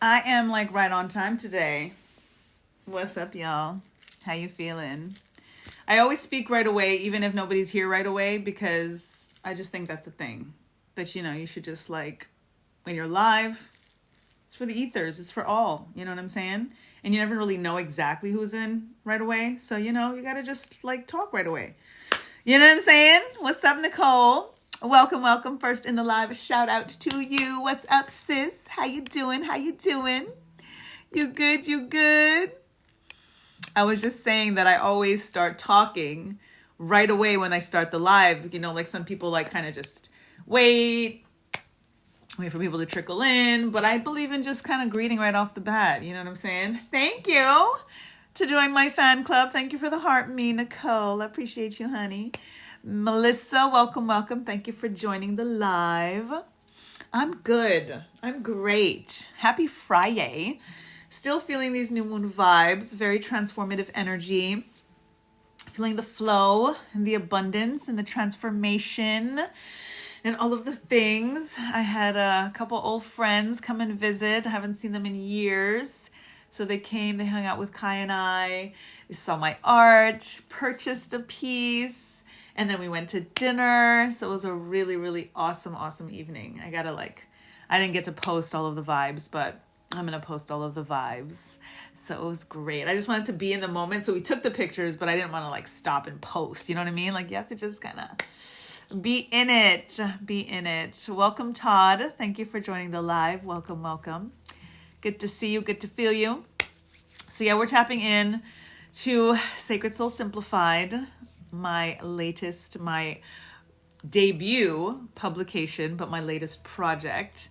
I am like right on time today. What's up, y'all? How you feeling? I always speak right away, even if nobody's here right away, because I just think that's a thing. That, you should just like, when you're live, it's for the ethers, it's for all. You know what I'm saying? And you never really know exactly who's in right away. So, you gotta just like talk right away. You know what I'm saying? What's up, Nicole? Welcome, welcome. First in the live, a shout out to you. What's up, sis? How you doing? How you doing? You good? You good? I was just saying that I always start talking right away when I start the live. Like some people like kind of just wait for people to trickle in. But I believe in just kind of greeting right off the bat. You know what I'm saying? Thank you to join my fan club. Thank you for the heart, me, Nicole. I appreciate you, honey. Melissa, welcome, welcome. Thank you for joining the live. I'm good. I'm great. Happy Friday. Still feeling these new moon vibes. Very transformative energy. Feeling the flow and the abundance and the transformation and all of the things. I had a couple old friends come and visit. I haven't seen them in years. So they came, they hung out with Kai and I. They saw my art, purchased a piece, and then we went to dinner. So it was a really, really awesome evening. I didn't get to post all of the vibes, but I'm going to post all of the vibes. So it was great. I just wanted to be in the moment. So we took the pictures, but I didn't want to like stop and post. You know what I mean? Like you have to just kind of be in it. Be in it. Welcome, Todd. Thank you for joining the live. Welcome, welcome. Good to see you. Good to feel you. So yeah, we're tapping in to Sacred Soul Simplified, my debut publication, but my latest project.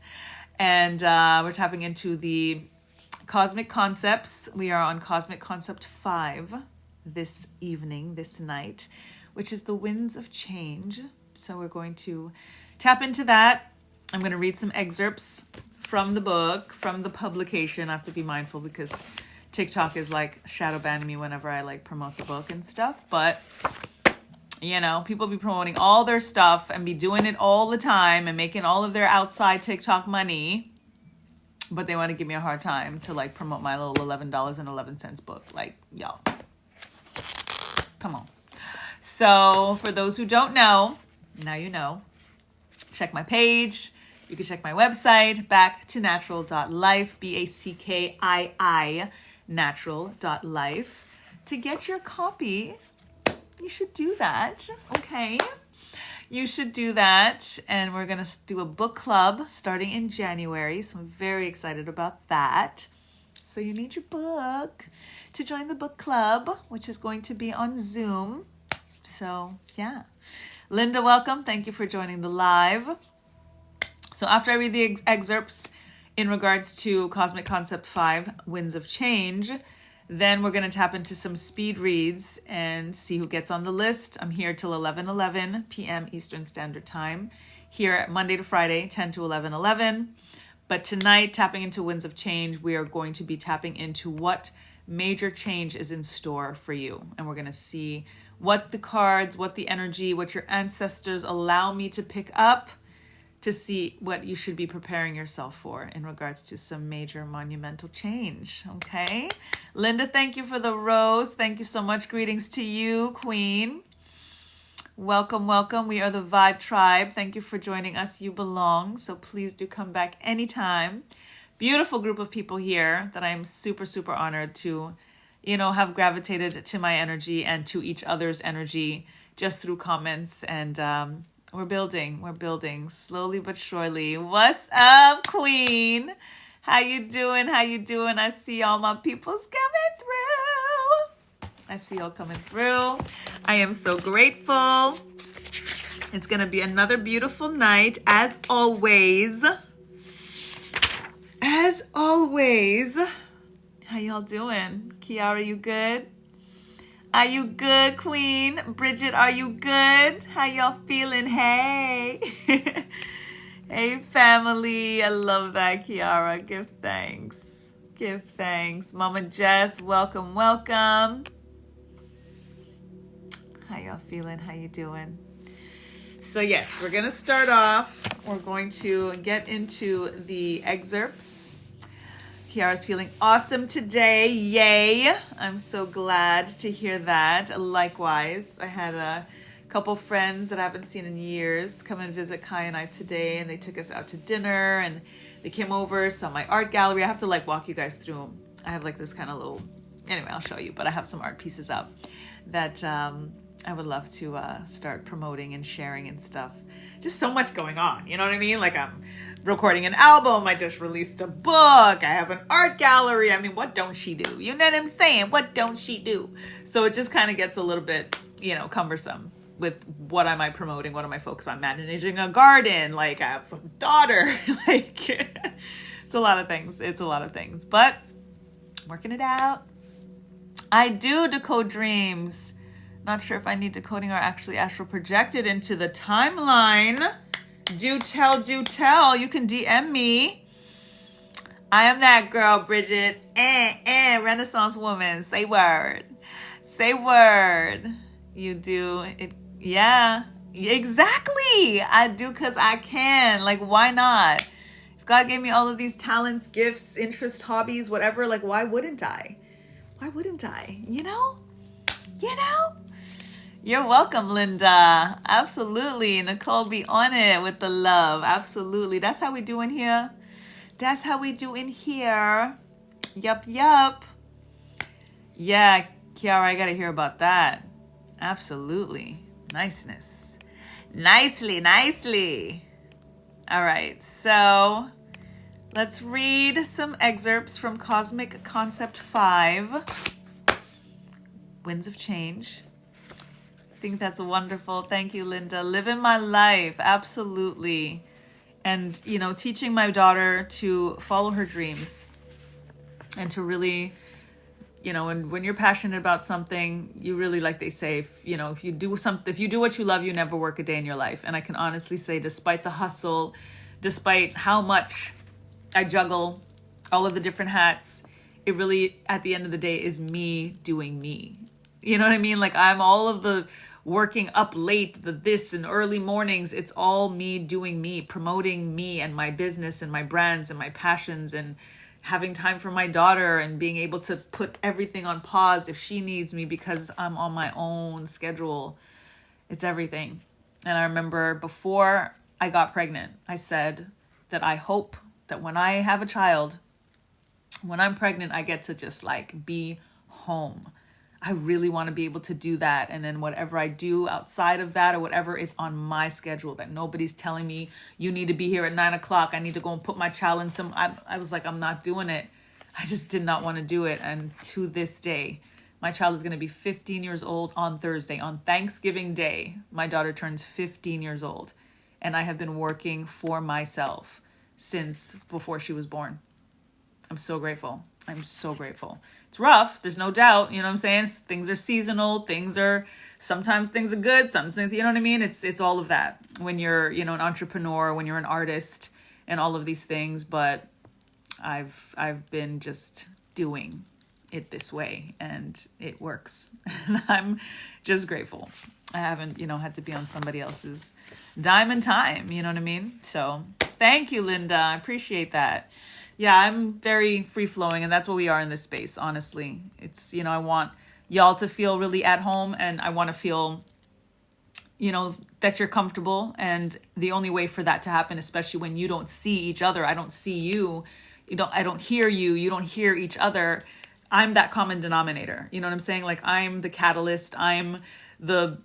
And we're tapping into the Cosmic Concepts. We are on Cosmic Concept 5 this evening, this night, which is the Winds of Change. So we're going to tap into that. I'm going to read some excerpts from the book, from the publication. I have to be mindful because TikTok is like shadow banning me whenever I like promote the book and stuff. But people be promoting all their stuff and be doing it all the time and making all of their outside TikTok money. But they want to give me a hard time to like promote my little $11.11 book. Like, y'all, come on. So for those who don't know, now you know. Check my page. You can check my website, backtonnatural.life, BACKII, natural.life. To get your copy, you should do that, okay? You should do that. And we're going to do a book club starting in January. So I'm very excited about that. So you need your book to join the book club, which is going to be on Zoom. So yeah. Linda, welcome. Thank you for joining the live. So after I read the excerpts in regards to Cosmic Concept 5, Winds of Change, then we're going to tap into some speed reads and see who gets on the list. I'm here till 11:11 p.m. Eastern Standard Time, here Monday to Friday, 10 to 11:11. But tonight, tapping into Winds of Change, we are going to be tapping into what major change is in store for you. And we're going to see what the cards, what the energy, what your ancestors allow me to pick up, to see what you should be preparing yourself for in regards to some major monumental change, okay? Linda, thank you for the rose. Thank you so much. Greetings to you, Queen. Welcome, welcome. We are the Vibe Tribe. Thank you for joining us. You belong. So please do come back anytime. Beautiful group of people here that I'm super, super honored to, have gravitated to my energy and to each other's energy just through comments. And we're building slowly but surely. What's up, Queen? How you doing? I see all my peoples coming through. I am so grateful. It's going to be another beautiful night, as always. How y'all doing? Kiara, you good? Are you good, Queen? Bridget, are you good? How y'all feeling? Hey. Hey, family. I love that, Kiara. Give thanks. Mama Jess, welcome. How y'all feeling? How you doing? So yes, we're going to start off. We're going to get into the excerpts Kiara's feeling awesome today. Yay. I'm so glad to hear that. Likewise, I had a couple friends that I haven't seen in years come and visit Kai and I today, and they took us out to dinner, and they came over, saw my art gallery. I have to like walk you guys through. I have like this kind of little, anyway, I'll show you, but I have some art pieces up that I would love to start promoting and sharing and stuff. Just so much going on, you know what I mean? Like I'm recording an album, I just released a book, I have an art gallery. I mean, what don't she do? You know what I'm saying? What don't she do? So it just kind of gets a little bit, you know, cumbersome with what am I promoting? What am I focused on? Managing a garden, like I have a daughter, like it's a lot of things. It's a lot of things, but I'm working it out. I do decode dreams. Not sure if I need decoding or actually astral projected into the timeline. Do tell, do tell. You can DM me. I am that girl, Bridget. Renaissance woman. Say word. Say word. You do it. Yeah, exactly. I do because I can. Like, why not? If God gave me all of these talents, gifts, interests, hobbies, whatever, like, why wouldn't I? Why wouldn't I? You know? You know? You're welcome, Linda. Absolutely. Nicole, be on it with the love. Absolutely. That's how we do in here. That's how we do in here. Yup, yup. Yeah, Kiara, I got to hear about that. Absolutely. Niceness. Nicely, nicely. All right. So let's read some excerpts from Cosmic Concept 5. Winds of Change. I think that's wonderful. Thank you, Linda. Living my life. Absolutely. And, you know, teaching my daughter to follow her dreams and to really, you know, and when you're passionate about something, you really, like they say, if you do what you love, you never work a day in your life. And I can honestly say, despite the hustle, despite how much I juggle all of the different hats, it really, at the end of the day, is me doing me. You know what I mean? Like I'm all of the working up late, the this and early mornings, it's all me doing me, promoting me and my business and my brands and my passions, and having time for my daughter and being able to put everything on pause if she needs me because I'm on my own schedule. It's everything. And I remember before I got pregnant, I said that I hope that when I have a child, when I'm pregnant, I get to just like be home. I really want to be able to do that. And then whatever I do outside of that or whatever is on my schedule, that nobody's telling me you need to be here at 9 o'clock. I need to go and put my child in some, I was like, I'm not doing it. I just did not want to do it. And to this day, my child is going to be 15 years old on Thursday. On Thanksgiving Day, my daughter turns 15 years old. And I have been working for myself since before she was born. I'm so grateful. I'm so grateful. It's rough. There's no doubt. You know what I'm saying? Things are seasonal. Sometimes things are good. Sometimes, you know what I mean? It's all of that when you're, you know, an entrepreneur, when you're an artist and all of these things. But I've been just doing it this way and it works. And I'm just grateful. I haven't, you know, had to be on somebody else's dime and time. You know what I mean? So thank you, Linda. I appreciate that. Yeah, I'm very free flowing, and that's what we are in this space, honestly. It's, you know, I want y'all to feel really at home, and I want to feel, you know, that you're comfortable. And the only way for that to happen, especially when you don't see each other, I don't see you, I don't hear you, you don't hear each other. I'm that common denominator. You know what I'm saying? Like I'm the catalyst, I'm the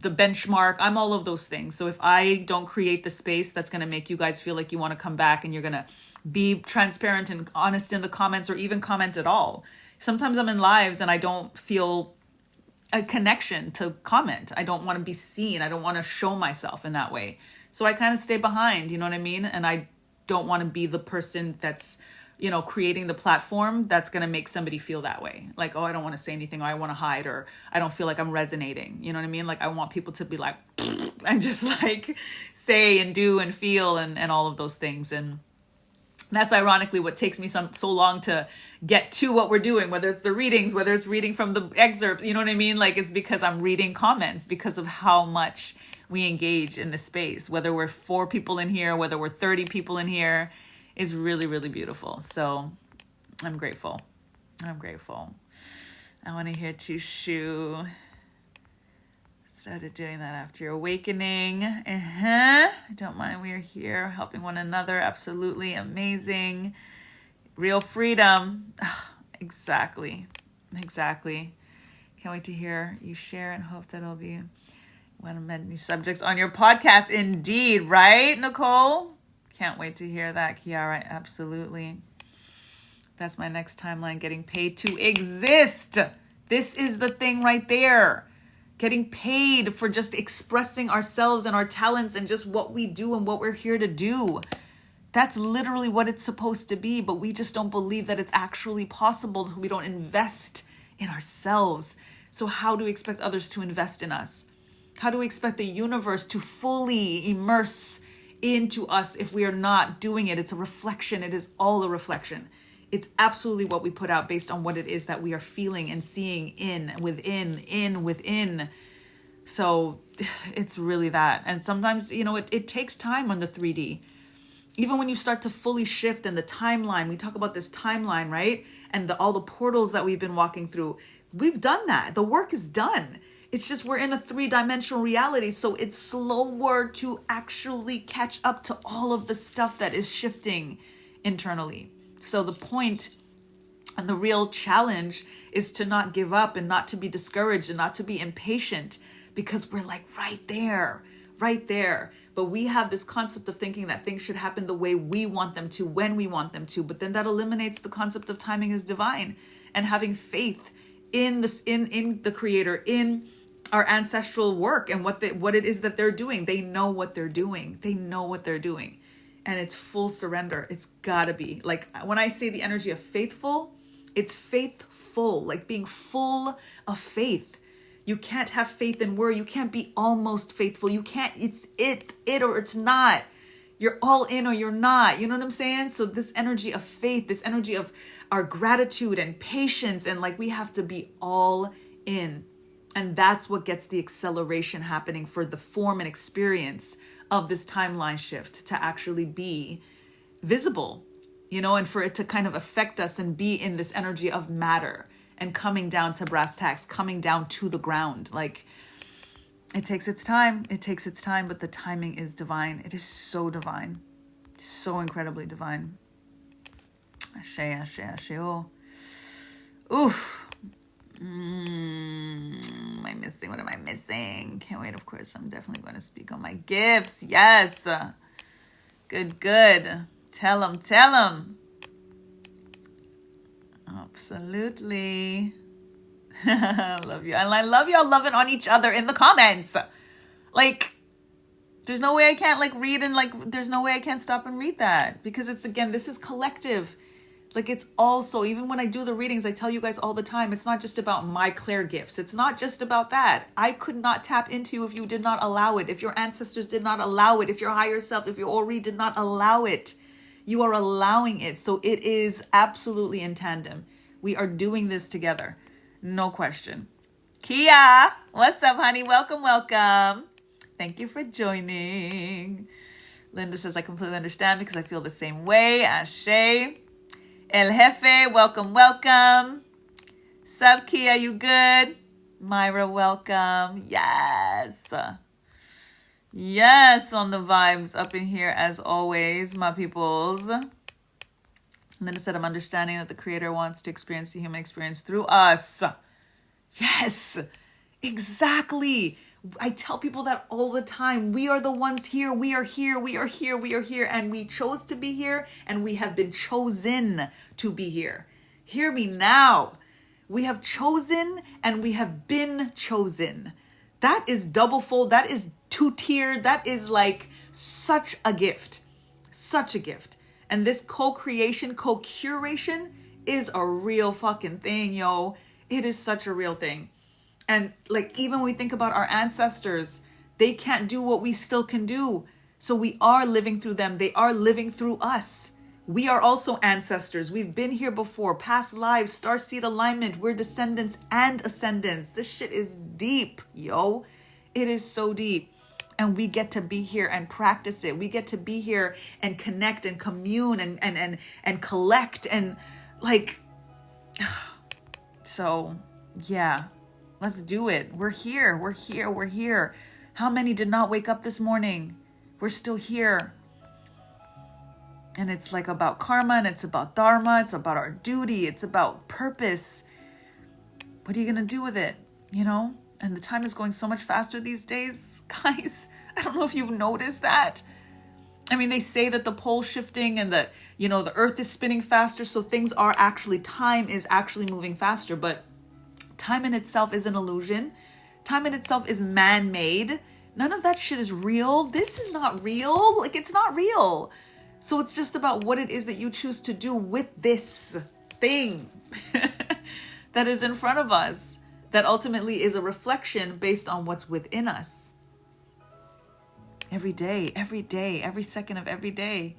benchmark, I'm all of those things. So if I don't create the space that's going to make you guys feel like you want to come back and you're going to be transparent and honest in the comments or even comment at all. Sometimes I'm in lives and I don't feel a connection to comment. I don't want to be seen. I don't want to show myself in that way. So I kind of stay behind, you know what I mean? And I don't want to be the person that's, you know, creating the platform that's going to make somebody feel that way. Like, oh, I don't want to say anything, or I want to hide, or I don't feel like I'm resonating. You know what I mean? Like I want people to be like, and just like say and do and feel and all of those things. And that's ironically what takes me so long to get to what we're doing, whether it's the readings, whether it's reading from the excerpt, you know what I mean? Like it's because I'm reading comments because of how much we engage in this space, whether we're 4 people in here, whether we're 30 people in here, is really, really beautiful. So I'm grateful. I'm grateful. I want to hear Tushu. Started doing that after your awakening. I don't mind. We are here helping one another. Absolutely amazing. Real freedom. Exactly. Exactly. Can't wait to hear you share and hope that it'll be one of many subjects on your podcast. Indeed, right, Nicole? Can't wait to hear that, Kiara. Absolutely. That's my next timeline, getting paid to exist. This is the thing right there. Getting paid for just expressing ourselves and our talents and just what we do and what we're here to do. That's literally what it's supposed to be, but we just don't believe that it's actually possible. We don't invest in ourselves. So how do we expect others to invest in us? How do we expect the universe to fully immerse into us if we are not doing it? It's a reflection. It is all a reflection. It's absolutely what we put out based on what it is that we are feeling and seeing within. So it's really that. And sometimes, it takes time on the 3D. Even when you start to fully shift and the timeline, we talk about this timeline, right? And all the portals that we've been walking through, we've done that. The work is done. It's just we're in a 3-dimensional reality. So it's slower to actually catch up to all of the stuff that is shifting internally. So the point and the real challenge is to not give up and not to be discouraged and not to be impatient, because we're like right there. But we have this concept of thinking that things should happen the way we want them to, when we want them to. But then that eliminates the concept of timing is divine, and having faith in this, in the creator, in our ancestral work and what it is that they're doing. They know what they're doing. And it's full surrender. It's gotta be. Like when I say the energy of faithful, it's faithful, like being full of faith. You can't have faith and worry. You can't be almost faithful. You can't, it's it or it's not. You're all in or you're not. You know what I'm saying? So this energy of faith, this energy of our gratitude and patience, and like we have to be all in. And that's what gets the acceleration happening for the form and experience of this timeline shift to actually be visible, and for it to kind of affect us and be in this energy of matter and coming down to brass tacks, coming down to the ground. Like it takes its time, but the timing is divine. It is so divine, so incredibly divine. Ashe, ashe, ashe. Oh, oof. What am I missing? Can't wait. Of course, I'm definitely going to speak on my gifts. Yes. Good. Tell them. Absolutely. Love you. And I love y'all loving on each other in the comments. Like, there's no way I can't read and there's no way I can't stop and read that, because it's, again, this is collective. Like, it's also, even when I do the readings, I tell you guys all the time, it's not just about my Claire gifts. It's not just about that. I could not tap into you if you did not allow it, if your ancestors did not allow it, if your higher self, if your Ori did not allow it. You are allowing it. So it is absolutely in tandem. We are doing this together. No question. Kia, what's up, honey? Welcome. Thank you for joining. Linda says, I completely understand because I feel the same way. Ashe. El Jefe, welcome. Sub Kia, you good? Myra, welcome. Yes, on the vibes up in here as always, my peoples. And then it said, I'm understanding that the creator wants to experience the human experience through us. Yes, exactly. I tell people that all the time. We are the ones here. We are here. And we chose to be here, and we have been chosen to be here. Hear me now. We have chosen and we have been chosen. That is double fold. That is 2-tiered. That is like such a gift. And this co-creation, co-curation is a real fucking thing, yo. It is such a real thing. And even when we think about our ancestors, they can't do what we still can do. So we are living through them. They are living through us. We are also ancestors. We've been here before. Past lives, starseed alignment. We're descendants and ascendants. This shit is deep, yo. It is so deep. And we get to be here and practice it. We get to be here and connect and commune and collect and Like, so yeah, let's do it. We're here. We're here. We're here. How many did not wake up this morning? We're still here. And it's like about karma, and it's about dharma. It's about our duty. It's about purpose. What are you going to do with it? You know? And the time is going so much faster these days. Guys, I don't know if you've noticed that. I mean, they say that the pole's shifting and that, you know, the earth is spinning faster. So things are actually, time is actually moving faster. But time in itself is an illusion. Time in itself is man-made. None of that shit is real. This is not real. Like, it's not real. So it's just about what it is that you choose to do with this thing that is in front of us, that ultimately is a reflection based on what's within us. Every day, every second of every day,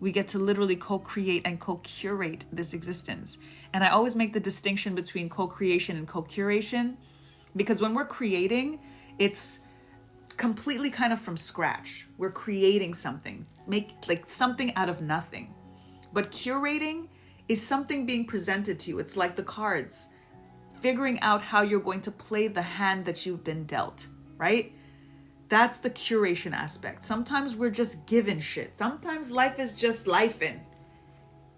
we get to literally co-create and co-curate this existence. And I always make the distinction between co-creation and co-curation, because when we're creating, it's completely kind of from scratch. We're creating something, make like something out of nothing. But curating is something being presented to you. It's like the cards, figuring out how you're going to play the hand that you've been dealt, right? That's the curation aspect. Sometimes we're just given shit. Sometimes life is just lifing,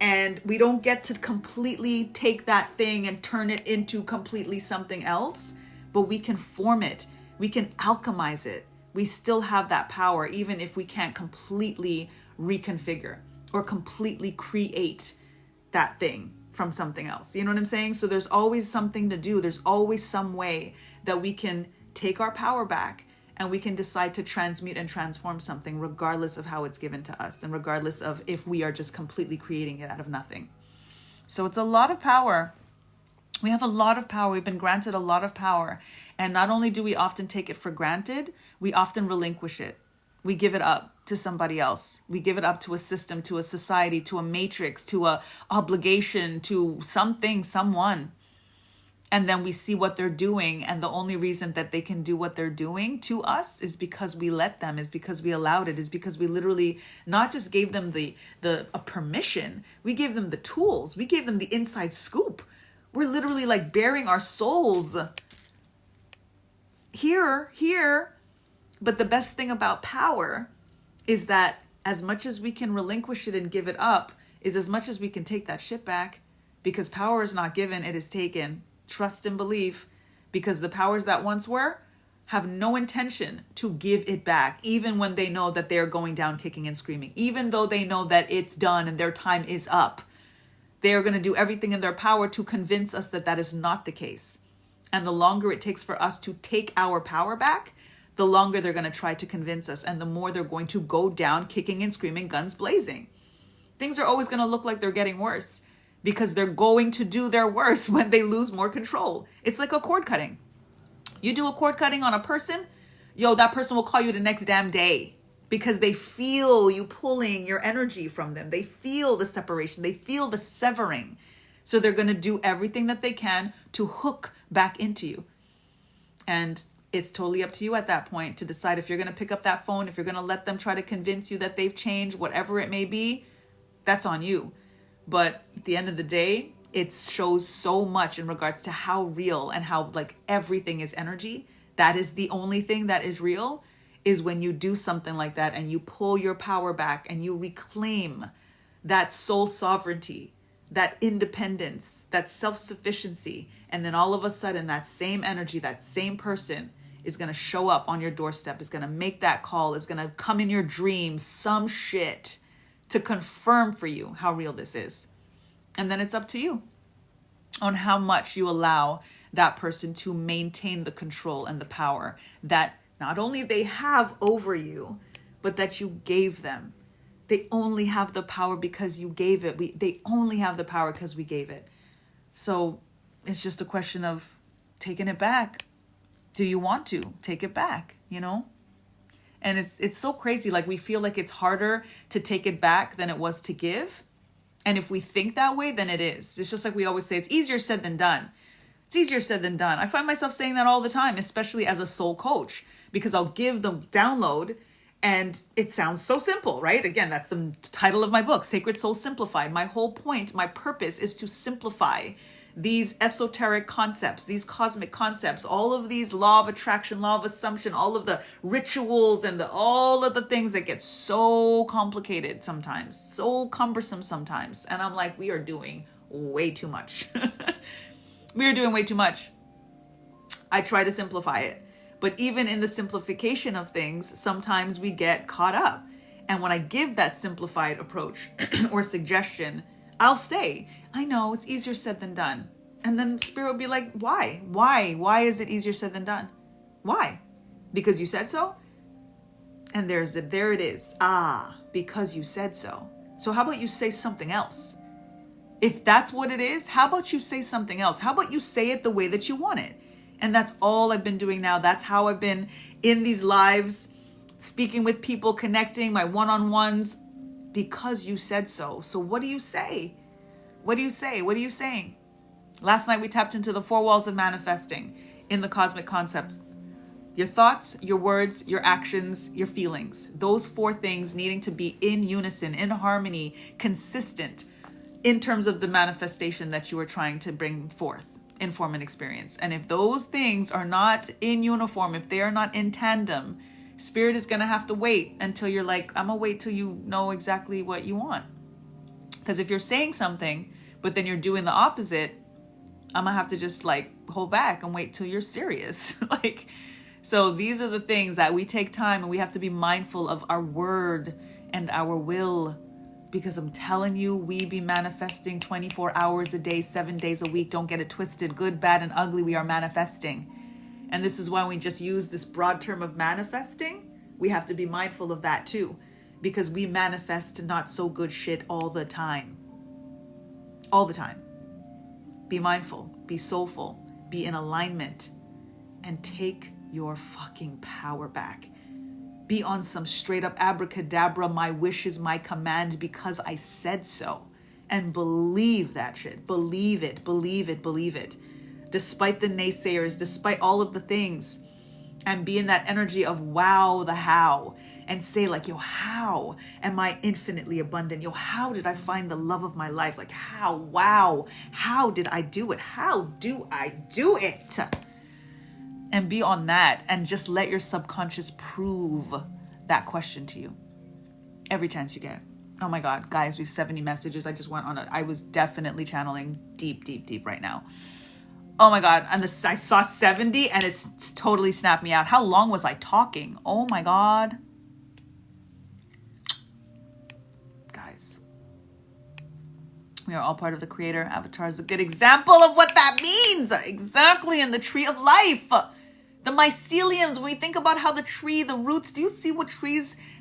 and we don't get to completely take that thing and turn it into completely something else, but we can form it. We can alchemize it. We still have that power, even if we can't completely reconfigure or completely create that thing from something else. You know what I'm saying? So there's always something to do. There's always some way that we can take our power back, and we can decide to transmute and transform something regardless of how it's given to us, and regardless of if we are just completely creating it out of nothing. So it's a lot of power. We have a lot of power. We've been granted a lot of power. And not only do we often take it for granted, we often relinquish it. We give it up to somebody else. We give it up to a system, to a society, to a matrix, to a obligation, to something, someone. And then we see what they're doing. And the only reason that they can do what they're doing to us is because we let them, is because we allowed it, is because we literally not just gave them a permission, we gave them the tools, we gave them the inside scoop. We're literally like bearing our souls here. But the best thing about power is that as much as we can relinquish it and give it up, is as much as we can take that shit back, because power is not given, it is taken. Trust and believe, because the powers that once were have no intention to give it back, even when they know that they're going down kicking and screaming, even though they know that it's done and their time is up. They are going to do everything in their power to convince us that that is not the case. And the longer it takes for us to take our power back, the longer they're going to try to convince us, and the more they're going to go down kicking and screaming, guns blazing. Things are always going to look like they're getting worse, because they're going to do their worst when they lose more control. It's like a cord cutting. You do a cord cutting on a person, that person will call you the next damn day, because they feel you pulling your energy from them. They feel the separation. They feel the severing. So they're going to do everything that they can to hook back into you. And it's totally up to you at that point to decide if you're going to pick up that phone, if you're going to let them try to convince you that they've changed, whatever it may be, that's on you. But at the end of the day, it shows so much in regards to how real and how like everything is energy. That is the only thing that is real, is when you do something like that and you pull your power back and you reclaim that soul sovereignty, that independence, that self-sufficiency. And then all of a sudden that same energy, that same person is going to show up on your doorstep, is going to make that call, is going to come in your dreams, some shit to confirm for you how real this is. And then it's up to you on how much you allow that person to maintain the control and the power that not only they have over you, but that you gave them. They only have the power because you gave it. They only have the power because we gave it. So it's just a question of taking it back. Do you want to take it back, And it's so crazy. Like, we feel like it's harder to take it back than it was to give. And if we think that way, then it is. It's just like we always say, it's easier said than done. It's easier said than done. I find myself saying that all the time, especially as a soul coach, because I'll give the download And it sounds so simple, right? Again, that's the title of my book, Sacred Soul Simplified. My whole point, my purpose is to simplify these esoteric concepts, these cosmic concepts, all of these law of attraction, law of assumption, all of the rituals and all of the things that get so complicated sometimes, so cumbersome sometimes. And I'm like, we are doing way too much. We are doing way too much. I try to simplify it. But even in the simplification of things, sometimes we get caught up. And when I give that simplified approach or suggestion, I'll say, I know it's easier said than done. And then Spirit will be like, why? Why is it easier said than done? Why? Because you said so? And there it is. Because you said so. So how about you say something else? If that's what it is, how about you say something else? How about you say it the way that you want it? And that's all I've been doing now. That's how I've been in these lives, speaking with people, connecting, my one-on-ones, because you said so. So what do you say? What do you say? What are you saying? Last night we tapped into the 4 walls of manifesting in the cosmic concepts. Your thoughts, your words, your actions, your feelings. Those 4 things needing to be in unison, in harmony, consistent in terms of the manifestation that you are trying to bring forth. In form and experience. And if those things are not in uniform, if they are not in tandem, Spirit is going to have to wait until you're like, I'm going to wait till you know exactly what you want. Because if you're saying something, but then you're doing the opposite, I'm going to have to just like hold back and wait till you're serious. So these are the things that we take time, and we have to be mindful of our word and our will. Because I'm telling you, we be manifesting 24 hours a day, 7 days a week. Don't get it twisted. Good, bad, and ugly, we are manifesting. And this is why we just use this broad term of manifesting. We have to be mindful of that too. Because we manifest not so good shit all the time. All the time. Be mindful. Be soulful. Be in alignment. And take your fucking power back. Be on some straight up abracadabra, my wish is my command because I said so. And believe that shit. Believe it, believe it, believe it. Despite the naysayers, despite all of the things. And be in that energy of wow the how. And say like, yo, how am I infinitely abundant? Yo, how did I find the love of my life? Like how, wow, how did I do it? How do I do it? And be on that and just let your subconscious prove that question to you every chance you get. Oh my God, guys, we have 70 messages. I just went on I was definitely channeling deep, deep, deep right now. Oh my God. And I saw 70 and it's totally snapped me out. How long was I talking? Oh my God. Guys, we are all part of the Creator. Avatar is a good example of what that means. Exactly. In the tree of life. The myceliums, when we think about how the tree, the roots, do you see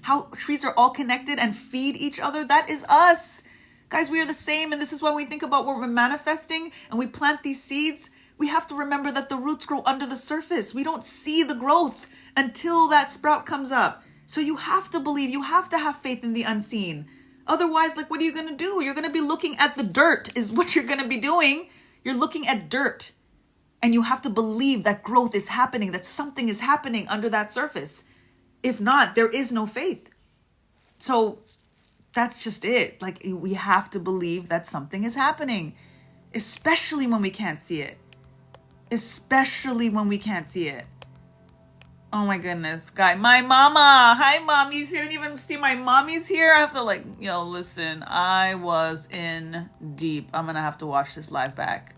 how trees are all connected and feed each other? That is us. Guys, we are the same. And this is why we think about what we're manifesting and we plant these seeds. We have to remember that the roots grow under the surface. We don't see the growth until that sprout comes up. So you have to believe, you have to have faith in the unseen. Otherwise, like, what are you going to do? You're going to be looking at the dirt is what you're going to be doing. You're looking at dirt. And you have to believe that growth is happening, that something is happening under that surface. If not, there is no faith. So that's just it. Like, we have to believe that something is happening, especially when we can't see it. Especially when we can't see it. Oh my goodness, guy. My mama. Hi, mommies. You didn't even see my mommies here. I have to listen, I was in deep. I'm going to have to watch this live back.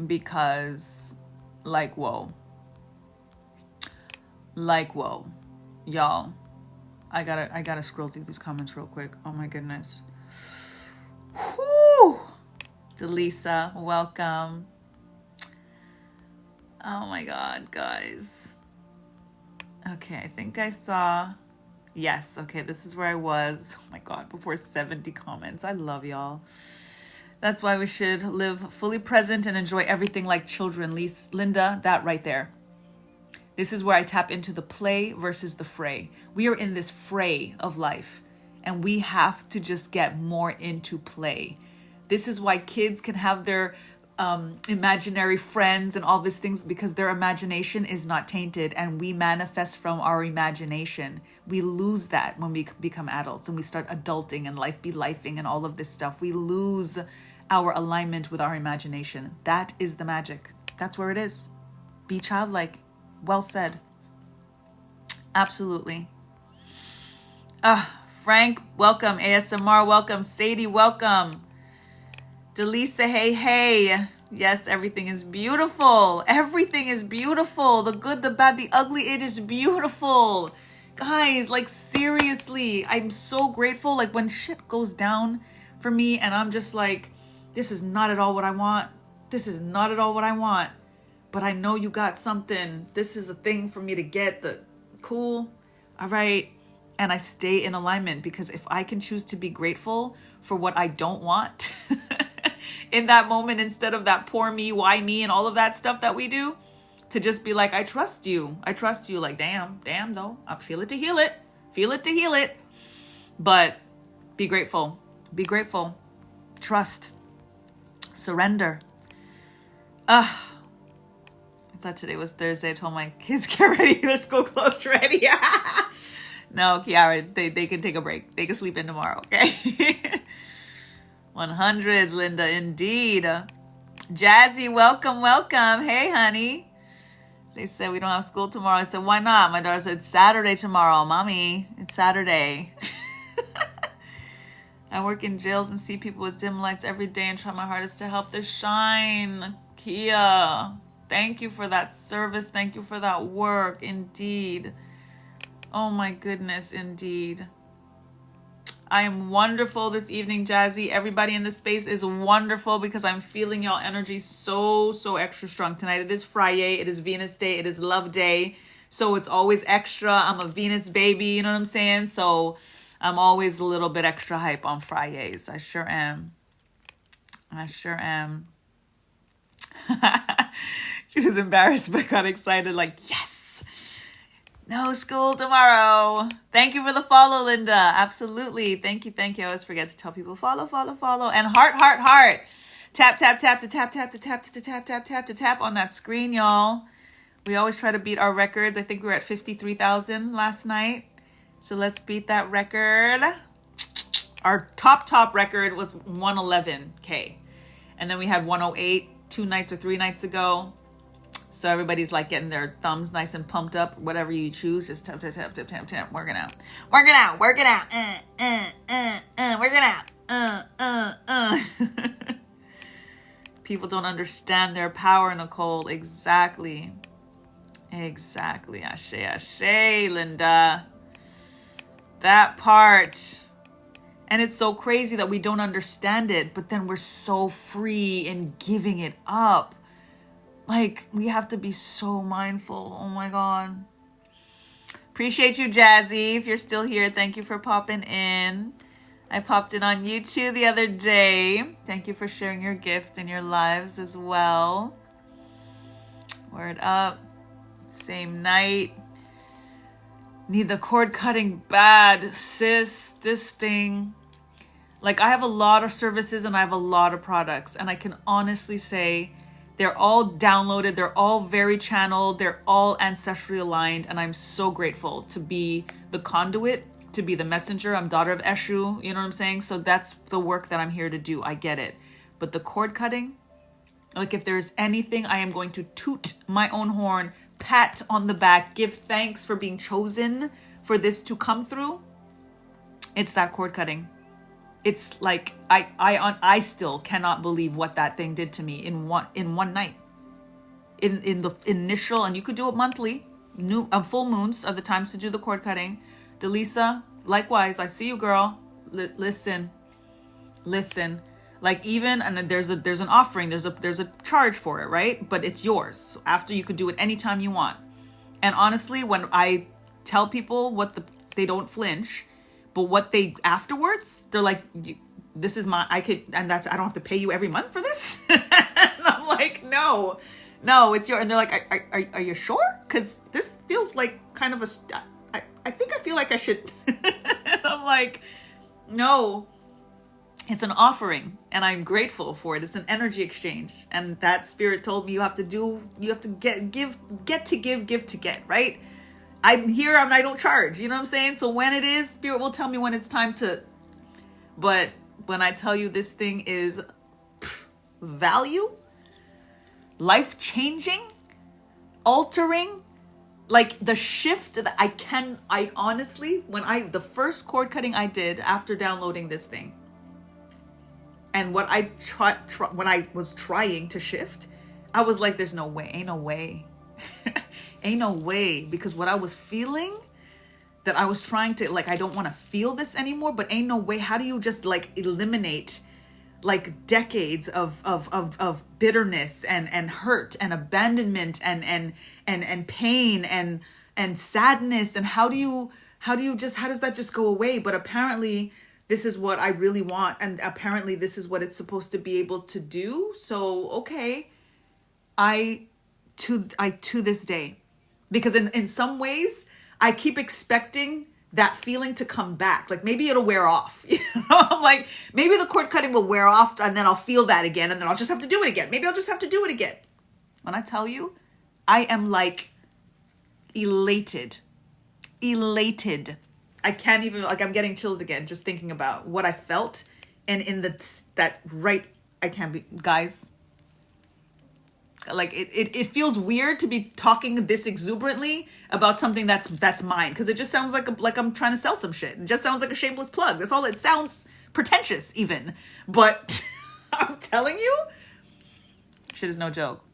Because whoa. Y'all, I gotta scroll through these comments real quick. Oh my goodness. Whoo! Delisa, welcome. Oh my God, guys. Okay, I think I saw. Yes, okay, this is where I was. Oh my God, before 70 comments. I love y'all. That's why we should live fully present and enjoy everything like children. Linda, that right there. This is where I tap into the play versus the fray. We are in this fray of life, and we have to just get more into play. This is why kids can have their imaginary friends and all these things, because their imagination is not tainted, and we manifest from our imagination. We lose that when we become adults and we start adulting and life be lifing and all of this stuff. We lose our alignment with our imagination. That is the magic. That's where it is. Be childlike. Well said. Absolutely. Frank, welcome. ASMR, welcome. Sadie, welcome. Delisa, hey, hey. Yes, everything is beautiful. Everything is beautiful. The good, the bad, the ugly, it is beautiful. Guys, like seriously, I'm so grateful. Like when shit goes down for me and I'm just like, this is not at all what I want. This is not at all what I want. But I know you got something. This is a thing for me to get. The cool. All right. And I stay in alignment, because if I can choose to be grateful for what I don't want in that moment, instead of that poor me, why me, and all of that stuff that we do, to just be like, I trust you. I trust you. Like, damn though. I feel it to heal it. Feel it to heal it. But be grateful. Be grateful. Trust. Surrender. I thought today was Thursday. I told my kids, get ready. Their school clothes ready. No, Kiara, they can take a break. They can sleep in tomorrow, okay? 100s, Linda, indeed. Jazzy, welcome, welcome. Hey, honey. They said we don't have school tomorrow. I said, why not? My daughter said, it's Saturday tomorrow. Mommy, it's Saturday. I work in jails and see people with dim lights every day and try my hardest to help their shine. Kia, thank you for that service. Thank you for that work, indeed. Oh my goodness, indeed. I am wonderful this evening, Jazzy. Everybody in the space is wonderful, because I'm feeling y'all energy so extra strong tonight. It is Friday. It is Venus Day. It is Love Day. So it's always extra. I'm a Venus baby, you know what I'm saying? So I'm always a little bit extra hype on Fridays. I sure am. I sure am. She was embarrassed but got excited, like, yes! No school tomorrow. Thank you for the follow, Linda. Absolutely. Thank you. I always forget to tell people follow. And heart. Tap to tap on that screen, y'all. We always try to beat our records. I think we were at 53,000 last night. So let's beat that record. Our top record was 111K. And then we had 108 2 nights or 3 nights ago. So everybody's like getting their thumbs nice and pumped up. Whatever you choose, just tap. Working out. Working out. People don't understand their power, Nicole. Exactly. Ashe, Linda. That part. And it's so crazy that we don't understand it, but then we're so free in giving it up. Like, we have to be so mindful. Oh my God. Appreciate you, Jazzy. If you're still here, thank you for popping in. I popped in on you too the other day. Thank you for sharing your gift and your lives as well. Word up. Same night. Need the cord cutting bad, sis. This thing. Like, I have a lot of services and I have a lot of products. And I can honestly say, they're all downloaded. They're all very channeled. They're all ancestrally aligned. And I'm so grateful to be the conduit, to be the messenger. I'm daughter of Eshu. You know what I'm saying? So that's the work that I'm here to do. I get it. But the cord cutting, like, if there's anything, I am going to toot my own horn, pat on the back, give thanks for being chosen for this to come through. It's that cord cutting. It's like, I still cannot believe what that thing did to me in one night. In the initial, and you could do it monthly, full moons are the times to do the cord cutting. Delisa, likewise, I see you, girl. Listen. Like, even, and there's an offering, there's a charge for it, right? But it's yours. After, you could do it anytime you want. And honestly, when I tell people they don't flinch. But what they afterwards, they're like, this is I don't have to pay you every month for this. And I'm like, no, it's your, and they're like, are you sure? Because this feels like kind of I think I feel like I should. And I'm like, no, It's an offering, and I'm grateful for it. It's an energy exchange. And that spirit told me you have to get to give to get, right? I'm here, I don't charge. You know what I'm saying? So when it is, spirit will tell me when it's time to. But when I tell you this thing is value, life-changing, altering, like the shift that I honestly, the first cord cutting I did after downloading this thing, and what I when I was trying to shift, I was like, there's no way, ain't no way. Ain't no way, because what I was feeling, that I was trying to, like, I don't want to feel this anymore, but ain't no way. How do you just like eliminate like decades of bitterness and hurt and abandonment and pain and sadness, and how does that just go away? But apparently this is what I really want, and apparently this is what it's supposed to be able to do. So okay, I to this day, because in some ways I keep expecting that feeling to come back. Like maybe it'll wear off. You know, I'm like, maybe the cord cutting will wear off and then I'll feel that again, and then I'll just have to do it again. Maybe I'll just have to do it again. When I tell you, I am like elated. I can't even, like, I'm getting chills again just thinking about what I felt, and in I can't be, guys, like it feels weird to be talking this exuberantly about something that's mine, because it just sounds like I'm trying to sell some shit. It just sounds like a shameless plug. That's all. It sounds pretentious even, but I'm telling you, shit is no joke.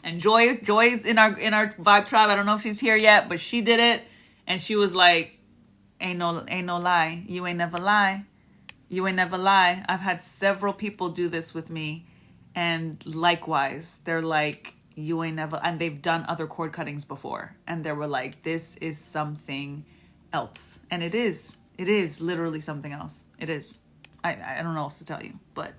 And Joy's in our vibe tribe. I don't know if she's here yet, but she did it, and she was like, ain't no lie. You ain't never lie. You ain't never lie. I've had several people do this with me, and likewise, they're like, you ain't never, and they've done other cord cuttings before, and they were like, this is something else. And it is literally something else. It is. I don't know what else to tell you, but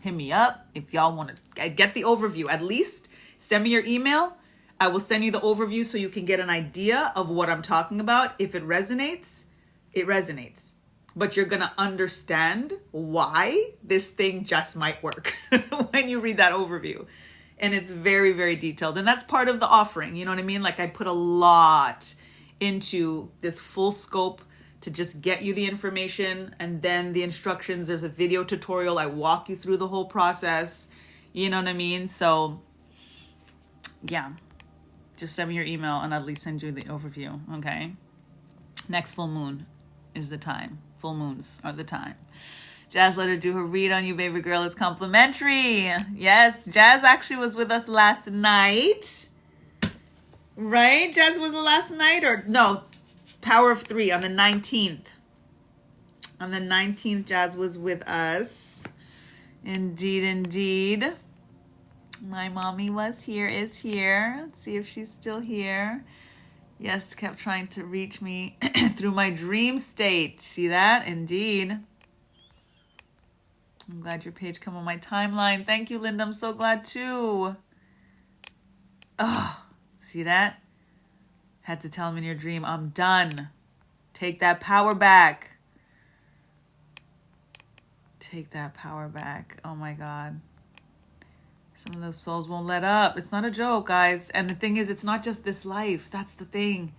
hit me up if y'all want to get the overview. At least send me your email. I will send you the overview so you can get an idea of what I'm talking about. If it resonates, it resonates. But you're going to understand why this thing just might work when you read that overview. And it's very, very detailed. And that's part of the offering. You know what I mean? Like, I put a lot into this full scope to just get you the information, and then the instructions. There's a video tutorial. I walk you through the whole process. You know what I mean? So yeah, just send me your email and I'll at least send you the overview. Okay. Next full moon is the time. Full moons are the time. Jazz, let her do her read on you, baby girl. It's complimentary. Yes, Jazz actually was with us last night. Right? Jazz was the last night, or no, Power of Three on the 19th. On the 19th, Jazz was with us. Indeed. My mommy is here. Let's see if she's still here. Yes, kept trying to reach me through my dream state. See that? Indeed. I'm glad your page come on my timeline. Thank you, Linda. I'm so glad too. Oh, see that? Had to tell him in your dream, I'm done. Take that power back. Take that power back. Oh my God. Some of those souls won't let up. It's not a joke, guys. And the thing is, it's not just this life. That's the thing.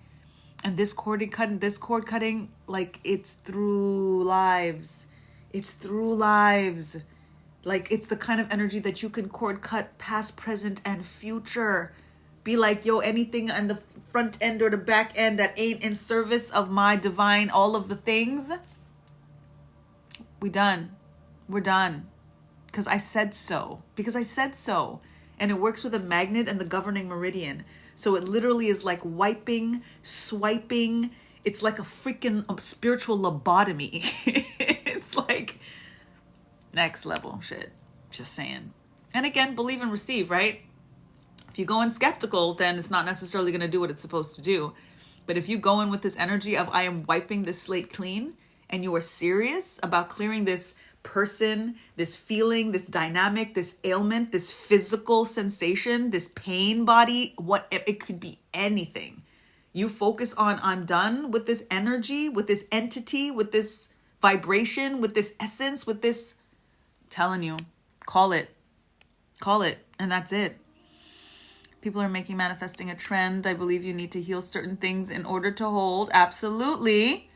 And this cord cutting, like, it's through lives. It's through lives. Like, it's the kind of energy that you can cord cut past, present, and future. Be like, yo, anything on the front end or the back end that ain't in service of my divine, all of the things, we're done. Because I said so. And it works with a magnet and the governing meridian. So it literally is like wiping, swiping. It's like a freaking spiritual lobotomy. It's like next level shit. Just saying. And again, believe and receive, right? If you go in skeptical, then it's not necessarily going to do what it's supposed to do. But if you go in with this energy of I am wiping this slate clean, and you are serious about clearing this person, this feeling, this dynamic, this ailment, this physical sensation, this pain body, what it could be, anything. You focus on, I'm done with this energy, with this entity, with this vibration, with this essence, with this, I'm telling you, call it, and that's it. People are making manifesting a trend. I believe you need to heal certain things in order to hold. Absolutely.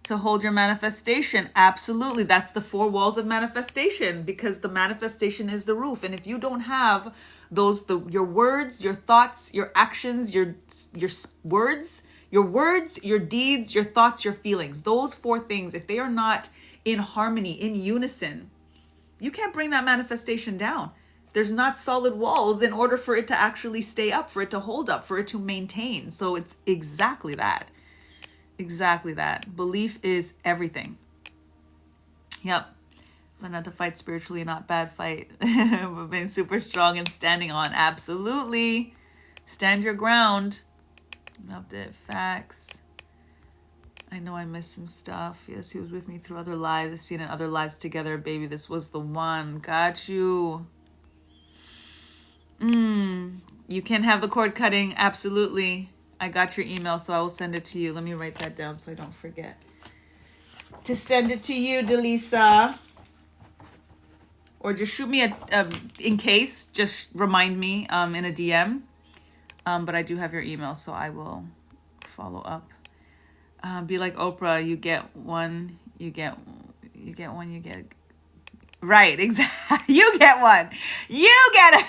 To hold your manifestation. Absolutely. That's the 4 walls of manifestation, because the manifestation is the roof. And if you don't have your words, your thoughts, your actions, your words, your deeds, your thoughts, your feelings, those 4 things, if they are not in harmony, in unison, you can't bring that manifestation down. There's not solid walls in order for it to actually stay up, for it to hold up, for it to maintain. So it's exactly that. Exactly that. Belief is everything. Yep. Learn not to fight spiritually, not bad fight. But being super strong and standing on. Absolutely. Stand your ground. Loved it. Facts. I know I missed some stuff. Yes, he was with me through other lives. I've seen in other lives together. Baby, this was the one. Got you. You can have the cord cutting. Absolutely. I got your email, so I will send it to you. Let me write that down so I don't forget to send it to you, Delisa. Or just shoot me in case. Just remind me in a DM. But I do have your email, so I will follow up. Be like Oprah. You get one. You get one. You get. Right, exactly. You get one. You get a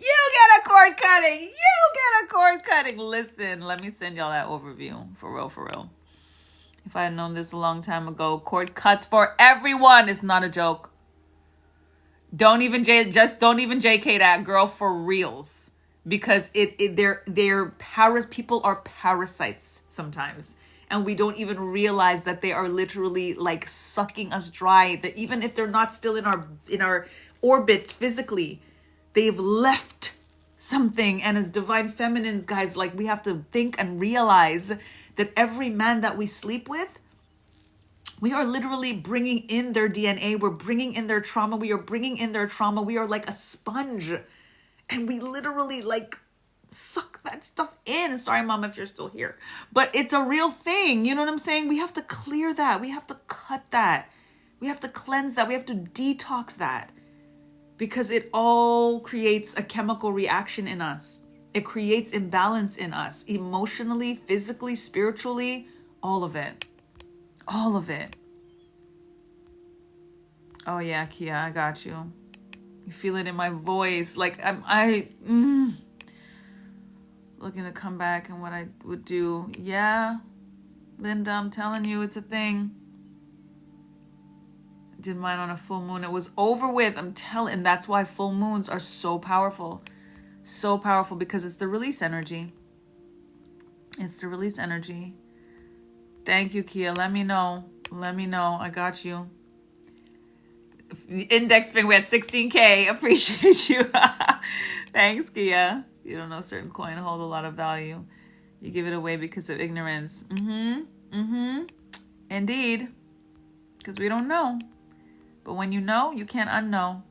you get a cord cutting. You get a cord cutting. Listen, let me send y'all that overview. For real, for real. If I had known this a long time ago, cord cuts for everyone. It's not a joke. Don't even JK that, girl, for reals. Because people are parasites sometimes. And we don't even realize that they are literally like sucking us dry. That even if they're not still in our orbit physically, they've left something. And as divine feminines, guys, like we have to think and realize that every man that we sleep with, we are literally bringing in their DNA. We're bringing in their trauma. We are bringing in their trauma. We are like a sponge. And we literally like suck that stuff in. Sorry, Mom, if you're still here. But it's a real thing. You know what I'm saying? We have to clear that. We have to cut that. We have to cleanse that. We have to detox that. Because it all creates a chemical reaction in us. It creates imbalance in us. Emotionally, physically, spiritually. All of it. All of it. Oh yeah, Kia, I got you. You feel it in my voice. Like looking to come back and what I would do. Yeah, Linda, I'm telling you, it's a thing. I did mine on a full moon. It was over with. And that's why full moons are so powerful. So powerful, because it's the release energy. It's the release energy. Thank you, Kia. Let me know. I got you. The index finger at 16K. Appreciate you. Thanks, Kia. You don't know certain coin hold a lot of value. You give it away because of ignorance. Indeed. Because we don't know. But when you know, you can't unknow.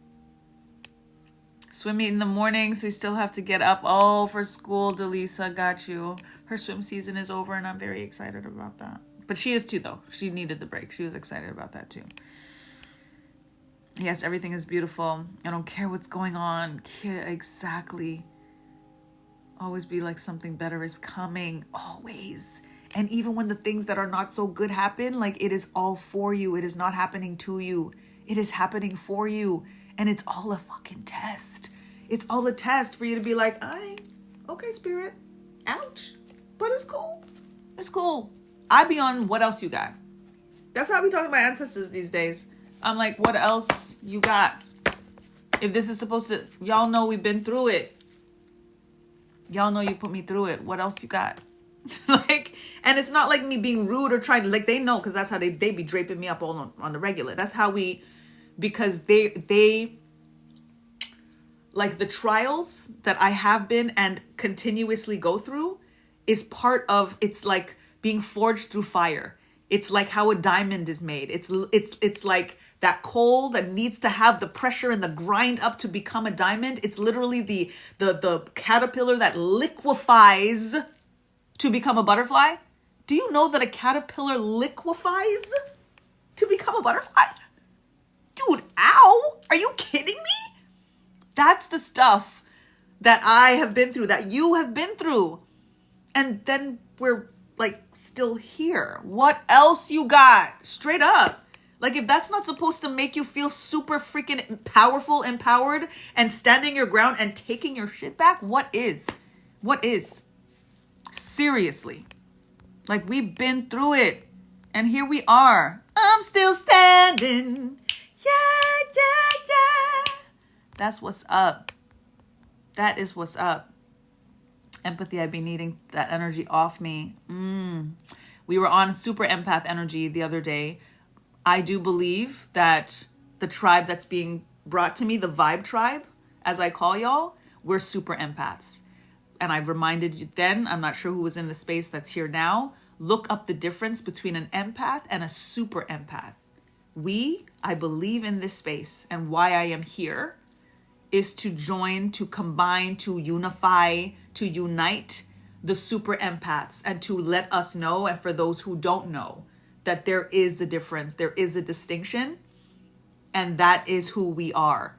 Swim meet in the morning, so you still have to get up. Oh, for school, Delisa, got you. Her swim season is over, and I'm very excited about that. But she is too, though. She needed the break. She was excited about that, too. Yes, everything is beautiful. I don't care what's going on. Exactly. Always be like something better is coming. Always. And even when the things that are not so good happen, like it is all for you. It is not happening to you. It is happening for you. And it's all a fucking test. It's all a test for you to be like, okay, spirit. Ouch. But it's cool. It's cool. I be on what else you got. That's how I be talking to my ancestors these days. I'm like, what else you got? If this is supposed to, y'all know we've been through it. Y'all know you put me through it. What else you got? Like, and it's not like me being rude or trying to, like, they know, because that's how they be draping me up all on the regular. That's how because they like the trials that I have been and continuously go through is part of, it's like being forged through fire. It's like how a diamond is made. It's like that coal that needs to have the pressure and the grind up to become a diamond. It's literally the caterpillar that liquefies to become a butterfly, Do you know that a caterpillar liquefies to become a butterfly? Dude, ow! Are you kidding me? That's the stuff that I have been through, that you have been through. And then we're like still here. What else you got? Straight up. Like, if that's not supposed to make you feel super freaking powerful, empowered, and standing your ground and taking your shit back, what is? What is? Seriously. Like, we've been through it. And here we are. I'm still standing. Yeah, yeah, yeah. That's what's up. That is what's up. Empathy, I've been needing that energy off me. We were on super empath energy the other day. I do believe that the tribe that's being brought to me, the vibe tribe, as I call y'all, we're super empaths. And I reminded you then, I'm not sure who was in the space that's here now, look up the difference between an empath and a super empath. I believe in this space, and why I am here is to join, to combine, to unify, to unite the super empaths, and to let us know, and for those who don't know, that there is a difference, there is a distinction, and that is who we are.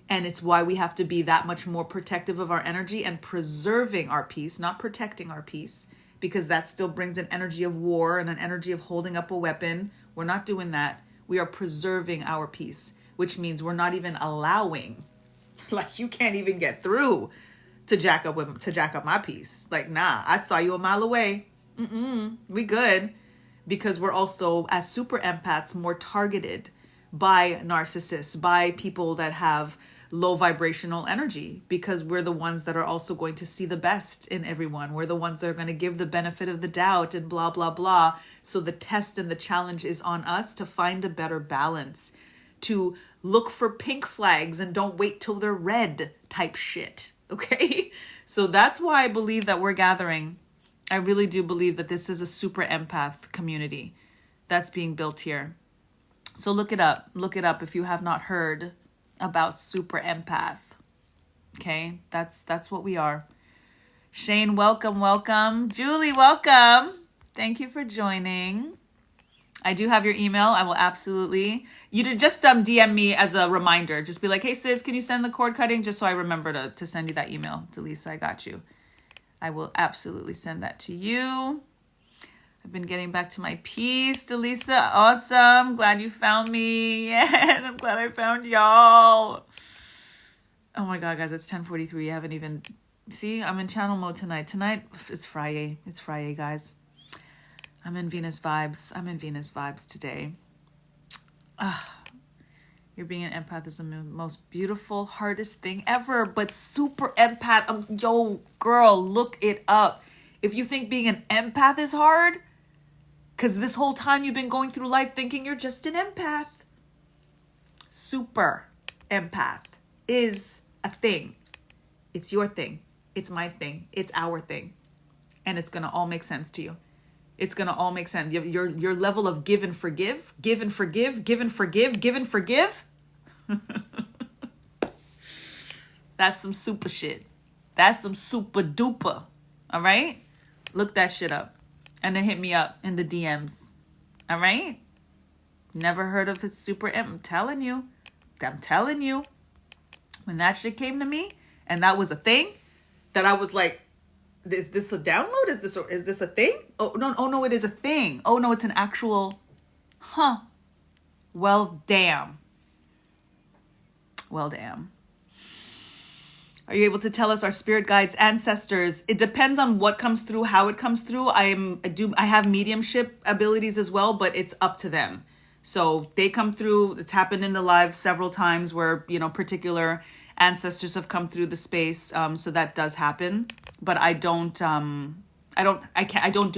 And it's why we have to be that much more protective of our energy and preserving our peace, not protecting our peace, because that still brings an energy of war and an energy of holding up a weapon. We're not doing that. We are preserving our peace, which means we're not even allowing, like, you can't even get through to jack up my peace. Like, nah, I saw you a mile away. We good. Because we're also, as super empaths, more targeted by narcissists, by people that have low vibrational energy, because we're the ones that are also going to see the best in everyone. We're the ones that are going to give the benefit of the doubt and blah, blah, blah. So the test and the challenge is on us to find a better balance, to look for pink flags and don't wait till they're red type shit. Okay? So that's why I believe that we're gathering. I really do believe that this is a super empath community that's being built here. So look it up. Look it up if you have not heard about super empath. Okay? That's what we are. Shane, welcome. Julie, welcome. Thank you for joining. I do have your email. I will absolutely. You just DM me as a reminder. Just be like, hey sis, can you send the cord cutting? Just so I remember to send you that email. Delisa, I got you. I will absolutely send that to you. I've been getting back to my peace, Delisa. Awesome. Glad you found me. Yeah, I'm glad I found y'all. Oh my God, guys, it's 10:43. I haven't even... See, I'm in channel mode tonight. Tonight, it's Friday. It's Friday, guys. I'm in Venus vibes today. You're being an empath is the most beautiful, hardest thing ever, but super empath. Yo, girl, look it up. If you think being an empath is hard, because this whole time you've been going through life thinking you're just an empath. Super empath is a thing. It's your thing. It's my thing. It's our thing. And it's going to all make sense to you. It's going to all make sense. Your level of give and forgive. That's some super shit. That's some super duper. All right? Look that shit up. And then hit me up in the DMs. All right? Never heard of it super. I'm telling you. When that shit came to me and that was a thing, that I was like, is this a download? Is this a thing? Oh no, it is a thing. Oh no, it's an actual, well, damn. Are you able to tell us our spirit guides, ancestors? It depends on what comes through, how it comes through. I have mediumship abilities as well, but it's up to them. So they come through. It's happened in the live several times where, particular ancestors have come through the space. So that does happen, but I don't do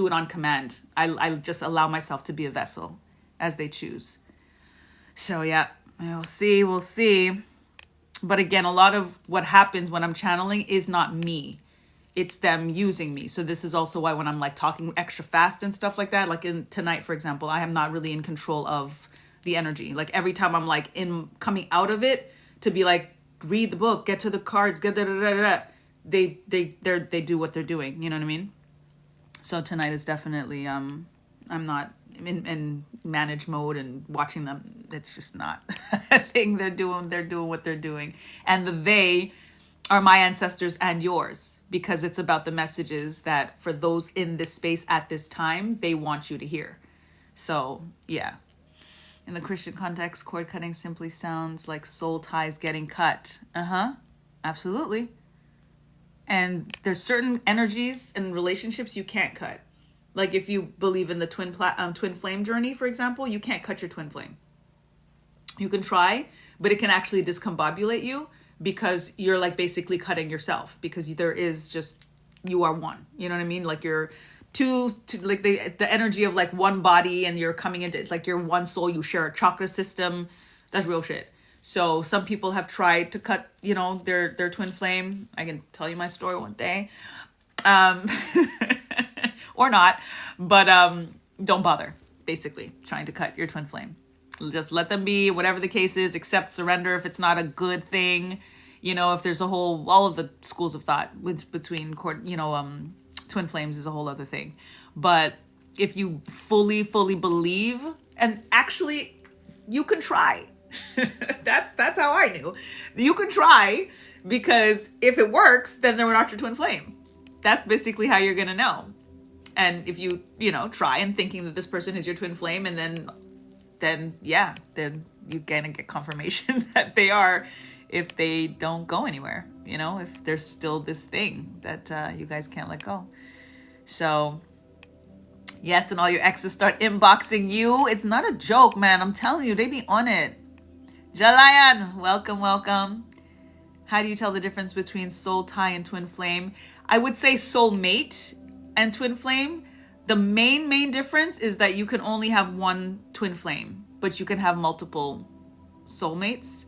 it on command. I just allow myself to be a vessel as they choose. So yeah, we'll see. But again, a lot of what happens when I'm channeling is not me. It's them using me. So this is also why when I'm like talking extra fast and stuff like that, like in tonight, for example, I am not really in control of the energy. Like every time I'm like coming out of it to be like, read the book, get to the cards, they do what they're doing. You know what I mean? So tonight is definitely I'm not in manage mode and watching them. It's just not a thing. They're doing what they're doing. And they are my ancestors and yours, because it's about the messages that for those in this space at this time, they want you to hear. So yeah. In the Christian context, cord cutting simply sounds like soul ties getting cut. Absolutely. And there's certain energies and relationships you can't cut. Like if you believe in the twin flame journey, for example, you can't cut your twin flame. You can try, but it can actually discombobulate you, because you're like basically cutting yourself, because there is just, you are one. You know what I mean? Like you're two like the energy of like one body, and you're coming into like your one soul. You share a chakra system. That's real shit. So some people have tried to cut, their twin flame. I can tell you my story one day. Or not, but don't bother, basically, trying to cut your twin flame. Just let them be, whatever the case is, accept, surrender if it's not a good thing. If there's all of the schools of thought between, twin flames is a whole other thing. But if you fully believe, and actually, you can try. That's how I knew. You can try, because if it works, then they're not your twin flame. That's basically how you're gonna know. And if you try and thinking that this person is your twin flame, and then you gonna get confirmation that they are, if they don't go anywhere, if there's still this thing that you guys can't let go. So yes, and all your exes start inboxing you. It's not a joke, man. I'm telling you, they be on it. Jalayan, welcome. How do you tell the difference between soul tie and twin flame? I would say soulmate and twin flame. The main difference is that you can only have one twin flame, but you can have multiple soulmates.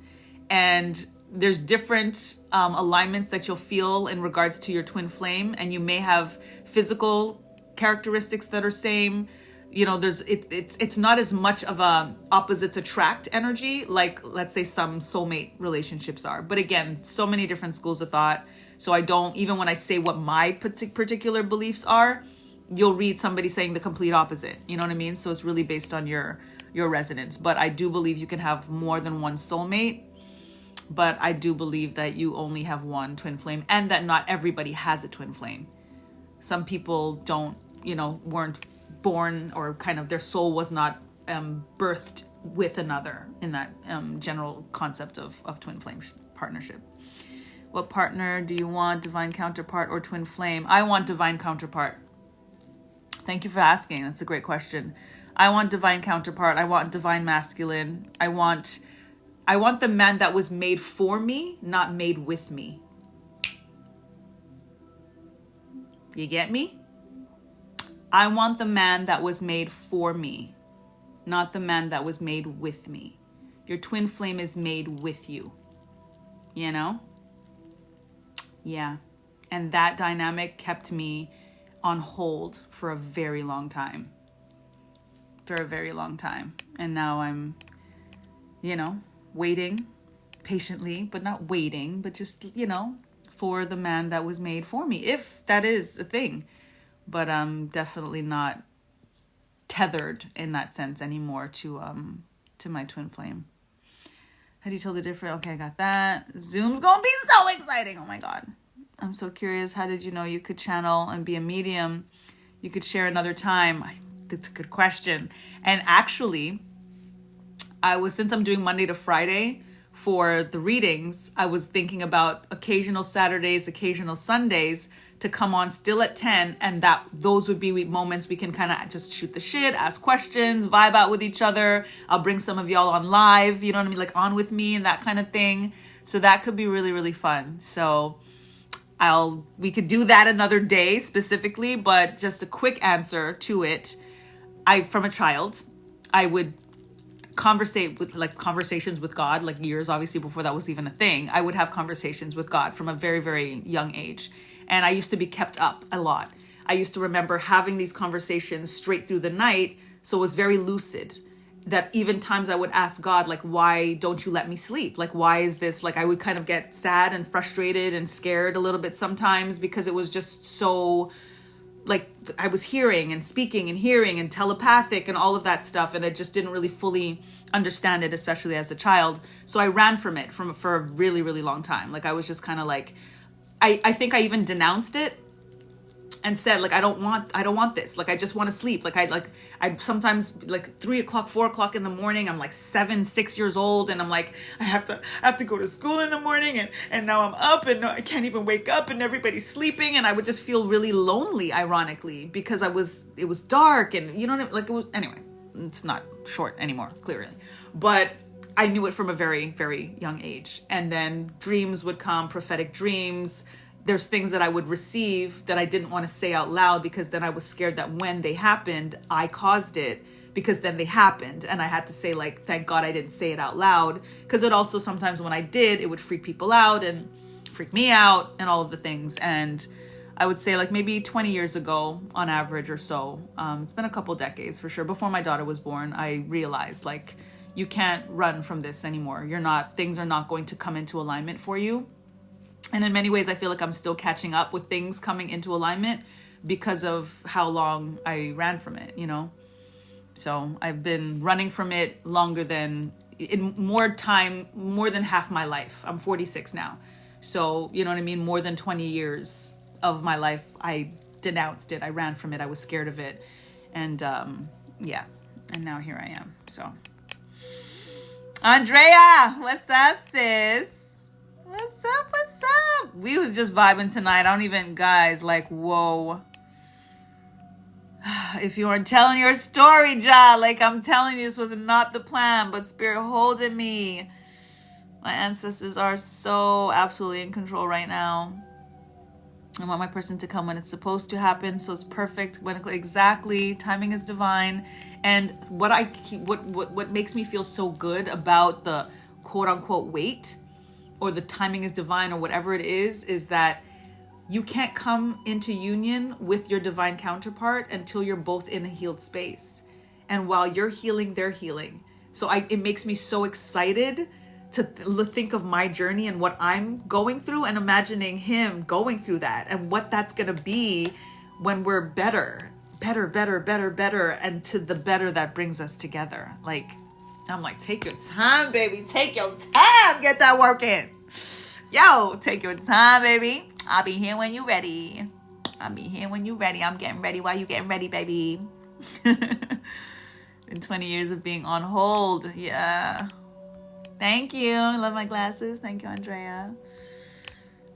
And there's different alignments that you'll feel in regards to your twin flame. And you may have physical characteristics that are same. It's not as much of a opposites attract energy like, let's say, some soulmate relationships are. But again, so many different schools of thought. So I don't, even when I say what my particular beliefs are, you'll read somebody saying the complete opposite. You know what I mean? So it's really based on your resonance. But I do believe you can have more than one soulmate. But I do believe that you only have one twin flame, and that not everybody has a twin flame. Some people don't, weren't born, or kind of their soul was not birthed with another in that general concept of twin flame partnership. What partner do you want, divine counterpart or twin flame? I want divine counterpart. Thank you for asking. That's a great question. I want divine counterpart. I want divine masculine. I want the man that was made for me, not made with me. You get me? I want the man that was made for me, not the man that was made with me. Your twin flame is made with you. Yeah. And that dynamic kept me on hold for a very long time. And now I'm, waiting patiently, but not waiting, but just, for the man that was made for me, if that is a thing. But I'm definitely not tethered in that sense anymore to my twin flame. How do you tell the difference? Okay, I got that. Zoom's gonna be so exciting. Oh my God. I'm so curious. How did you know you could channel and be a medium? You could share another time. That's a good question. And actually, since I'm doing Monday to Friday for the readings, I was thinking about occasional Saturdays, occasional Sundays to come on still at 10, and those would be moments we can kind of just shoot the shit, ask questions, vibe out with each other. I'll bring some of y'all on live, you know what I mean, like on with me and that kind of thing. So that could be really, really fun. So we could do that another day specifically, but just a quick answer to it. From a child, I would conversations with God, like years obviously before that was even a thing. I would have conversations with God from a very, very young age. And I used to be kept up a lot. I used to remember having these conversations straight through the night. So it was very lucid, that even times I would ask God, like, why don't you let me sleep? Like, why is this? Like, I would kind of get sad and frustrated and scared a little bit sometimes, because it was just so like I was hearing and speaking and hearing and telepathic and all of that stuff, and I just didn't really fully understand it, especially as a child. So I ran from it for a really, really long time. Like I was just kind of like, I think I even denounced it and said, like, I don't want this. Like, I just want to sleep. Like I sometimes, like 3 o'clock, 4 o'clock in the morning, I'm like 7, 6 years old. And I'm like, I have to go to school in the morning. And now I'm up and I can't even wake up and everybody's sleeping. And I would just feel really lonely, ironically, because it was dark and you know what I mean? Like it was, anyway, it's not short anymore, clearly. But I knew it from a very, very young age. And then dreams would come, prophetic dreams. There's things that I would receive that I didn't want to say out loud because then I was scared that when they happened, I caused it, because then they happened. And I had to say, like, thank God I didn't say it out loud, because it also sometimes when I did, it would freak people out and freak me out and all of the things. And I would say like maybe 20 years ago on average or so, it's been a couple decades for sure, before my daughter was born, I realized like you can't run from this anymore. Things are not going to come into alignment for you. And in many ways, I feel like I'm still catching up with things coming into alignment because of how long I ran from it, you know? So I've been running from it longer than, more than half my life. I'm 46 now. So, you know what I mean? More than 20 years of my life, I denounced it. I ran from it. I was scared of it. And yeah, and now here I am. So, Andrea, what's up, sis? What's up? What's up? We was just vibing tonight. I don't even, guys, like, whoa. If you weren't telling your story, Ja, like I'm telling you, this was not the plan, but Spirit holding me. My ancestors are so absolutely in control right now. I want my person to come when it's supposed to happen, so it's perfect. When exactly, timing is divine. And what makes me feel so good about the quote unquote wait, or the timing is divine, or whatever it is that you can't come into union with your divine counterpart until you're both in a healed space. And while you're healing, they're healing. So it makes me so excited to think of my journey and what I'm going through, and imagining him going through that and what that's going to be when we're better, and to the better that brings us together. Like, I'm like, take your time, baby. Take your time. Get that work in. Yo, take your time, baby. I'll be here when you're ready. I'm getting ready while you getting ready, baby. Been 20 years of being on hold. Yeah. Thank you. I love my glasses. Thank you, Andrea.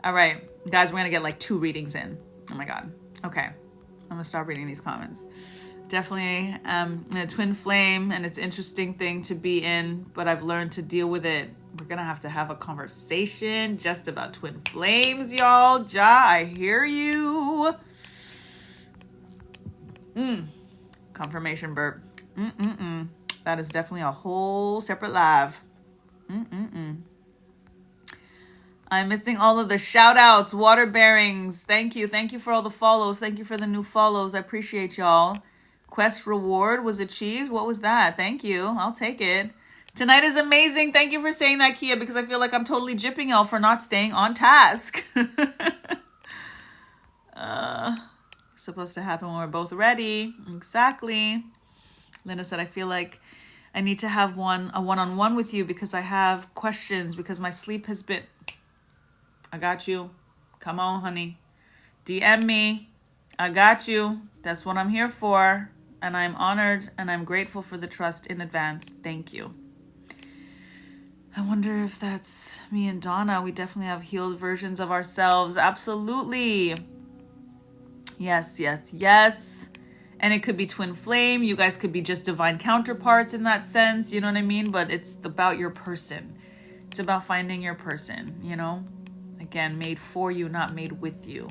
All right, guys, we're going to get like 2 readings in. Oh my God. Okay. I'm going to start reading these comments. Definitely in a twin flame, and it's an interesting thing to be in, but I've learned to deal with it. We're going to have a conversation just about twin flames, y'all. Ja, I hear you. Confirmation burp. That is definitely a whole separate live. I'm missing all of the shout outs, water bearings. Thank you for all the follows. Thank you for the new follows. I appreciate y'all. Quest reward was achieved. What was that? Thank you. I'll take it. Tonight is amazing. Thank you for saying that, Kia, because I feel like I'm totally gypping y'all for not staying on task. Supposed to happen when we're both ready. Exactly. Linda said, I feel like I need to have a one-on-one with you because I have questions, because my sleep has been... I got you. Come on, honey. DM me. I got you. That's what I'm here for. And I'm honored and I'm grateful for the trust in advance. Thank you. I wonder if that's me and Donna. We definitely have healed versions of ourselves. Absolutely. Yes. And it could be twin flame. You guys could be just divine counterparts in that sense. You know what I mean? But it's about your person. It's about finding your person, you know? Again, made for you, not made with you.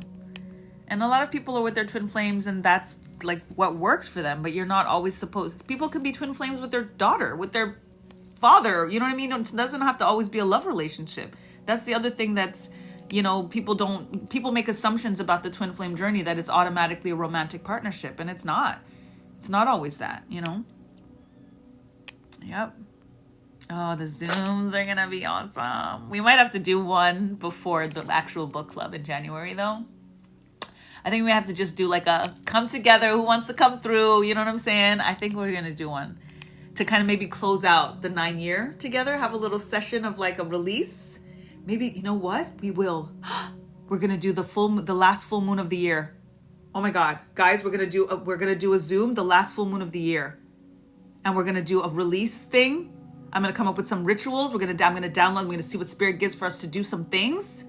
And a lot of people are with their twin flames, and that's like what works for them. But you're not always supposed... People can be twin flames with their daughter, with their father. You know what I mean? It doesn't have to always be a love relationship. That's the other thing that's, you know, people make assumptions about the twin flame journey that it's automatically a romantic partnership, and it's not. It's not always that, you know? Yep. Oh, the Zooms are gonna be awesome. We might have to do one before the actual book club in January, though. I think we have to just do like a come together. Who wants to come through? You know what I'm saying? I think we're going to do one to kind of maybe close out the 9-year together. Have a little session of like a release. Maybe, you know what? We will. We're going to do the last full moon of the year. Oh my God, guys, we're going to do a Zoom, the last full moon of the year. And we're going to do a release thing. I'm going to come up with some rituals. I'm going to download. We're going to see what spirit gives for us to do some things.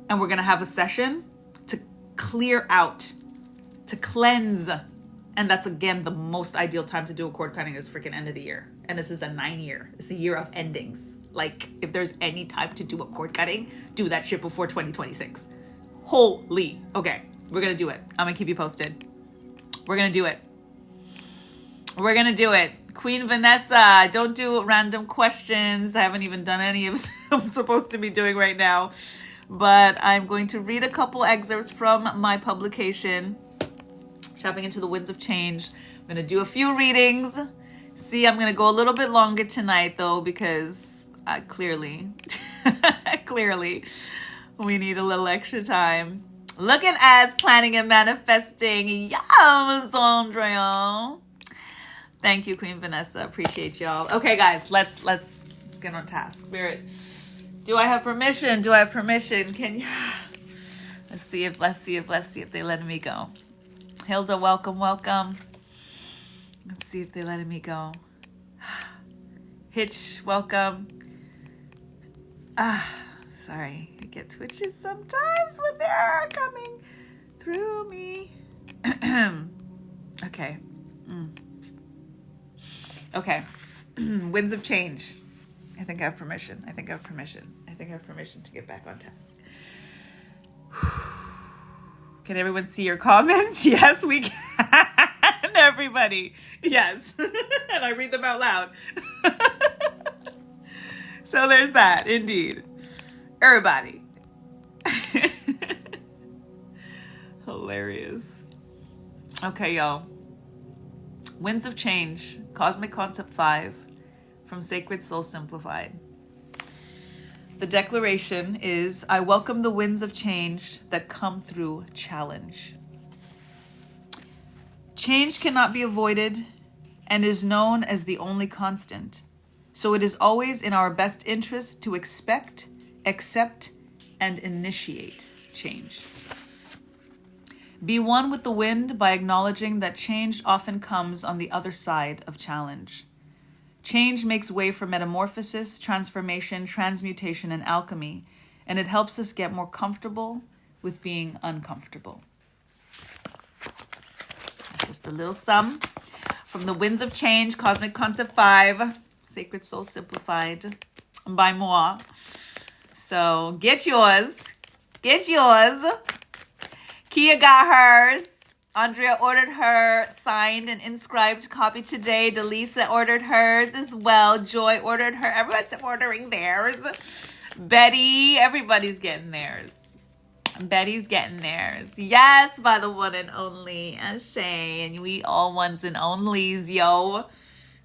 And we're going to have a session to clear out, to cleanse. And that's, again, the most ideal time to do a cord cutting is freaking end of the year. And this is a 9-year. It's a year of endings. Like, if there's any time to do a cord cutting, do that shit before 2026. Holy. Okay, we're going to do it. I'm going to keep you posted. We're going to do it. We're going to do it. Queen Vanessa, don't do random questions. I haven't even done any of them I'm supposed to be doing right now. But I'm going to read a couple excerpts from my publication, Tapping into the Winds of Change. I'm going to do a few readings. See, I'm going to go a little bit longer tonight, though, because clearly, we need a little extra time. Look at us planning and manifesting. Yes, Andrea. Thank you, Queen Vanessa. Appreciate y'all. Okay, guys, let's get on task. Spirit, do I have permission? Do I have permission? Can you? Let's see if they let me go. Hilda, welcome. Let's see if they let me go. Hitch, welcome. Sorry, I get twitches sometimes when they're coming through me. Okay. Okay. Winds of Change. I think I have permission to get back on task. Can everyone see your comments? Yes, we can. Everybody. Yes. And I read them out loud. So there's that, indeed. Everybody. Hilarious. Okay, y'all. Winds of Change, Cosmic Concept 5, from Sacred Soul Simplified. The declaration is, I welcome the winds of change that come through challenge. Change cannot be avoided and is known as the only constant. So it is always in our best interest to expect, accept, and initiate change. Be one with the wind by acknowledging that change often comes on the other side of challenge. Change makes way for metamorphosis, transformation, transmutation, and alchemy, and it helps us get more comfortable with being uncomfortable. That's just a little sum from the Winds of Change, Cosmic Concept 5, Sacred Soul Simplified, by moi. So get yours. Kia got hers. Andrea ordered her signed and inscribed copy today. Delisa ordered hers as well. Joy ordered her. Everyone's ordering theirs. Betty, everybody's getting theirs. Betty's getting theirs. Yes, by the one and only Ashe. And we all ones and onlys, yo.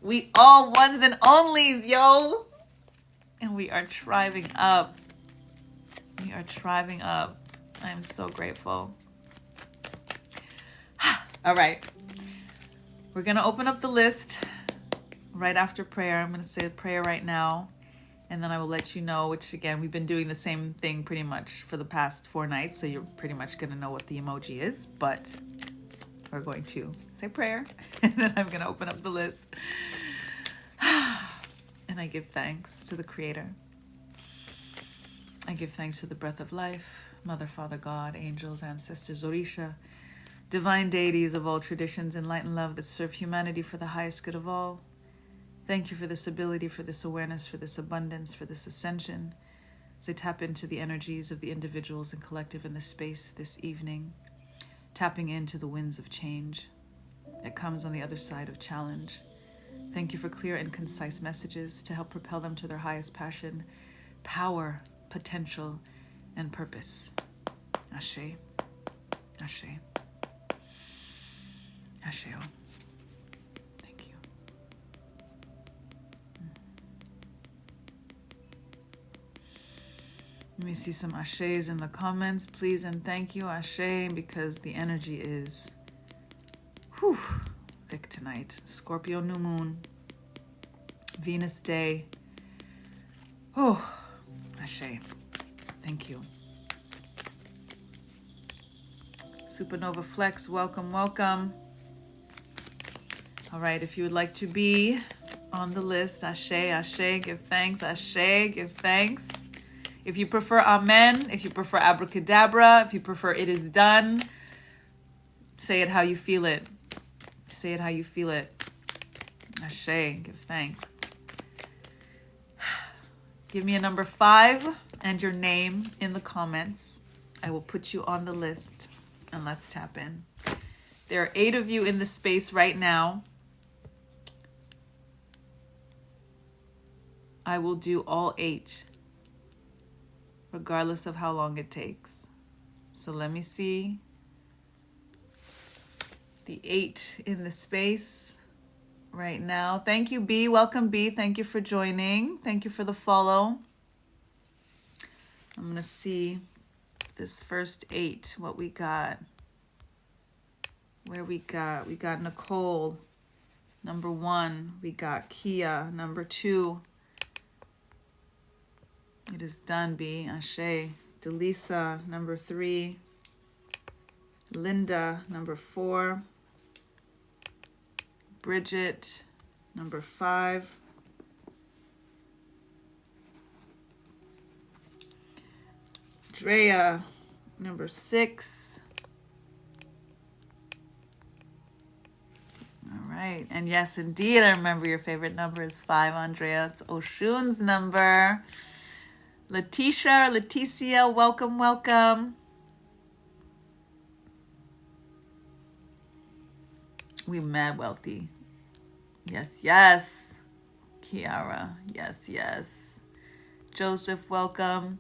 We all ones and onlys, yo. And we are thriving up. I am so grateful. All right. We're going to open up the list right after prayer. I'm going to say a prayer right now. And then I will let you know, which again, we've been doing the same thing pretty much for the past 4 nights. So you're pretty much going to know what the emoji is. But we're going to say prayer. And then I'm going to open up the list. And I give thanks to the Creator. I give thanks to the breath of life, Mother, Father, God, angels, ancestors, Orisha, divine deities of all traditions in light and love that serve humanity for the highest good of all. Thank you for this ability, for this awareness, for this abundance, for this ascension. As I tap into the energies of the individuals and collective in this space this evening, tapping into the winds of change that comes on the other side of challenge. Thank you for clear and concise messages to help propel them to their highest passion, power, potential, and purpose. Ashe. Ashe. Asheo. Thank you. Let me see some ashes in the comments, please and thank you, ashe, because the energy is thick tonight. Scorpio new moon, Venus day. Oh, ashe. Thank you. Supernova Flex, welcome, welcome. All right, if you would like to be on the list, ashe, ashe, give thanks, ashe, give thanks. If you prefer amen, if you prefer abracadabra, if you prefer it is done, say it how you feel it. Say it how you feel it. Ashe, give thanks. Give me a number 5 and your name in the comments. I will put you on the list and let's tap in. There are 8 of you in the space right now. I will do all 8, regardless of how long it takes. So let me see the 8 in the space right now. Thank you, B. Welcome, B. Thank you for joining. Thank you for the follow. I'm going to see this first 8, what we got. Where we got Nicole, number 1. We got Kia, number 2. It is done, B. Ashe. Delisa, number 3. Linda, number 4. Bridget, number 5. Drea, number 6. All right. And yes, indeed, I remember your favorite number is 5, Andrea. It's Oshun's number. Leticia, welcome, welcome. We mad wealthy. Yes, yes. Kiara, yes, yes. Joseph, welcome.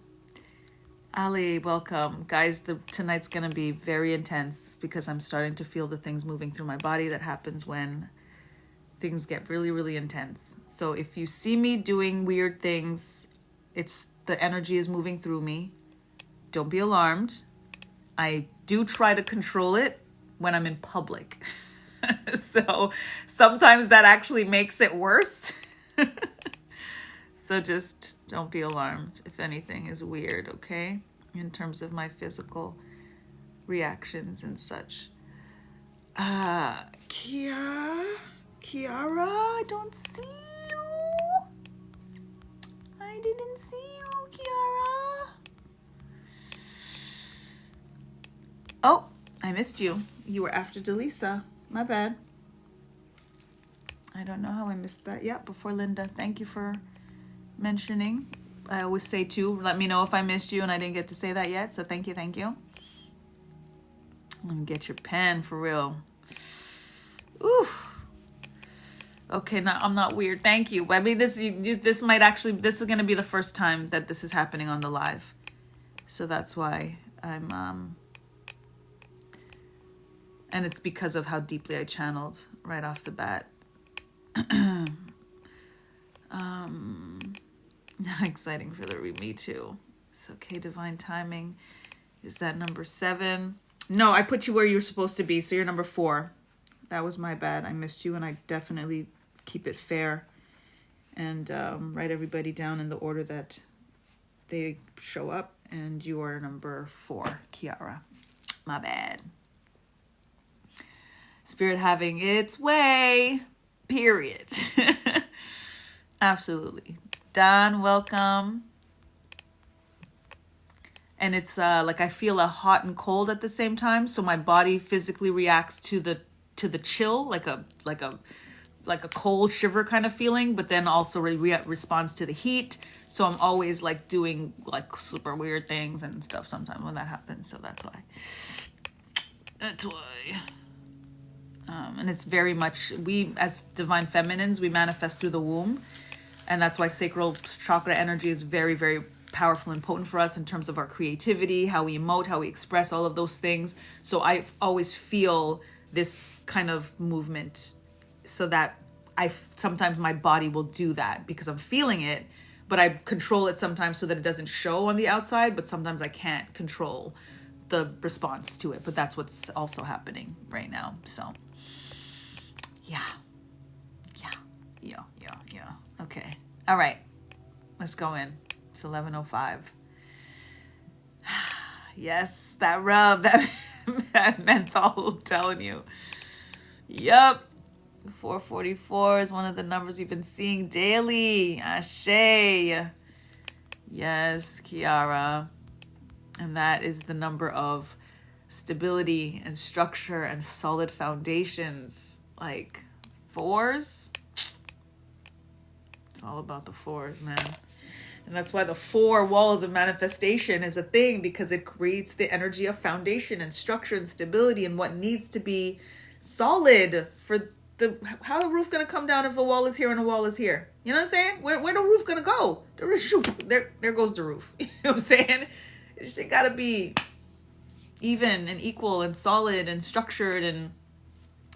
Ali, welcome. Guys, tonight's going to be very intense because I'm starting to feel the things moving through my body that happens when things get really, really intense. So if you see me doing weird things, it's the energy is moving through me. Don't be alarmed. I do try to control it when I'm in public. So sometimes that actually makes it worse. So just don't be alarmed if anything is weird, okay? In terms of my physical reactions and such. Kiara, I don't see you. I didn't see you, Kiara. Oh, I missed you. You were after Delisa. My bad. I don't know how I missed that yet before Linda. Thank you for mentioning. I always say too, let me know if I missed you and I didn't get to say that yet. So thank you, thank you. Let me get your pen for real. Ooh. Okay, now I'm not weird. Thank you. I mean, this is going to be the first time that this is happening on the live. So that's why I'm, and it's because of how deeply I channeled right off the bat. Exciting for the me too. It's okay, divine timing. Is that number 7? No, I put you where you're supposed to be, so you're number 4. That was my bad. I missed you, and I definitely keep it fair and write everybody down in the order that they show up. And you are number 4, Kiara. My bad. Spirit having its way. Period. Absolutely. Don, welcome. And it's like I feel a hot and cold at the same time, so my body physically reacts to the chill, like a cold shiver kind of feeling, but then also responds to the heat. So I'm always like doing like super weird things and stuff sometimes when that happens. So that's why. And it's very much, we as divine feminines, we manifest through the womb. And that's why sacral chakra energy is very, very powerful and potent for us in terms of our creativity, how we emote, how we express, all of those things. So I always feel this kind of movement so that sometimes my body will do that because I'm feeling it, but I control it sometimes so that it doesn't show on the outside, but sometimes I can't control the response to it. But that's what's also happening right now. So yeah. Okay. All right. Let's go in. It's 11:05. Yes, that rub, that menthol, I'm telling you. Yup. 444 is one of the numbers you've been seeing daily. Ashe. Yes, Kiara. And that is the number of stability and structure and solid foundations. Like fours. It's all about the fours, man. And that's why the 4 walls of manifestation is a thing, because it creates the energy of foundation and structure and stability and what needs to be solid for how the roof gonna come down if the wall is here and the wall is here. You know what I'm saying? Where the roof gonna go? There goes the roof. You know what I'm saying? It gotta be even and equal and solid and structured and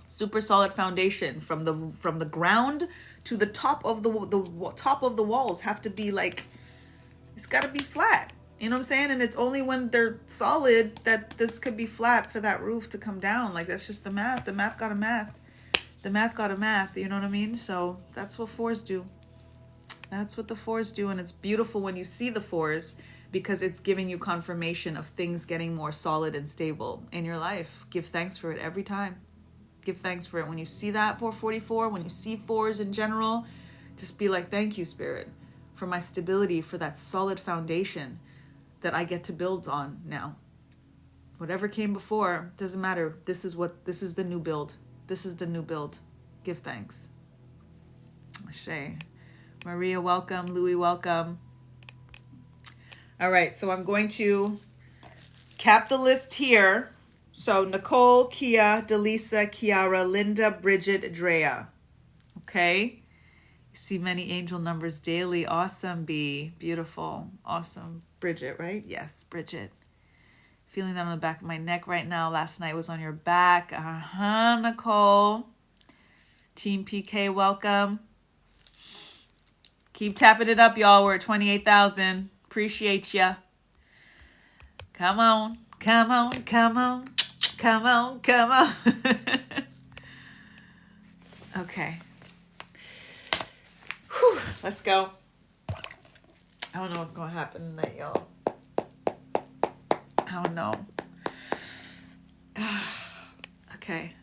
super solid foundation from the ground to the top of the top of the walls have to be like, it's got to be flat. You know what I'm saying? And it's only when they're solid that this could be flat for that roof to come down. Like, that's just the math. The math got a math. The math got a math. You know what I mean? So that's what 4s do. That's what the 4s do. And it's beautiful when you see the 4s, because it's giving you confirmation of things getting more solid and stable in your life. Give thanks for it every time. Give thanks for it. When you see that 444, when you see 4s in general, just be like, thank you, Spirit, for my stability, for that solid foundation that I get to build on now. Whatever came before, doesn't matter. This is the new build. This is the new build. Give thanks. Ashe. Maria, welcome. Louis, welcome. All right, so I'm going to cap the list here. So Nicole, Kia, Delisa, Kiara, Linda, Bridget, Drea. Okay. You see many angel numbers daily. Awesome, B. Beautiful. Awesome. Bridget, right? Yes, Bridget. Feeling that on the back of my neck right now. Last night was on your back. Nicole. Team PK, welcome. Keep tapping it up, y'all. We're at 28,000. Appreciate ya. Come on. Come on. Come on. Come on. Come on. Okay. Whew, let's go. I don't know what's going to happen tonight, y'all. I don't know. Okay.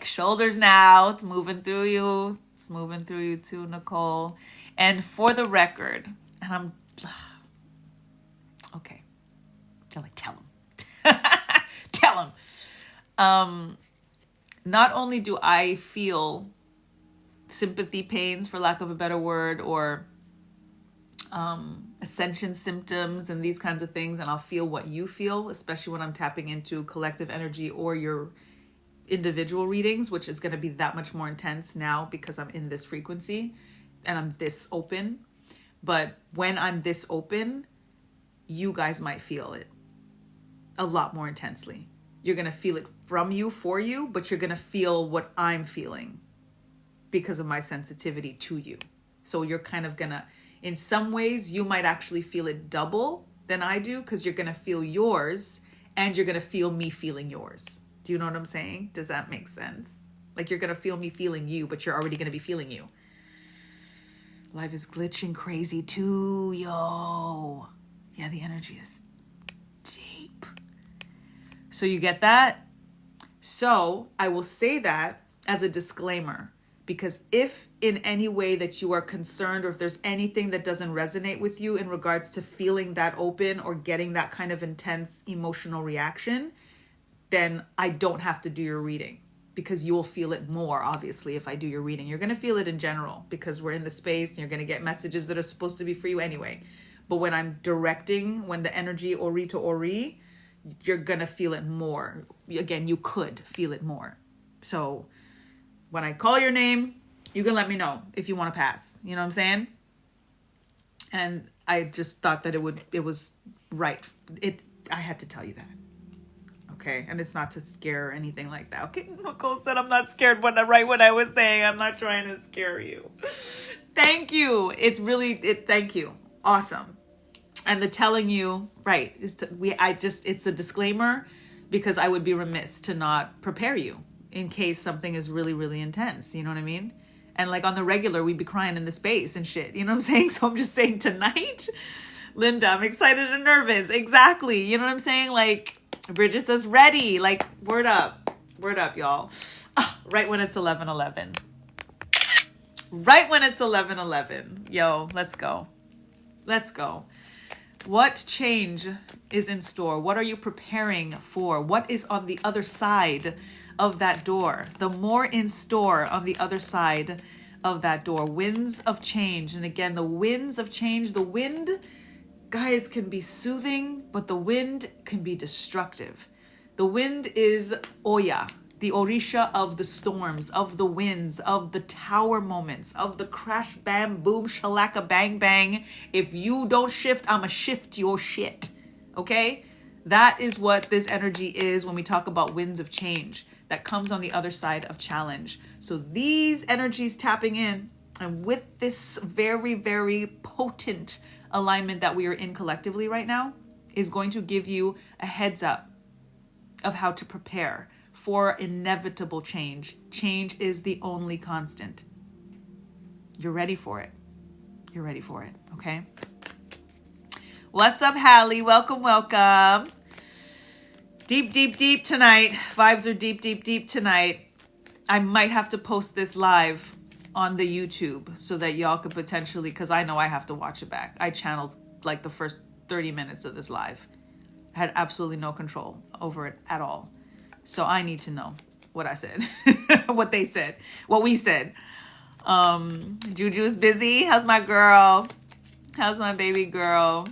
Shoulders now. It's moving through you. It's moving through you too, Nicole. And for the record, and I'm... Okay. Tell him. Tell him. Not only do I feel sympathy pains, for lack of a better word, or ascension symptoms and these kinds of things, and I'll feel what you feel, especially when I'm tapping into collective energy or your individual readings, which is going to be that much more intense now because I'm in this frequency and I'm this open. But when I'm this open, you guys might feel it a lot more intensely. You're going to feel it from you, for you, but you're going to feel what I'm feeling because of my sensitivity to you. So you're kind of going to, in some ways, you might actually feel it double than I do, because you're going to feel yours and you're going to feel me feeling yours. Do you know what I'm saying? Does that make sense? Like, you're going to feel me feeling you, but you're already going to be feeling you. Life is glitching crazy too, yo. Yeah, the energy is deep. So you get that? So I will say that as a disclaimer, because if in any way that you are concerned, or if there's anything that doesn't resonate with you in regards to feeling that open or getting that kind of intense emotional reaction, then I don't have to do your reading, because you'll feel it more, obviously, if I do your reading. You're going to feel it in general because we're in the space and you're going to get messages that are supposed to be for you anyway. But when I'm directing, when the energy Ori to Ori, you're going to feel it more. Again, you could feel it more. So when I call your name, you can let me know if you want to pass. You know what I'm saying? And I just thought that it was right. I had to tell you that. okay? And it's not to scare or anything like that, okay? Nicole said I'm not scared right when I was saying I'm not trying to scare you. Thank you. It's really, thank you. Awesome. And the telling you, right, it's a disclaimer because I would be remiss to not prepare you in case something is really, really intense. You know what I mean? And like on the regular, we'd be crying in the space and shit. You know what I'm saying? So I'm just saying tonight, Linda, I'm excited and nervous. Exactly. You know what I'm saying? Like Bridget says ready. Like word up, y'all. Right when it's 11:11. Right when it's 11:11. Yo, let's go. Let's go. What change is in store? What are you preparing for? What is on the other side of that door? The more in store on the other side of that door. Winds of change. And again, the winds of change, the wind, guys, can be soothing, but the wind can be destructive. The wind is Oya, the Orisha of the storms, of the winds, of the tower moments, of the crash, bam, boom, shalaka, bang, bang. If you don't shift, I'ma shift your shit. Okay? That is what this energy is when we talk about winds of change that comes on the other side of challenge. So these energies tapping in, and with this very, very potent alignment that we are in collectively right now, is going to give you a heads up of how to prepare for inevitable change. Change is the only constant. You're ready for it. You're ready for it, okay? What's up, Hallie? Welcome, welcome. Deep, deep, deep tonight. Vibes are deep, deep, deep tonight. I might have to post this live on the YouTube so that y'all could potentially, because I know I have to watch it back. I channeled like the first 30 minutes of this live. I had absolutely no control over it at all. So I need to know what I said, what they said, what we said. Juju's busy. How's my girl? How's my baby girl?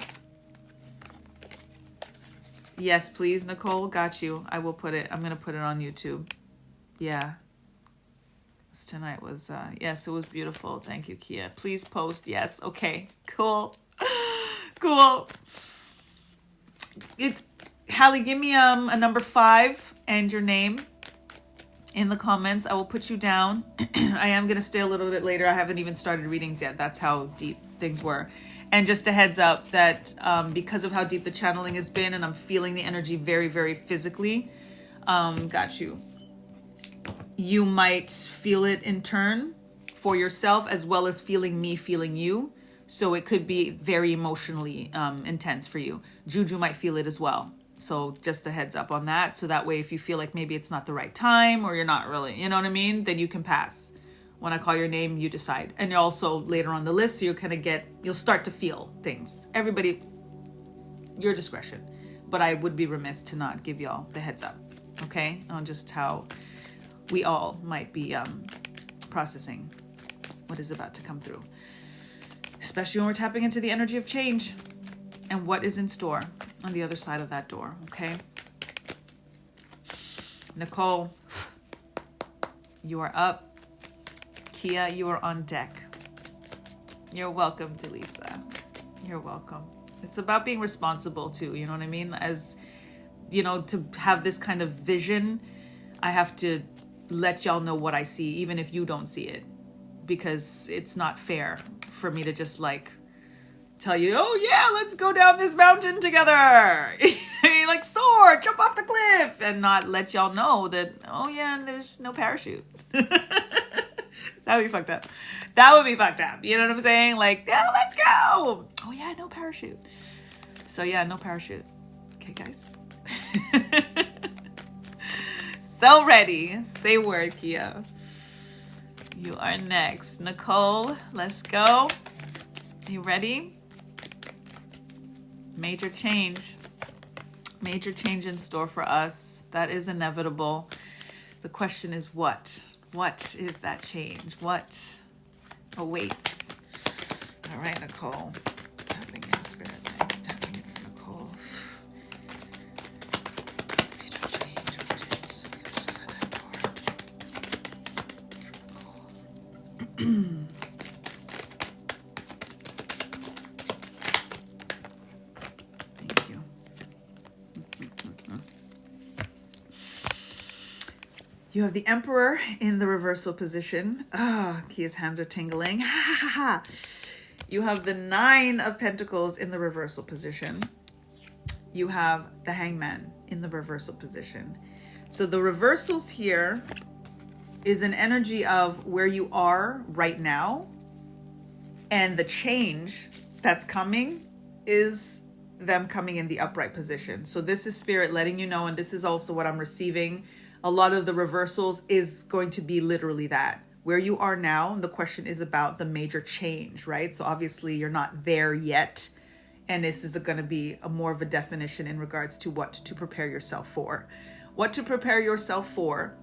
Yes, please, Nicole. Got you. I will put it. I'm going to put it on YouTube. Yeah. Tonight was, yes, it was beautiful. Thank you, Kia. Please post. Yes. Okay. Cool. Cool. It's, Hallie, give me a number 5 and your name in the comments. I will put you down. I am going to stay a little bit later. I haven't even started readings yet. That's how deep things were. And just a heads up that because of how deep the channeling has been and I'm feeling the energy very, very physically, got you. You might feel it in turn for yourself as well as feeling me feeling you. So it could be very emotionally intense for you. Juju might feel it as well. So just a heads up on that. So that way, if you feel like maybe it's not the right time or you're not really, you know what I mean? Then you can pass. When I call your name, you decide. And you're also later on the list, so you'll start to feel things. Everybody, your discretion. But I would be remiss to not give y'all the heads up, okay? On just how we all might be processing what is about to come through. Especially when we're tapping into the energy of change and what is in store on the other side of that door, okay? Nicole, you are up. Kia, you are on deck. You're welcome, Delisa. You're welcome. It's about being responsible too, you know what I mean? As, you know, to have this kind of vision, I have to let y'all know what I see, even if you don't see it. Because it's not fair for me to just like tell you, oh yeah, let's go down this mountain together. Like soar, jump off the cliff, and not let y'all know that, oh yeah, and there's no parachute. That would be fucked up. That would be fucked up. You know what I'm saying? Like, yeah, let's go. Oh yeah, no parachute. So yeah, no parachute. Okay, guys. So ready. Say word, Kia. You are next. Nicole, let's go. You ready? Major change. Major change in store for us. That is inevitable. The question is what? What is that change? What awaits? All right, Nicole. Tapping in spirit. Tapping in for Nicole. Major change. What is the other side of that door? For Nicole. Thank you. You have the Emperor in the reversal position. Ah, his hands are tingling. You have the Nine of Pentacles in the reversal position. You have the Hangman in the reversal position. So the reversals here is an energy of where you are right now, and the change that's coming is them coming in the upright position. So this is Spirit letting you know, and this is also what I'm receiving. A lot of the reversals is going to be literally that. Where you are now, the question is about the major change, right? So obviously you're not there yet. And this is going to be a more of a definition in regards to what to prepare yourself for. What to prepare yourself for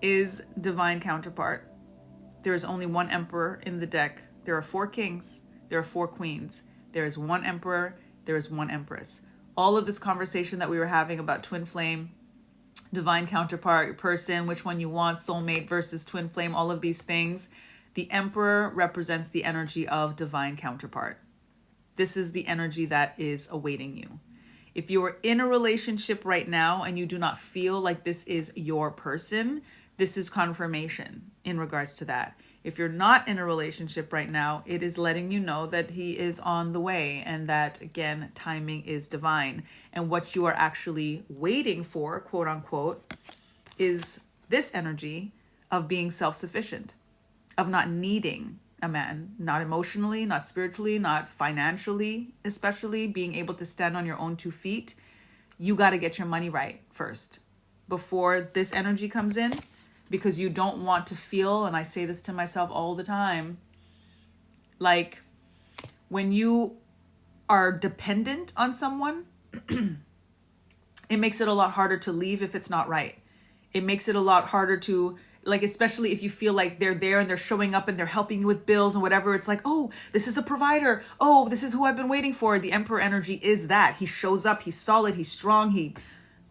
is divine counterpart. There is only one Emperor in the deck. There are 4 kings. There are 4 queens. There is one Emperor. There is one Empress. All of this conversation that we were having about twin flame, divine counterpart, your person, which one you want, soulmate versus twin flame, all of these things. The Emperor represents the energy of divine counterpart. This is the energy that is awaiting you. If you are in a relationship right now and you do not feel like this is your person, this is confirmation in regards to that. If you're not in a relationship right now, it is letting you know that he is on the way, and that, again, timing is divine. And what you are actually waiting for, quote unquote, is this energy of being self-sufficient, of not needing a man, not emotionally, not spiritually, not financially, especially being able to stand on your own 2 feet. You got to get your money right first before this energy comes in. Because you don't want to feel, and I say this to myself all the time, like when you are dependent on someone, it makes it a lot harder to leave if it's not right. It makes it a lot harder to, like, especially if you feel like they're there and they're showing up and they're helping you with bills and whatever. It's like, oh, this is a provider. Oh, this is who I've been waiting for. The Emperor energy is that. He shows up. He's solid. He's strong.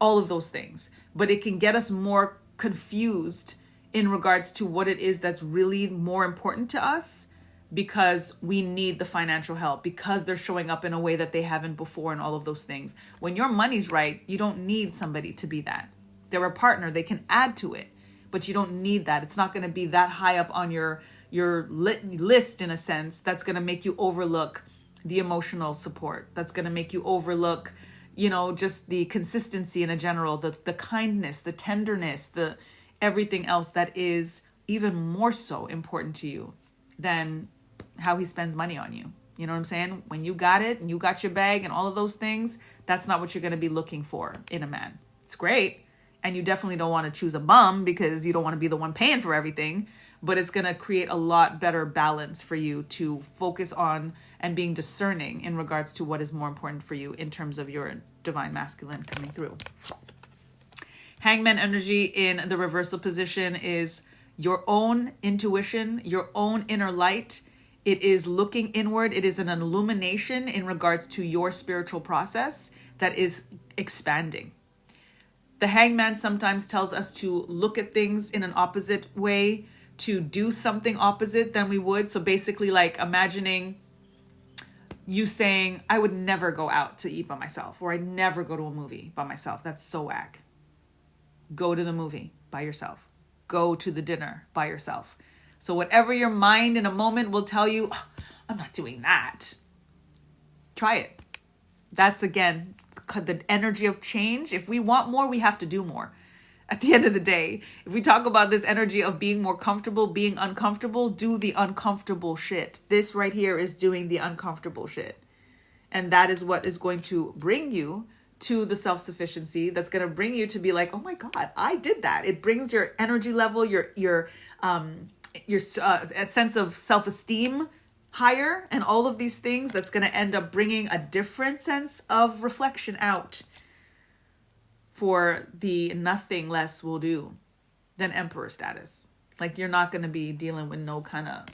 All of those things. But it can get us more confused in regards to what it is that's really more important to us, because we need the financial help, because they're showing up in a way that they haven't before, and all of those things. When your money's right, you don't need somebody to be that. They're a partner. They can add to it, but you don't need that. It's not going to be that high up on your list, in a sense, that's going to make you overlook the emotional support. That's going to make you overlook, just the consistency in a general, the kindness, the tenderness, the everything else that is even more so important to you than how he spends money on you. You know what I'm saying? When you got it and you got your bag and all of those things, that's not what you're going to be looking for in a man. It's great. And you definitely don't want to choose a bum, because you don't want to be the one paying for everything. But it's going to create a lot better balance for you to focus on and being discerning in regards to what is more important for you in terms of your divine masculine coming through. Hangman energy in the reversal position is your own intuition, your own inner light. It is looking inward. It is an illumination in regards to your spiritual process that is expanding. The Hangman sometimes tells us to look at things in an opposite way, to do something opposite than we would. So basically, like, imagining you saying, I would never go out to eat by myself, or I'd never go to a movie by myself. That's so whack. Go to the movie by yourself. Go to the dinner by yourself. So whatever your mind in a moment will tell you, oh, I'm not doing that. Try it. That's, again, the energy of change. If we want more, we have to do more. At the end of the day, if we talk about this energy of being more comfortable, being uncomfortable, do the uncomfortable shit. This right here is doing the uncomfortable shit. And that is what is going to bring you to the self-sufficiency, that's going to bring you to be like, oh my God, I did that. It brings your energy level, your a sense of self-esteem higher, and all of these things that's going to end up bringing a different sense of reflection out for the nothing less will do than Emperor status. Like, you're not going to be dealing with no kind of,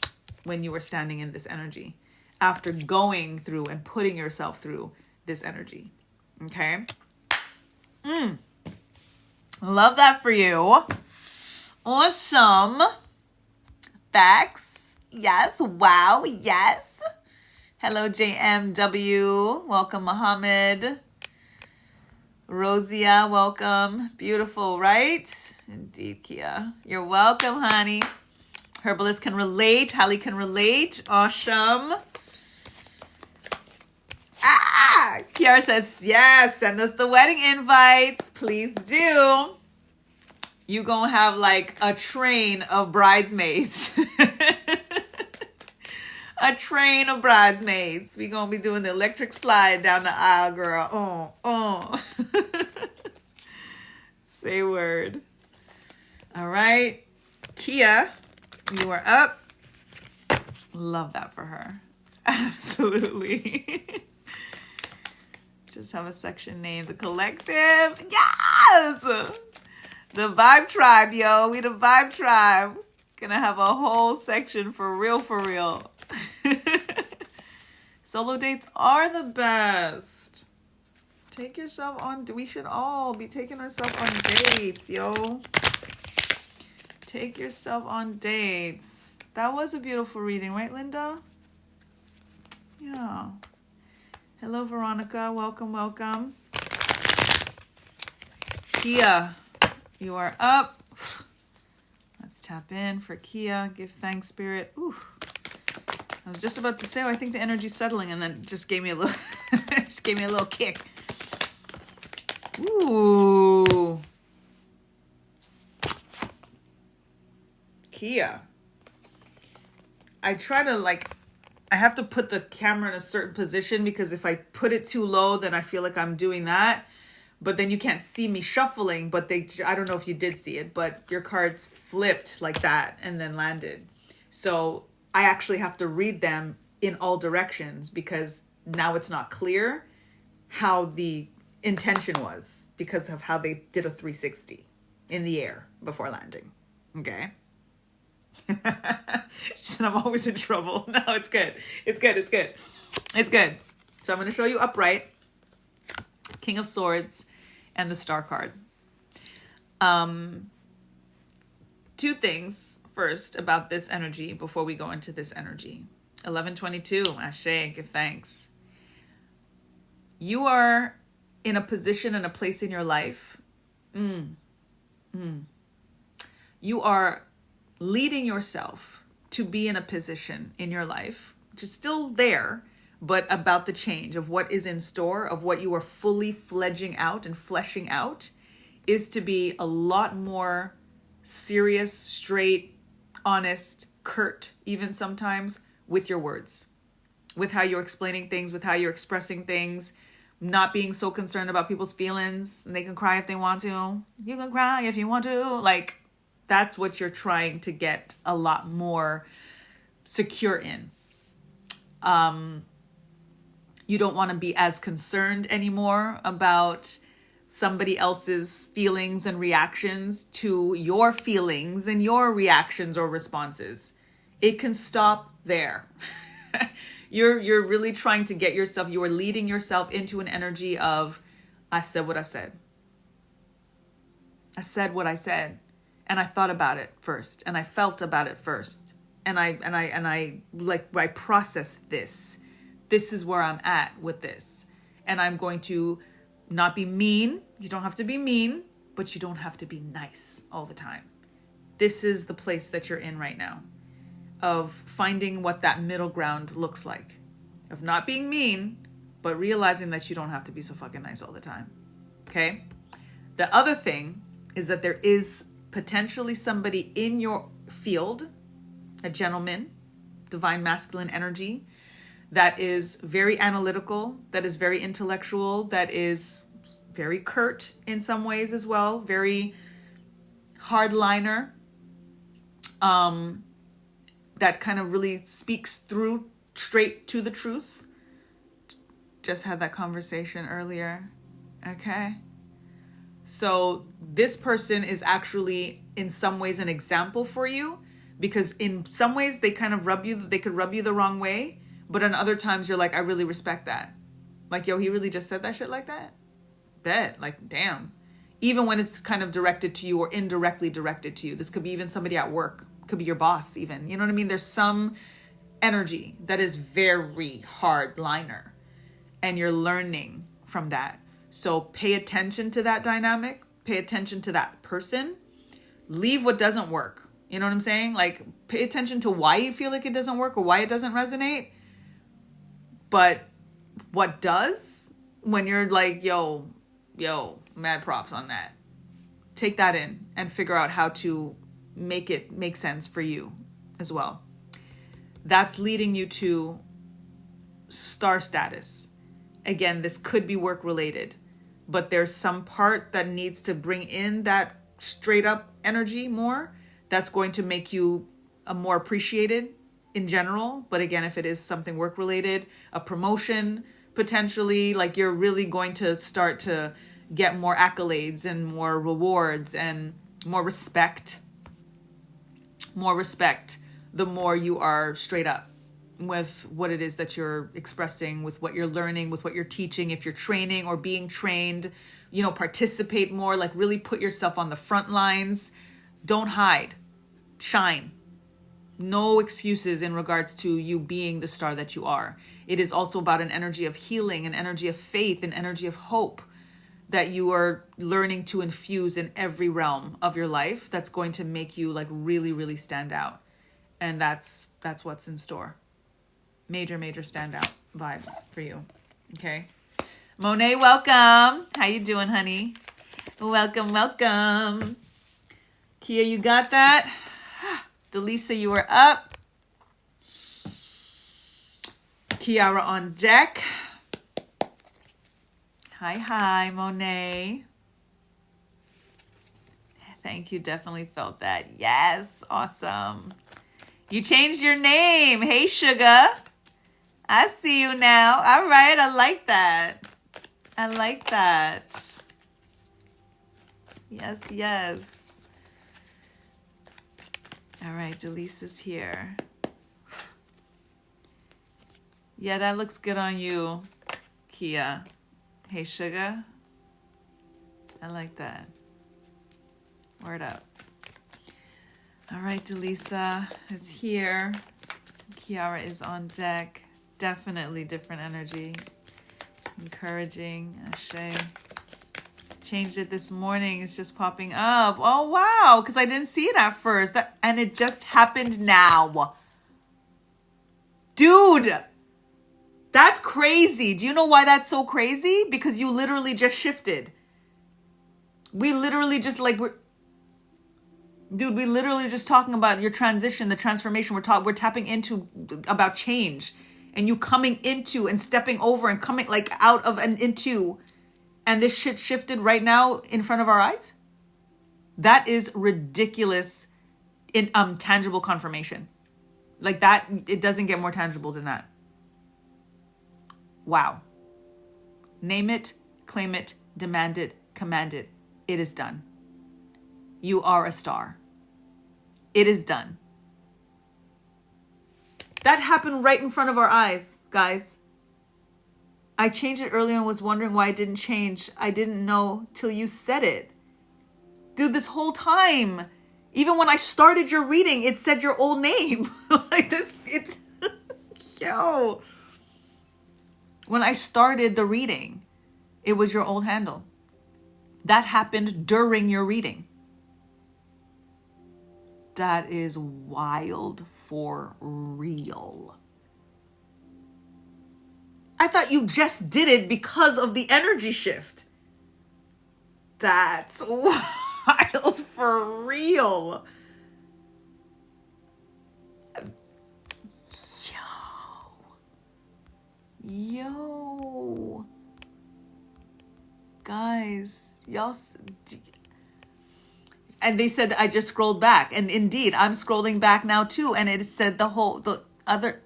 when you were standing in this energy, after going through and putting yourself through this energy. Okay. Love that for you. Awesome. Facts. Yes. Wow. Yes. Hello, JMW. Welcome, Muhammad. Rosia, welcome. Beautiful, right? Indeed, Kia. You're welcome, honey. Herbalist can relate. Hallie can relate. Awesome. Kiara says, yes, send us the wedding invites. Please do. You gonna have like a train of bridesmaids. A train of bridesmaids. We gonna be doing the electric slide down the aisle, girl. Say word. All right. Kia, you are up. Love that for her. Absolutely. Just have a section named The Collective. Yes! The Vibe Tribe, yo. We the Vibe Tribe. Gonna have a whole section for real, for real. Solo dates are the best. Take yourself on. We should all be taking ourselves on dates, yo. Take yourself on dates. That was a beautiful reading, right, Linda? Yeah. Hello, Veronica. Welcome, welcome. Kia, you are up. Let's tap in for Kia. Give thanks, Spirit. Ooh. I was just about to say, I think the energy's settling, and then just gave me a little, just gave me a little kick. Ooh. Kia. I try to I have to put the camera in a certain position because if I put it too low, then I feel like I'm doing that. But then you can't see me shuffling, but I don't know if you did see it, but your cards flipped like that and then landed. So I actually have to read them in all directions because now it's not clear how the intention was because of how they did a 360 in the air before landing. Okay. She said, I'm always in trouble. No, it's good. It's good. It's good. It's good. So I'm going to show you upright, King of Swords, and the Star card. Two things first about this energy before we go into this energy. 1122, Ashe, give thanks. You are in a position and a place in your life. You are leading yourself to be in a position in your life, which is still there, but about the change of what is in store, of what you are fully fledging out and fleshing out, is to be a lot more serious, straight, honest, curt, even sometimes, with your words, with how you're explaining things, with how you're expressing things, not being so concerned about people's feelings. And they can cry if they want to. You can cry if you want to. That's what you're trying to get a lot more secure in. You don't want to be as concerned anymore about somebody else's feelings and reactions to your feelings and your reactions or responses. It can stop there. You're really trying to get yourself, you are leading yourself into an energy of, I said what I said. I said what I said. And I thought about it first, and I felt about it first, and I processed this. This is where I'm at with this, and I'm going to not be mean. You don't have to be mean, but you don't have to be nice all the time. This is the place that you're in right now, of finding what that middle ground looks like, of not being mean, but realizing that you don't have to be so fucking nice all the time. Okay. The other thing is that there is potentially somebody in your field, a gentleman, divine masculine energy, that is very analytical, that is very intellectual, that is very curt in some ways as well, very hardliner, that kind of really speaks through straight to the truth. Just had that conversation earlier. Okay. So this person is actually in some ways an example for you, because in some ways they kind of they could rub you the wrong way. But in other times you're like, I really respect that. Like, yo, he really just said that shit like that? Bet. Like, damn. Even when it's kind of directed to you or indirectly directed to you. This could be even somebody at work. Could be your boss even. You know what I mean? There's some energy that is very hard liner. And you're learning from that. So pay attention to that dynamic, pay attention to that person, leave what doesn't work. You know what I'm saying? Like, pay attention to why you feel like it doesn't work or why it doesn't resonate. But what does, when you're like, yo, mad props on that. Take that in and figure out how to make it make sense for you as well. That's leading you to star status. Again, this could be work related, but there's some part that needs to bring in that straight up energy more. That's going to make you more appreciated in general. But again, if it is something work related, a promotion potentially, like you're really going to start to get more accolades and more rewards and more respect. More respect the more you are straight up with what it is that you're expressing, with what you're learning, with what you're teaching. If you're training or being trained, you know, participate more, like really put yourself on the front lines. Don't hide, shine. No excuses in regards to you being the star that you are. It is also about an energy of healing, an energy of faith, an energy of hope that you are learning to infuse in every realm of your life. That's going to make you like really, really stand out. And that's what's in store. Major standout vibes for you. Okay. Monet, welcome. How you doing, honey? Welcome. Kia, you got that? Delisa, you are up. Kiara on deck. Hi, Monet. Thank you. Definitely felt that. Yes. Awesome. You changed your name. Hey, Sugar. I see you now. All right. I like that. Yes. All right. Delisa's here. Yeah, that looks good on you, Kia. Hey, Sugar. I like that. Word up. All right, Delisa is here. Kiara is on deck. Definitely different energy. Encouraging. Ashe. Changed it this morning. It's just popping up. Oh, wow. Because I didn't see it at first. And it just happened now. Dude. That's crazy. Do you know why that's so crazy? Because you literally just shifted. We literally just we literally just talking about your transition, the transformation. We're tapping into about change and you coming into and stepping over and coming like out of and into, and this shit shifted right now in front of our eyes. That is ridiculous in tangible confirmation. Like that, it doesn't get more tangible than that. Wow. Name it, claim it, demand it, command it. It is done. You are a star. It is done. That happened right in front of our eyes, guys. I changed it earlier and was wondering why it didn't change. I didn't know till you said it. Dude, this whole time, even when I started your reading, it said your old name. Like this, it's, yo. When I started the reading, it was your old handle. That happened during your reading. That is wild for real. I thought you just did it because of the energy shift. That's wild for real. Yo. Guys, y'all. And they said I just scrolled back. And indeed, I'm scrolling back now too. And it said the other.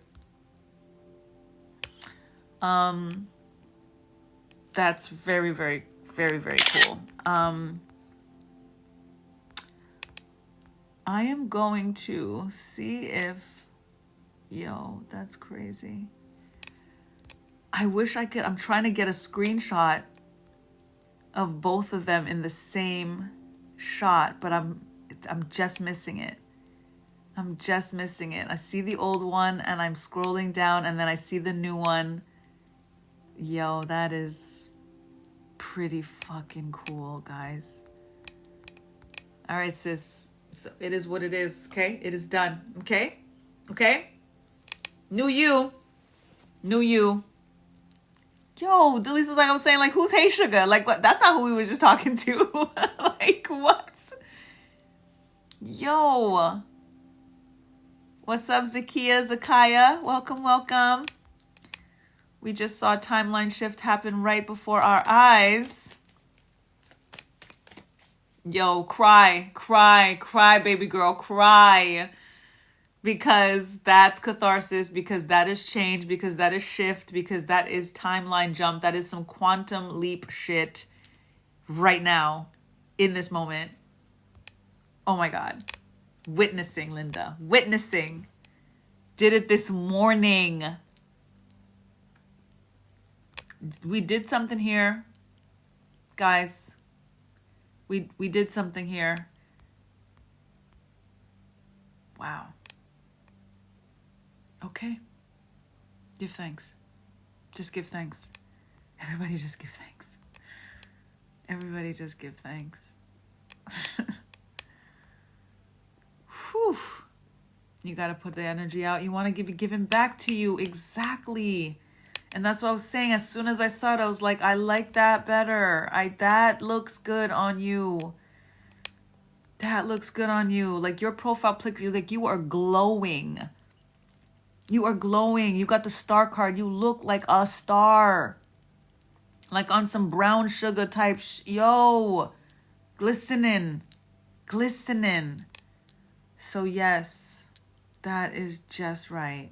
That's very, very, very, very cool. I am going to see if, yo, that's crazy. I wish I could. I'm trying to get a screenshot of both of them in the same shot, but I'm just missing it. I see the old one and I'm scrolling down and then I see the new one. Yo, that is pretty fucking cool, guys. All right, sis. So it is what it is, okay? It is done, okay? Okay? New you. New you. Yo, Delisa's like I was saying, like, who's Hey Sugar? Like, what? That's not who we was just talking to. Like, what? Yo. What's up, Zakia, Zakaya? Welcome, welcome. We just saw a timeline shift happen right before our eyes. Yo, cry, cry, cry, baby girl, cry. Because that's catharsis, because that is change, because that is shift, because that is timeline jump. That is some quantum leap shit right now, in this moment. Oh my God. Witnessing, Linda. Witnessing. Did it this morning. We did something here. Guys. We did something here. Wow. Okay. Give thanks. Just give thanks. Everybody just give thanks. Everybody just give thanks. Whew. You got to put the energy out. You want to give it given back to you. Exactly. And that's what I was saying. As soon as I saw it, I was like, I like that better. That looks good on you. That looks good on you. Like your profile picture, like you are glowing. You are glowing. You got the star card. You look like a star. Like on some brown sugar type. Yo. Glistening. Glistening. So yes, that is just right.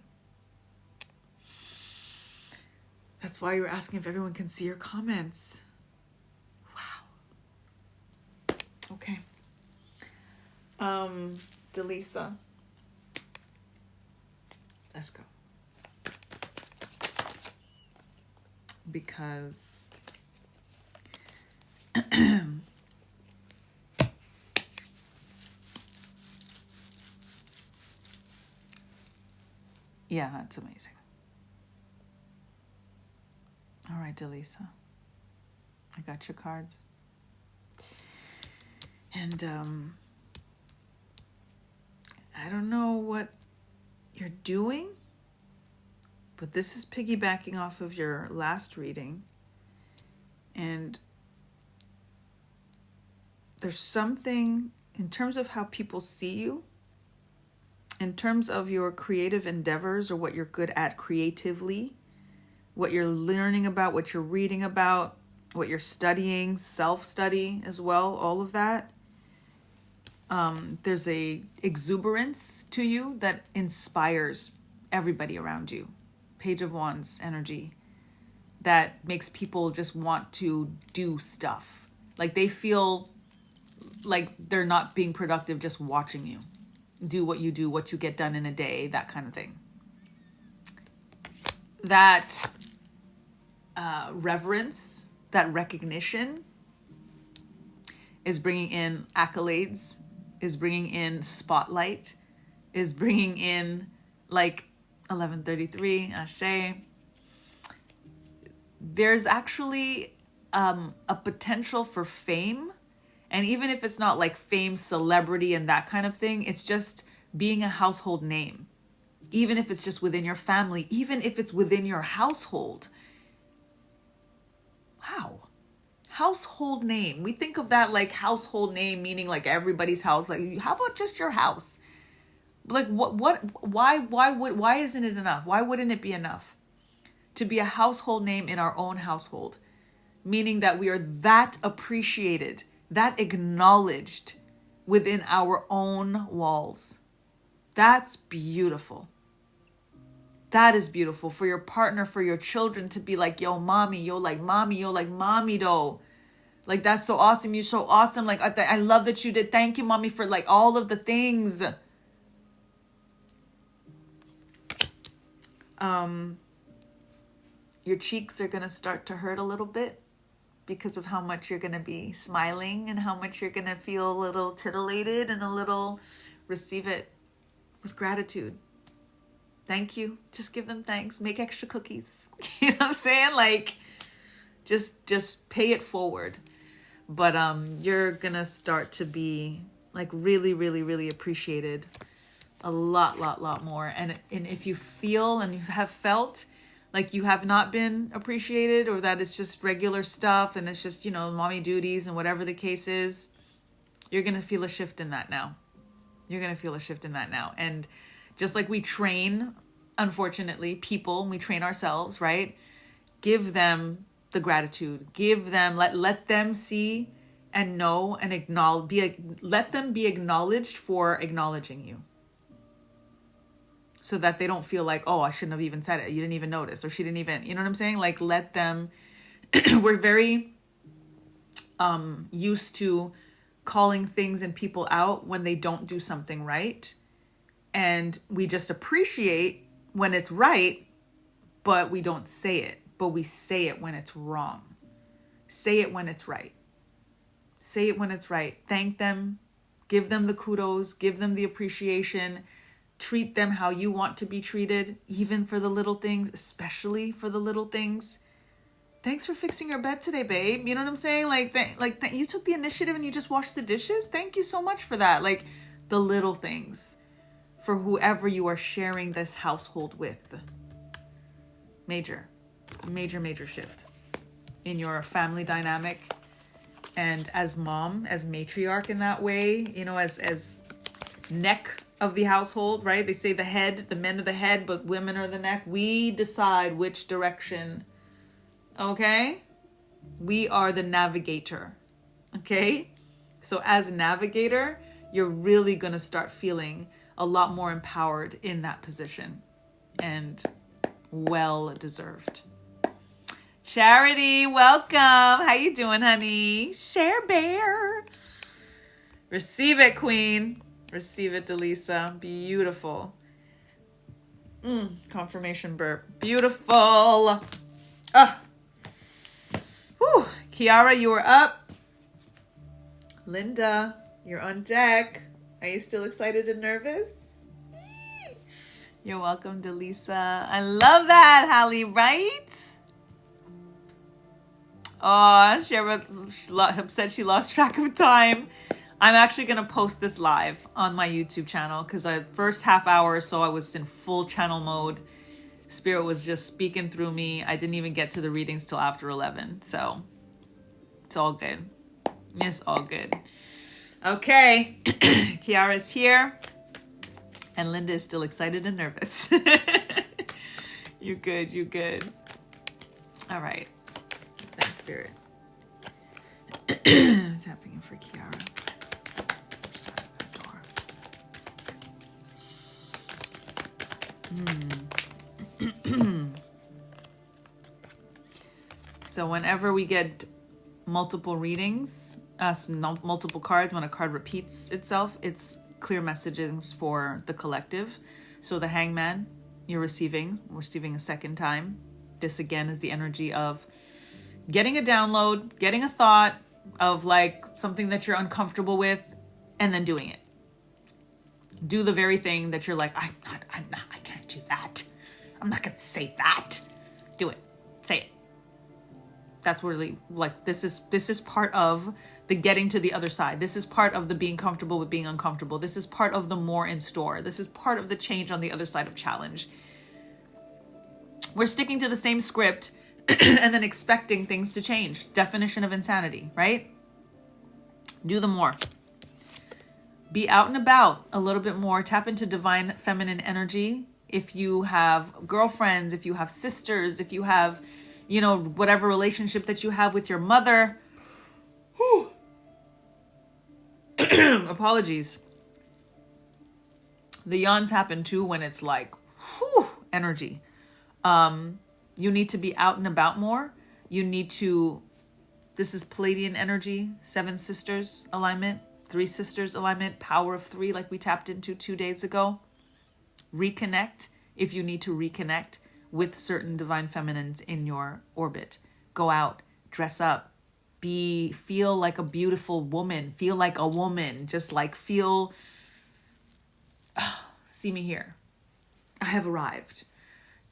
That's why you're asking if everyone can see your comments. Wow. Okay. Delisa. Let's go. Because yeah, that's amazing. All right, Delisa. I got your cards. And I don't know what you're doing, but this is piggybacking off of your last reading. And there's something in terms of how people see you, in terms of your creative endeavors or what you're good at creatively, what you're learning about, what you're reading about, what you're studying, self-study as well, all of that. There's a exuberance to you that inspires everybody around you. Page of Wands energy that makes people just want to do stuff. Like they feel like they're not being productive just watching you do what you do, what you get done in a day, that kind of thing. That reverence, that recognition is bringing in accolades, is bringing in spotlight, is bringing in like 1133, Ashe. There's actually a potential for fame. And even if it's not like fame, celebrity, and that kind of thing, it's just being a household name. Even if it's just within your family, even if it's within your household. Wow. Household name. We think of that like household name, meaning like everybody's house. Like, how about just your house? Like, why isn't it enough? Why wouldn't it be enough to be a household name in our own household? Meaning that we are that appreciated, that acknowledged within our own walls. That's beautiful. That is beautiful for your partner, for your children to be like, yo, mommy, yo, like mommy though. Like, that's so awesome. You're so awesome. Like, I love that you did. Thank you, mommy, for like all of the things. Your cheeks are going to start to hurt a little bit because of how much you're going to be smiling and how much you're going to feel a little titillated and a little receive it with gratitude. Thank you. Just give them thanks. Make extra cookies. You know what I'm saying? Like, Just pay it forward. But you're gonna start to be like really, really, really appreciated a lot more. And if you feel and you have felt like you have not been appreciated, or that it's just regular stuff and it's just, mommy duties and whatever the case is, you're going to feel a shift in that now. You're going to feel a shift in that now. And just like we train, unfortunately, people, and we train ourselves, right? Give them the gratitude. Give them, let them see and know and acknowledge, let them be acknowledged for acknowledging you. So that they don't feel like, oh, I shouldn't have even said it. You didn't even notice, or she didn't even, you know what I'm saying? Like, let them, we're very used to calling things and people out when they don't do something right. And we just appreciate when it's right, but we don't say it. But we say it when it's wrong. Say it when it's right. Say it when it's right. Thank them. Give them the kudos. Give them the appreciation. Treat them how you want to be treated, even for the little things, especially for the little things. Thanks for fixing your bed today, babe. You know what I'm saying? Like you took the initiative and you just washed the dishes. Thank you so much for that. Like the little things for whoever you are sharing this household with. Major shift in your family dynamic. And as mom, as matriarch in that way, as neck of the household, right? They say the men are the head, but women are the neck. We decide which direction. Okay? We are the navigator. Okay? So as a navigator, you're really going to start feeling a lot more empowered in that position, and well deserved. Charity, welcome. How you doing, honey? Share Bear. Receive it, queen. Receive it, Delisa. Beautiful. Confirmation burp. Beautiful. Whew. Kiara, you are up. Linda, you're on deck. Are you still excited and nervous? You're welcome, Delisa. I love that, Hallie, right? Oh, Shara upset she lost track of time. I'm actually going to post this live on my YouTube channel because the first half hour or so I was in full channel mode. Spirit was just speaking through me. I didn't even get to the readings till after 11. So it's all good. It's all good. Okay. Kiara's here. And Linda is still excited and nervous. You good. You good. All right. Thanks, Spirit. Tapping in for Kiara. So whenever we get multiple readings, multiple cards, when a card repeats itself, it's clear messages for the collective. So the Hangman, you're receiving a second time. This again is the energy of getting a download, getting a thought of like something that you're uncomfortable with, and then doing it. Do the very thing that you're like, I can't do that. I'm not going to say that. Do it. Say it. That's really like, this is part of the getting to the other side. This is part of the being comfortable with being uncomfortable. This is part of the more in store. This is part of the change on the other side of challenge. We're sticking to the same script and then expecting things to change. Definition of insanity, right? Do the more. Be out and about a little bit more. Tap into divine feminine energy. If you have girlfriends, if you have sisters, if you have, whatever relationship that you have with your mother. Whew. Apologies. The yawns happen too when it's like, energy. You need to be out and about more. You need to, this is Palladian energy, 7 sisters alignment. 3 sisters alignment, power of 3 like we tapped into 2 days ago. Reconnect if you need to reconnect with certain divine feminines in your orbit. Go out, dress up, feel like a beautiful woman, feel like a woman, just like feel, see me here. I have arrived.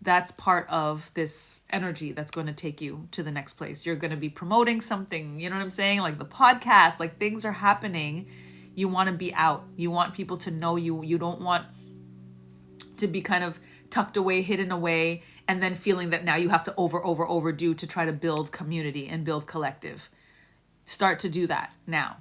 that's part of this energy that's going to take you to the next place. You're going to be promoting something, you know what I'm saying? Like the podcast, like things are happening. You want to be out. You want people to know you. You don't want to be kind of tucked away, hidden away, and then feeling that now you have to overdo to try to build community and build collective. Start to do that now.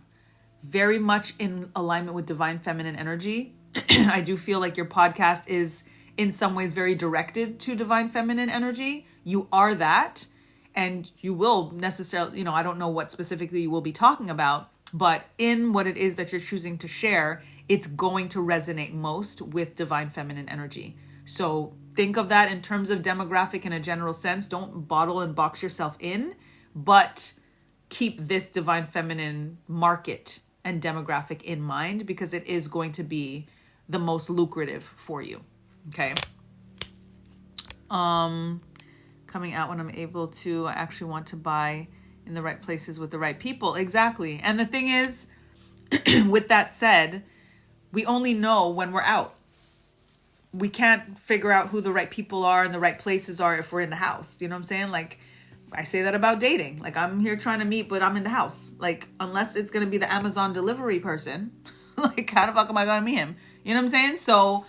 Very much in alignment with divine feminine energy. I do feel like your podcast is in some ways very directed to divine feminine energy. You are that, and you will necessarily, I don't know what specifically you will be talking about, but in what it is that you're choosing to share, it's going to resonate most with divine feminine energy. So think of that in terms of demographic in a general sense. Don't bottle and box yourself in, but keep this divine feminine market and demographic in mind, because it is going to be the most lucrative for you. Okay. Coming out when I'm able to. I actually want to buy in the right places with the right people. Exactly. And the thing is, with that said, we only know when we're out. We can't figure out who the right people are and the right places are if we're in the house. You know what I'm saying? Like, I say that about dating. Like, I'm here trying to meet, but I'm in the house. Like, unless it's going to be the Amazon delivery person, like, how the fuck am I going to meet him? You know what I'm saying? So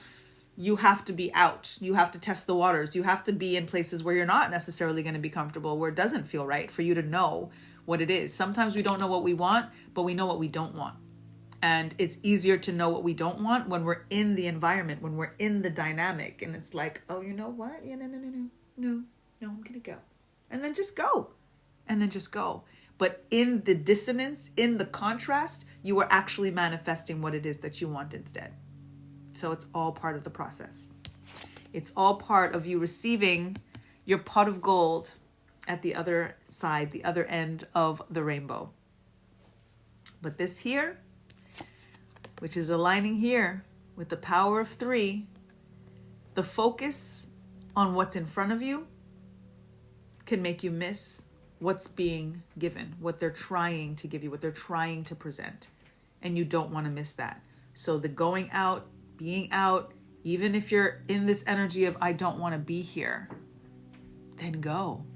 you have to be out. You have to test the waters. You have to be in places where you're not necessarily going to be comfortable, where it doesn't feel right, for you to know what it is. Sometimes we don't know what we want, but we know what we don't want. And it's easier to know what we don't want when we're in the environment, when we're in the dynamic. And it's like, oh, you know what? Yeah, no, I'm going to go. And then just go. And then just go. But in the dissonance, in the contrast, you are actually manifesting what it is that you want instead. So it's all part of the process. It's all part of you receiving your pot of gold at the other side, the other end of the rainbow. But this here, which is aligning here with the power of 3, the focus on what's in front of you can make you miss what's being given, what they're trying to give you, what they're trying to present. And you don't want to miss that. So the going out, being out, even if you're in this energy of, I don't want to be here, then go.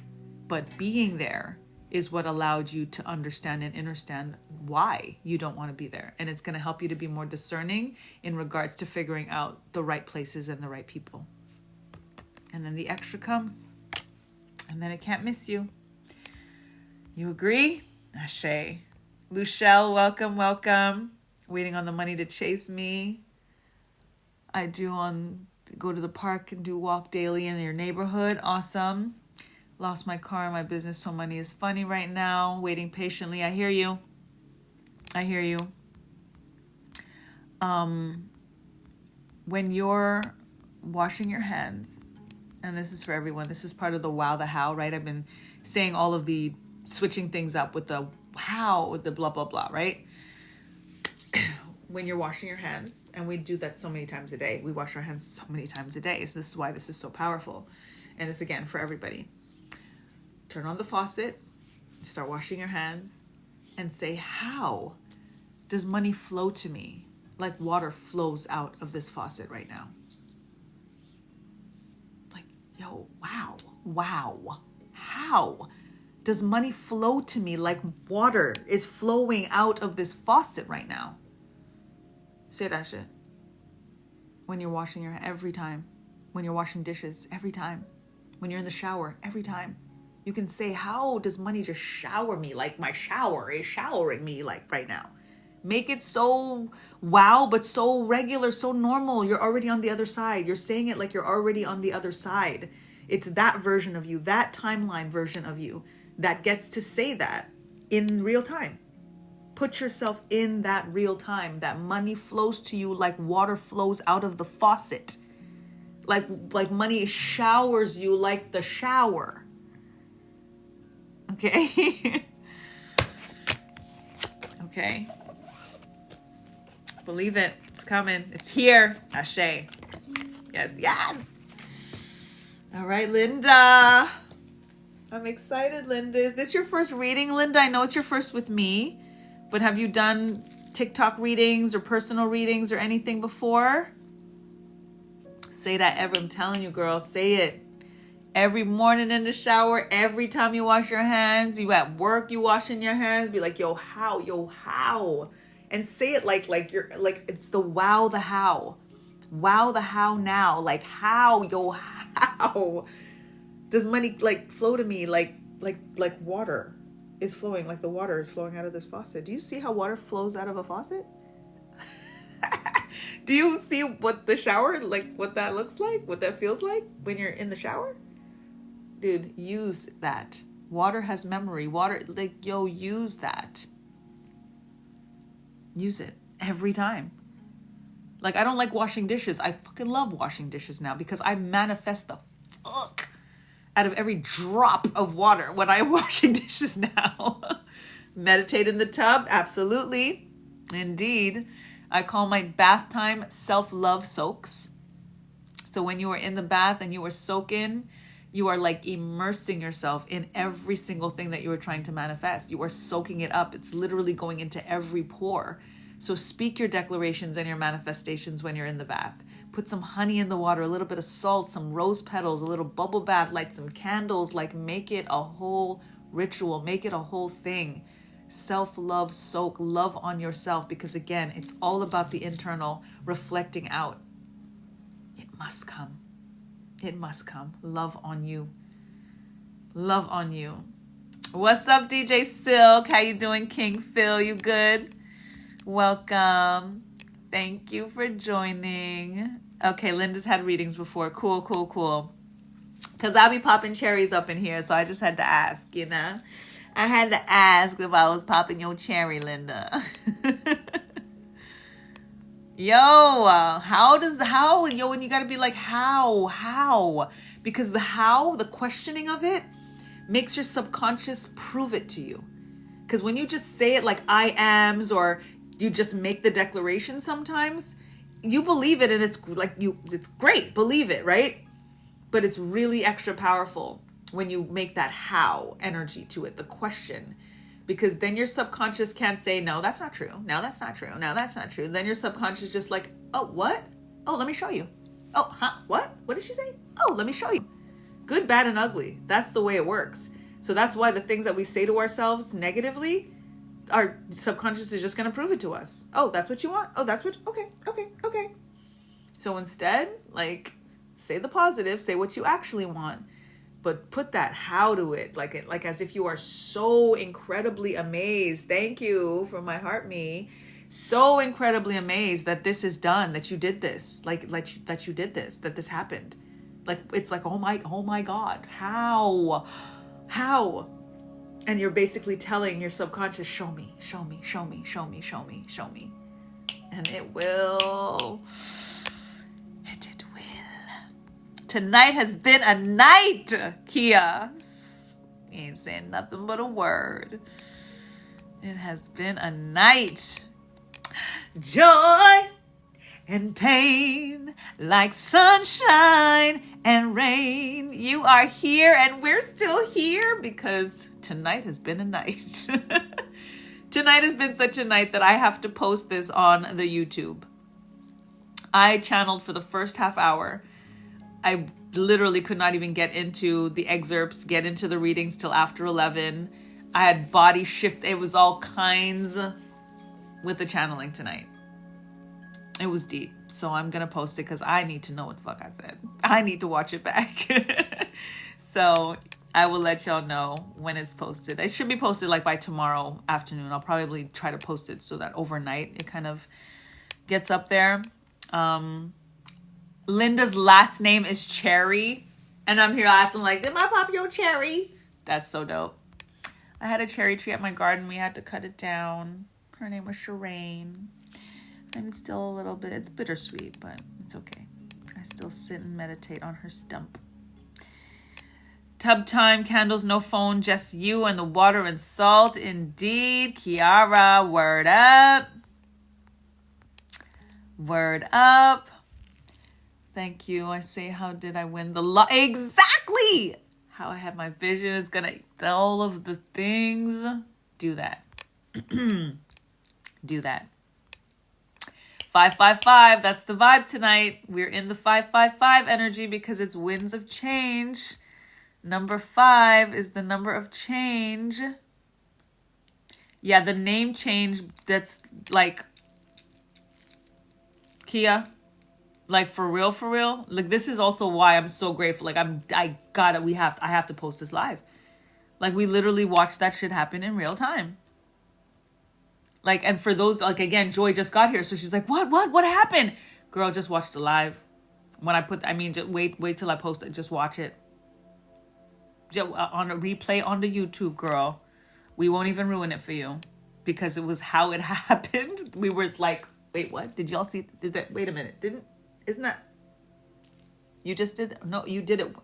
But being there is what allowed you to understand and understand why you don't want to be there. And it's going to help you to be more discerning in regards to figuring out the right places and the right people. And then the extra comes. And then it can't miss you. You agree? Ashe. Luchelle, welcome. Waiting on the money to chase me. I go to the park and do walk daily in your neighborhood. Awesome. Lost my car and my business, so money is funny right now. Waiting patiently. I hear you. When you're washing your hands, and this is for everyone, this is part of the wow, the how, right? I've been saying all of the switching things up with the how, with the blah, blah, blah, right? When you're washing your hands, and we do that so many times a day. We wash our hands so many times a day. So this is why this is so powerful. And this, again, for everybody. Turn on the faucet, start washing your hands, and say, how does money flow to me like water flows out of this faucet right now? Like, yo, wow. How does money flow to me like water is flowing out of this faucet right now? Say that shit. When you're washing your every time. When you're washing dishes, every time. When you're in the shower, every time. You can say, how does money just shower me like my shower is showering me like right now? Make it so wow, but so regular, so normal. You're already on the other side. You're saying it like you're already on the other side. It's that version of you, that timeline version of you that gets to say that in real time. Put yourself in that real time. That money flows to you like water flows out of the faucet. Like money showers you like the shower. Okay? Okay. Believe it. It's coming. It's here. Ashe. Yes. All right, Linda. I'm excited, Linda. Is this your first reading, Linda? I know it's your first with me, but have you done TikTok readings or personal readings or anything before? Say that ever. I'm telling you, girl. Say it. Every morning in the shower, every time you wash your hands, you at work, you washing your hands, be like, yo, how? And say it like you're like it's the wow, the how. Wow, the how now. Like how, yo, how? Does money like flow to me like water is flowing, like the water is flowing out of this faucet? Do you see how water flows out of a faucet? Do you see what the shower, like what that looks like, what that feels like when you're in the shower? Dude, use that. Water has memory. Water, like, yo, use that. Use it every time. Like, I don't like washing dishes. I fucking love washing dishes now because I manifest the fuck out of every drop of water when I'm washing dishes now. Meditate in the tub? Absolutely. Indeed. I call my bath time self-love soaks. So when you are in the bath and you are soaking, you are like immersing yourself in every single thing that you are trying to manifest. You are soaking it up. It's literally going into every pore. So speak your declarations and your manifestations when you're in the bath. Put some honey in the water, a little bit of salt, some rose petals, a little bubble bath, light some candles, like make it a whole ritual, make it a whole thing. Self-love, soak, love on yourself, because again, it's all about the internal reflecting out. It must come. It must come. Love on you. Love on you. What's up, DJ Silk? How you doing, King Phil? You good? Welcome. Thank you for joining. Okay, Linda's had readings before. Cool. Because I'll be popping cherries up in here, so I just had to ask, you know? I had to ask if I was popping your cherry, Linda. Yo, when you gotta be like, how? Because the questioning of it makes your subconscious prove it to you. Because when you just say it like I ams, or you just make the declaration sometimes, you believe it and it's like it's great, believe it, right? But it's really extra powerful when you make that how energy to it, the question. Because then your subconscious can't say, no, that's not true. No, that's not true. No, that's not true. Then your subconscious just like, oh, what? Oh, let me show you. Oh, huh? What? What did she say? Oh, let me show you. Good, bad, and ugly. That's the way it works. So that's why the things that we say to ourselves negatively, our subconscious is just going to prove it to us. Oh, that's what you want? Oh, that's what, okay. So instead, like, say the positive, say what you actually want. But put that how to it, like as if you are so incredibly amazed. Thank you for my heart, me. So incredibly amazed that this is done, that you did this, that you did this, that this happened. Like it's like, oh my God, how? And you're basically telling your subconscious, show me. And it will. Tonight has been a night, Kia. You ain't saying nothing but a word. It has been a night. Joy and pain, like sunshine and rain. You are here and we're still here because tonight has been a night. Tonight has been such a night that I have to post this on the YouTube. I channeled for the first half hour. I literally could not even get into the excerpts, get into the readings till after 11. I had body shift. It was all kinds with the channeling tonight. It was deep. So I'm going to post it because I need to know what the fuck I said. I need to watch it back. So I will let y'all know when it's posted. It should be posted like by tomorrow afternoon. I'll probably try to post it so that overnight it kind of gets up there. Linda's last name is Cherry. And I'm here asking like, did my pop your cherry? That's so dope. I had a cherry tree at my garden. We had to cut it down. Her name was Shireen. And it's still a little bit, it's bittersweet, but it's okay. I still sit and meditate on her stump. Tub time, candles, no phone, just you and the water and salt. Indeed, Kiara, word up. Word up. Thank you. I say, how did I win the Exactly! How I had my vision is gonna, all of the things. Do that. Do that. 555, that's the vibe tonight. We're in the 555 energy because it's winds of change. Number 5 is the number of change. Yeah, the name change, that's like, Kia, like for real, for real. Like, this is also why I'm so grateful. Like, I have to post this live. Like, we literally watched that shit happen in real time. Like, and for those, like, again, Joy just got here, so she's like, what happened? Girl, just watch the live. When I put, I mean, just wait till I post it. Just watch it. Just on a replay on the YouTube, girl. We won't even ruin it for you because it was how it happened. We were like, wait, what? Did y'all see? Did that? Wait a minute. Isn't that? You just did? No, you did it.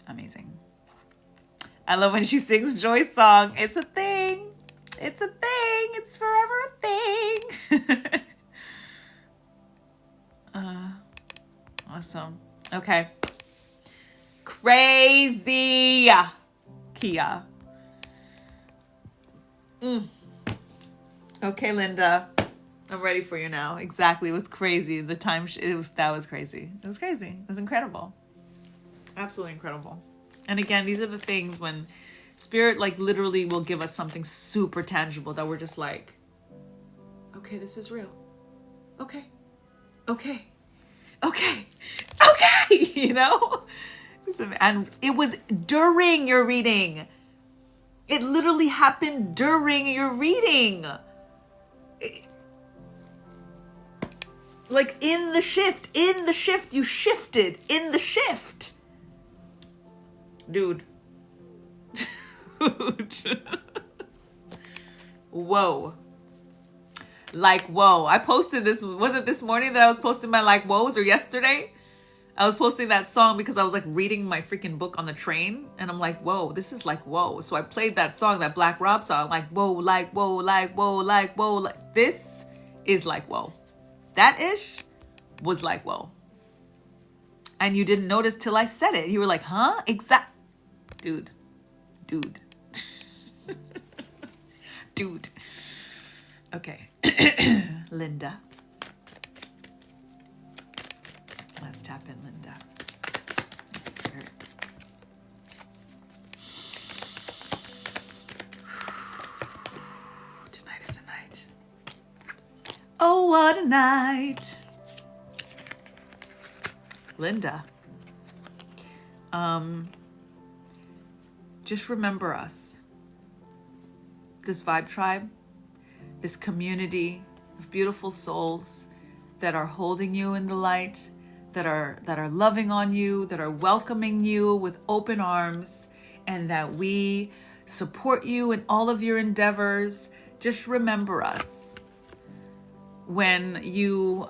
Amazing. I love when she sings Joy's song. It's a thing. It's a thing. It's forever a thing. Awesome. Okay. Crazy. Kia. Okay, Linda. I'm ready for you now. Exactly. It was crazy. The time that was crazy. It was crazy. It was incredible. Absolutely incredible. And again, these are the things when Spirit like literally will give us something super tangible that we're just like, okay, this is real. Okay. Okay. Okay. Okay. You know? And it was during your reading. It literally happened during your reading. Like in the shift, you shifted in the shift. Dude. Whoa. Like, whoa. I posted this, was it this morning that I was posting my like whoas, or yesterday? I was posting that song because I was like reading my freaking book on the train, and I'm like, whoa, this is like whoa. So I played that song, that Black Rob song, like whoa, like whoa, like whoa, like whoa, like this is like whoa. That ish was like whoa. And you didn't notice till I said it. You were like, huh? Exact. Dude. Dude. Okay. Linda. Let's tap in Linda. Spirit. Tonight is a night. Oh, what a night. Linda. Just remember us. This Vibe Tribe, this community of beautiful souls that are holding you in the light, that are loving on you, that are welcoming you with open arms, and that we support you in all of your endeavors. Just remember us. When you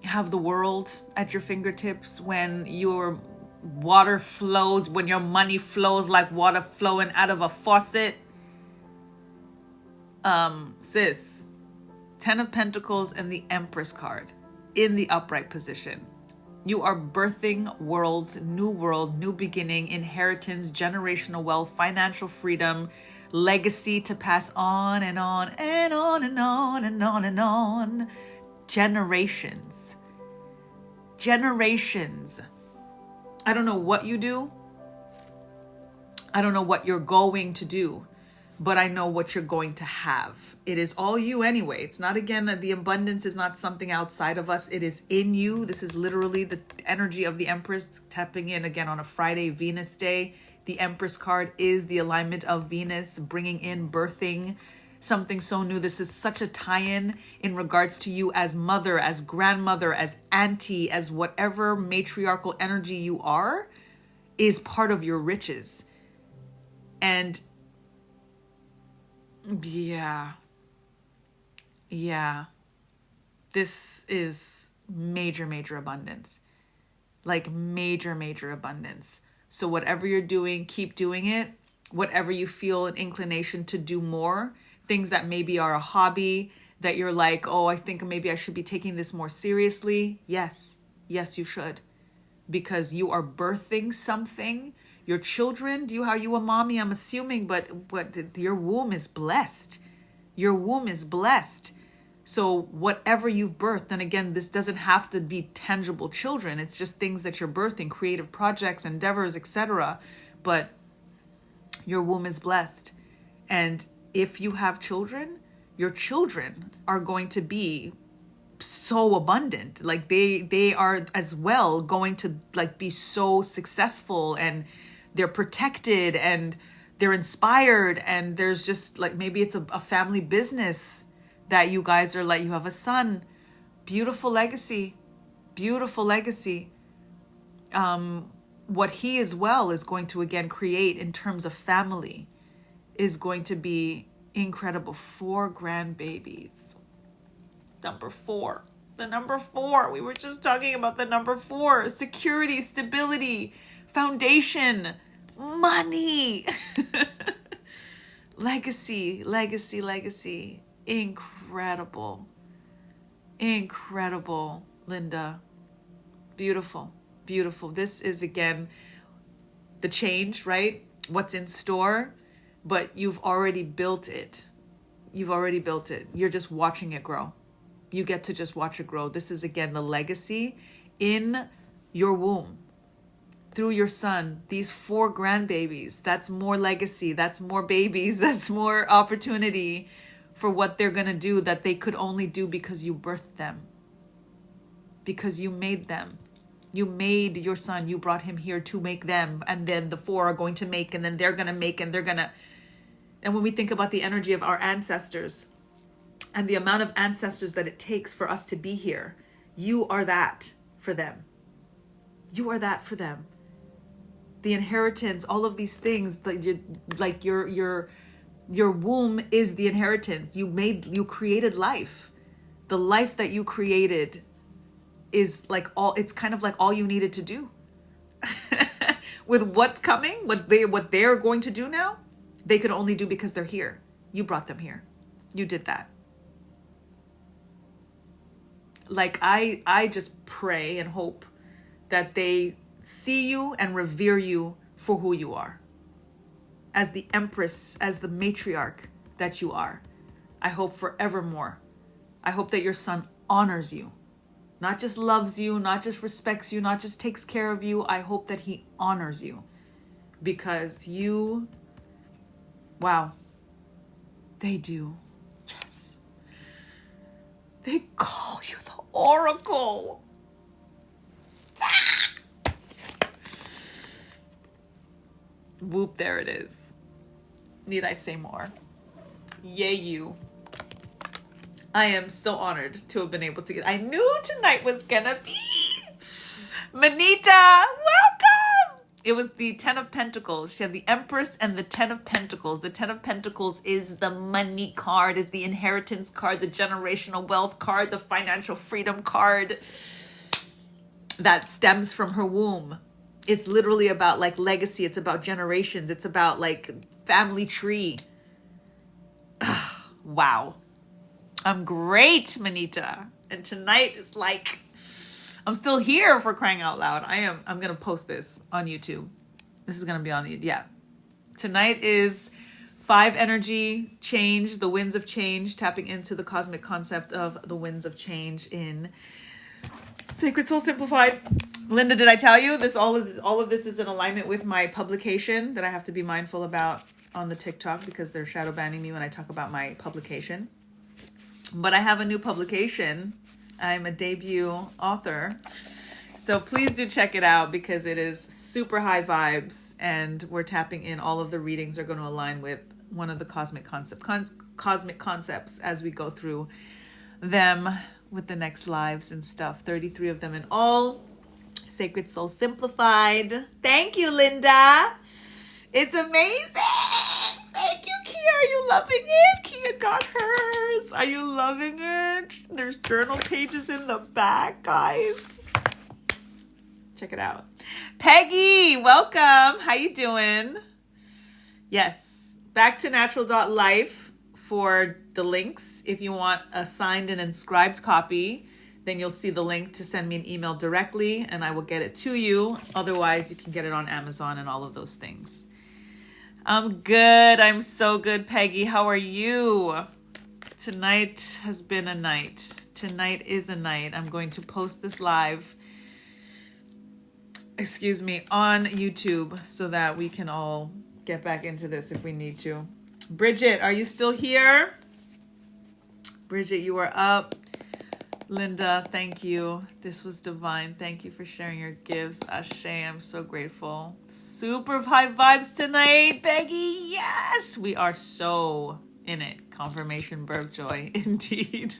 have the world at your fingertips, when your water flows, when your money flows like water flowing out of a faucet, sis, 10 of Pentacles and the Empress card in the upright position. You are birthing worlds, new beginning, inheritance, generational wealth, financial freedom, legacy to pass on and on and on and on and on and on. Generations. I don't know what you do. I don't know what you're going to do, but I know what you're going to have. It is all you anyway. It's not, again, that the abundance is not something outside of us. It is in you. This is literally the energy of the Empress tapping in again on a Friday, Venus day. The Empress card is the alignment of Venus, bringing in, birthing something so new. This is such a tie-in in regards to you as mother, as grandmother, as auntie, as whatever matriarchal energy you are, is part of your riches. And yeah, this is major abundance, like major abundance. So whatever you're doing, keep doing it. Whatever you feel an inclination to do more, things that maybe are a hobby that you're like, oh, I think maybe I should be taking this more seriously. Yes, you should, because you are birthing something. Your children, are you a mommy? I'm assuming, but your womb is blessed. Your womb is blessed. So whatever you've birthed, and again, this doesn't have to be tangible children. It's just things that you're birthing, creative projects, endeavors, etc. But your womb is blessed. And if you have children, your children are going to be so abundant. Like they are as well going to like be so successful, and they're protected and they're inspired, and there's just like, maybe it's a family business that you guys are like, you have a son. Beautiful legacy. Beautiful legacy. What he as well is going to again create in terms of family is going to be incredible. 4 grandbabies. Number 4. The number 4. We were just talking about the number 4. Security, stability, foundation, money. Legacy, legacy, legacy. Incredible. Incredible, Linda. Beautiful, beautiful. This is again the change, right? What's in store, but you've already built it. You've already built it. You're just watching it grow. You get to just watch it grow. This is again the legacy in your womb through your son. These 4 grandbabies, that's more legacy. That's more babies. That's more opportunity for what they're going to do that they could only do because you birthed them, because you made them. You made your son. You brought him here to make them. And then the 4 are going to make, and then they're going to make, and they're going to. And when we think about the energy of our ancestors and the amount of ancestors that it takes for us to be here, you are that for them. You are that for them. The inheritance, all of these things, like your womb is the inheritance. You created life. The life that you created is like it's kind of like all you needed to do. With what's coming, what they're going to do now, they could only do because they're here. You brought them here. You did that. Like I just pray and hope that they see you and revere you for who you are. As the empress, as the matriarch that you are. I hope forevermore. I hope that your son honors you. Not just loves you, not just respects you, not just takes care of you. I hope that he honors you. Because you, wow, they do. Yes. They call you the Oracle. Whoop, there it is. Need I say more? Yay, you. I am so honored to have been able to get. I knew tonight was gonna be. Manita, welcome. It was the 10 of Pentacles. She had the Empress and the 10 of Pentacles. The 10 of Pentacles is the money card, is the inheritance card, the generational wealth card, the financial freedom card that stems from her womb. It's literally about like legacy. It's about generations. It's about like family tree. Wow. I'm great, Manita. And tonight is like, I'm still here, for crying out loud. I'm going to post this on YouTube. This is going to be on the, yeah. Tonight is 5 energy change, the winds of change, tapping into the cosmic concept of the winds of change in Sacred Soul Simplified. Linda, did I tell you this? All of this is in alignment with my publication that I have to be mindful about on the TikTok because they're shadow banning me when I talk about my publication. But I have a new publication. I'm a debut author. So please do check it out because it is super high vibes and we're tapping in. All of the readings are going to align with one of the cosmic concepts as we go through them with the next lives and stuff. 33 of them in all. Sacred Soul Simplified. Thank you, Linda. It's amazing. Thank you, Kia. Are you loving it? Kia got hers. Are you loving it? There's journal pages in the back, guys. Check it out. Peggy, welcome. How you doing? Yes. Back to natural.life for the links. If you want a signed and inscribed copy, then you'll see the link to send me an email directly and I will get it to you. Otherwise, you can get it on Amazon and all of those things. I'm good. I'm so good, Peggy. How are you Tonight has been a night. Tonight is a night. I'm going to post this live, on YouTube so that we can all get back into this if we need to. Bridget, are you still here? Bridget, you are up. Linda, thank you. This was divine. Thank you for sharing your gifts. Ashe, I'm so grateful. Super high vibes tonight, Peggy. Yes, we are so in it. Confirmation, birth joy, indeed.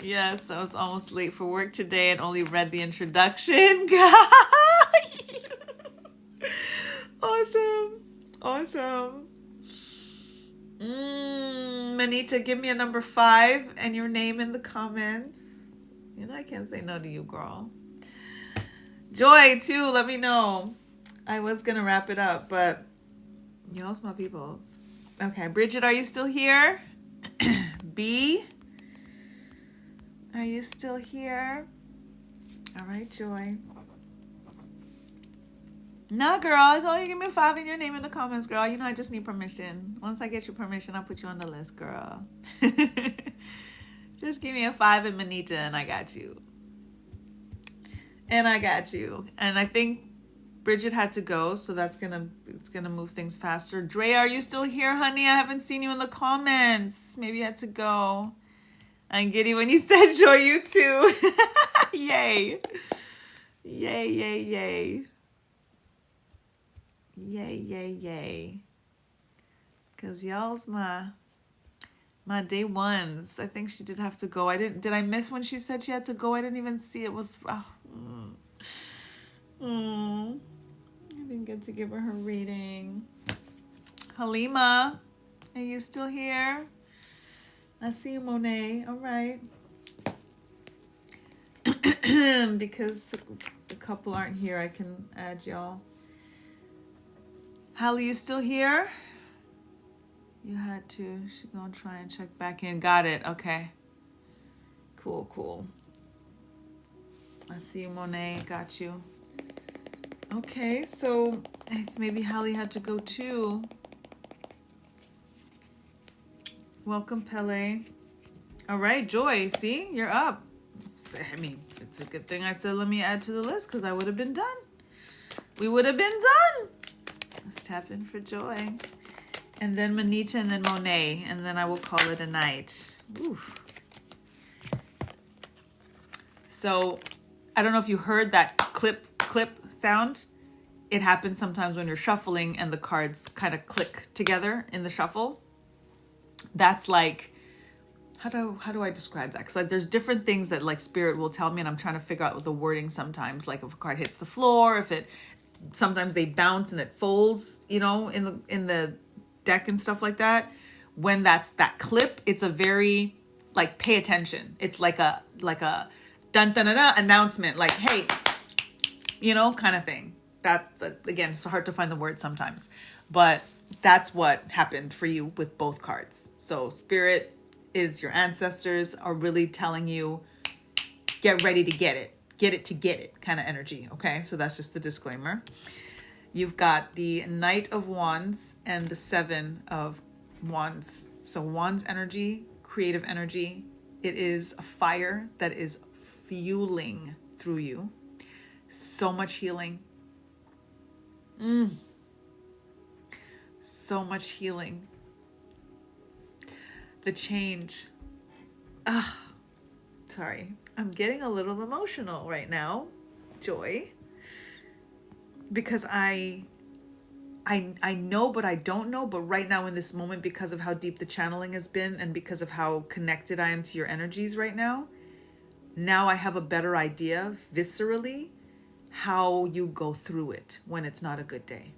Yes, I was almost late for work today and only read the introduction. Awesome. Manita, give me a number 5 and your name in the comments. You know I can't say no to you, girl. Joy, too, let me know. I was going to wrap it up, but y'all's my peoples. Okay, Bridget, are you still here? B, are you still here? All right, Joy. No, girl, I told you give me 5 and your name in the comments, girl. You know I just need permission. Once I get your permission, I'll put you on the list, girl. Just give me a 5 and Manita and I got you. And I think Bridget had to go, so it's gonna move things faster. Dre, are you still here, honey? I haven't seen you in the comments. Maybe you had to go. And giddy when you said joy, you too. Yay. Yay. Cause y'all's my day ones. I think she did have to go. Did I miss when she said she had to go? I didn't even see it was I didn't get to give her reading. Halima, are you still here? I see you, Monet. All right. Because the couple aren't here, I can add y'all. Hallie, you still here? You had to. She's gonna try and check back in. Got it. Okay. Cool. I see you, Monet. Got you. Okay, so maybe Hallie had to go too. Welcome, Pele. All right, Joy. See, you're up. I mean, it's a good thing I said let me add to the list because I would have been done. We would have been done. Let's tap in for Joy. And then Manita and then Monet. And then I will call it a night. Oof. So I don't know if you heard that clip sound. It happens sometimes when you're shuffling and the cards kind of click together in the shuffle. That's like, how do I describe that? Because there's different things that like spirit will tell me, and I'm trying to figure out the wording sometimes. Like if a card hits the floor, sometimes they bounce and it folds, in the deck and stuff like that. When that's that clip, it's a very like pay attention. It's like a dun dun dun announcement, like hey, kind of thing. That's again, it's hard to find the word sometimes, but that's what happened for you with both cards. So spirit is your ancestors are really telling you, get ready to get it kind of energy. Okay, so that's just the disclaimer. You've got the Knight of Wands and the 7 of Wands. So Wands energy, creative energy. It is a fire that is fueling through you. So much healing. So much healing. The change. Sorry. I'm getting a little emotional right now, Joy. Because I know, but I don't know. But right now in this moment, because of how deep the channeling has been and because of how connected I am to your energies right now, now I have a better idea viscerally how you go through it when it's not a good day.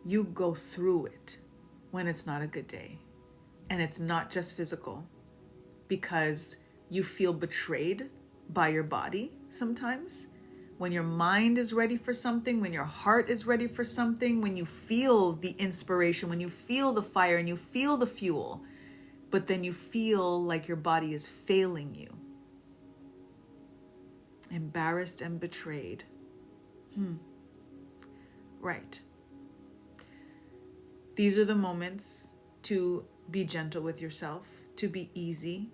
You go through it when it's not a good day. And it's not just physical, because you feel betrayed by your body sometimes. When your mind is ready for something, when your heart is ready for something, when you feel the inspiration, when you feel the fire and you feel the fuel, but then you feel like your body is failing you. Embarrassed and betrayed. Right. These are the moments to be gentle with yourself, to be easy,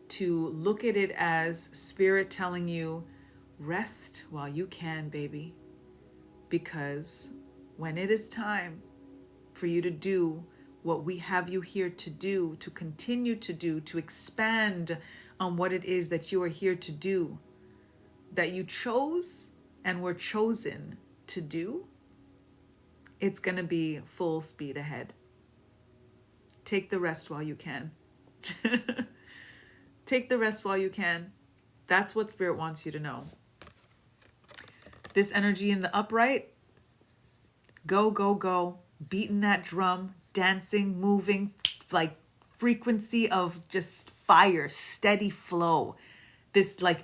to look at it as spirit telling you, rest while you can, baby. Because when it is time for you to do what we have you here to do, to continue to do, to expand on what it is that you are here to do, that you chose and were chosen to do, it's going to be full speed ahead. Take the rest while you can. Take the rest while you can. That's what Spirit wants you to know. This energy in the upright, go, go, go. Beating that drum, dancing, moving, like frequency of just fire, steady flow. This like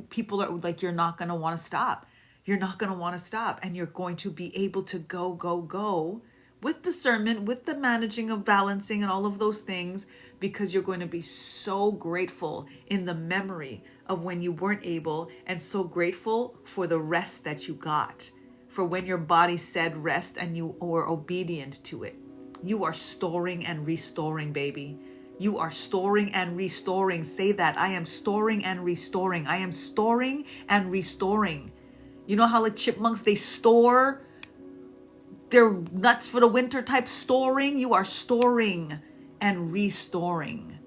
people are like, you're not going to want to stop. You're not going to want to stop. And you're going to be able to go, go, go with discernment, with the managing of balancing and all of those things, because you're going to be so grateful in the memory of when you weren't able, and so grateful for the rest that you got, for when your body said rest and you were obedient to it. You are storing and restoring, baby. You are storing and restoring. Say that. I am storing and restoring. I am storing and restoring. You know how like chipmunks, they store their nuts for the winter type storing? You are storing and restoring.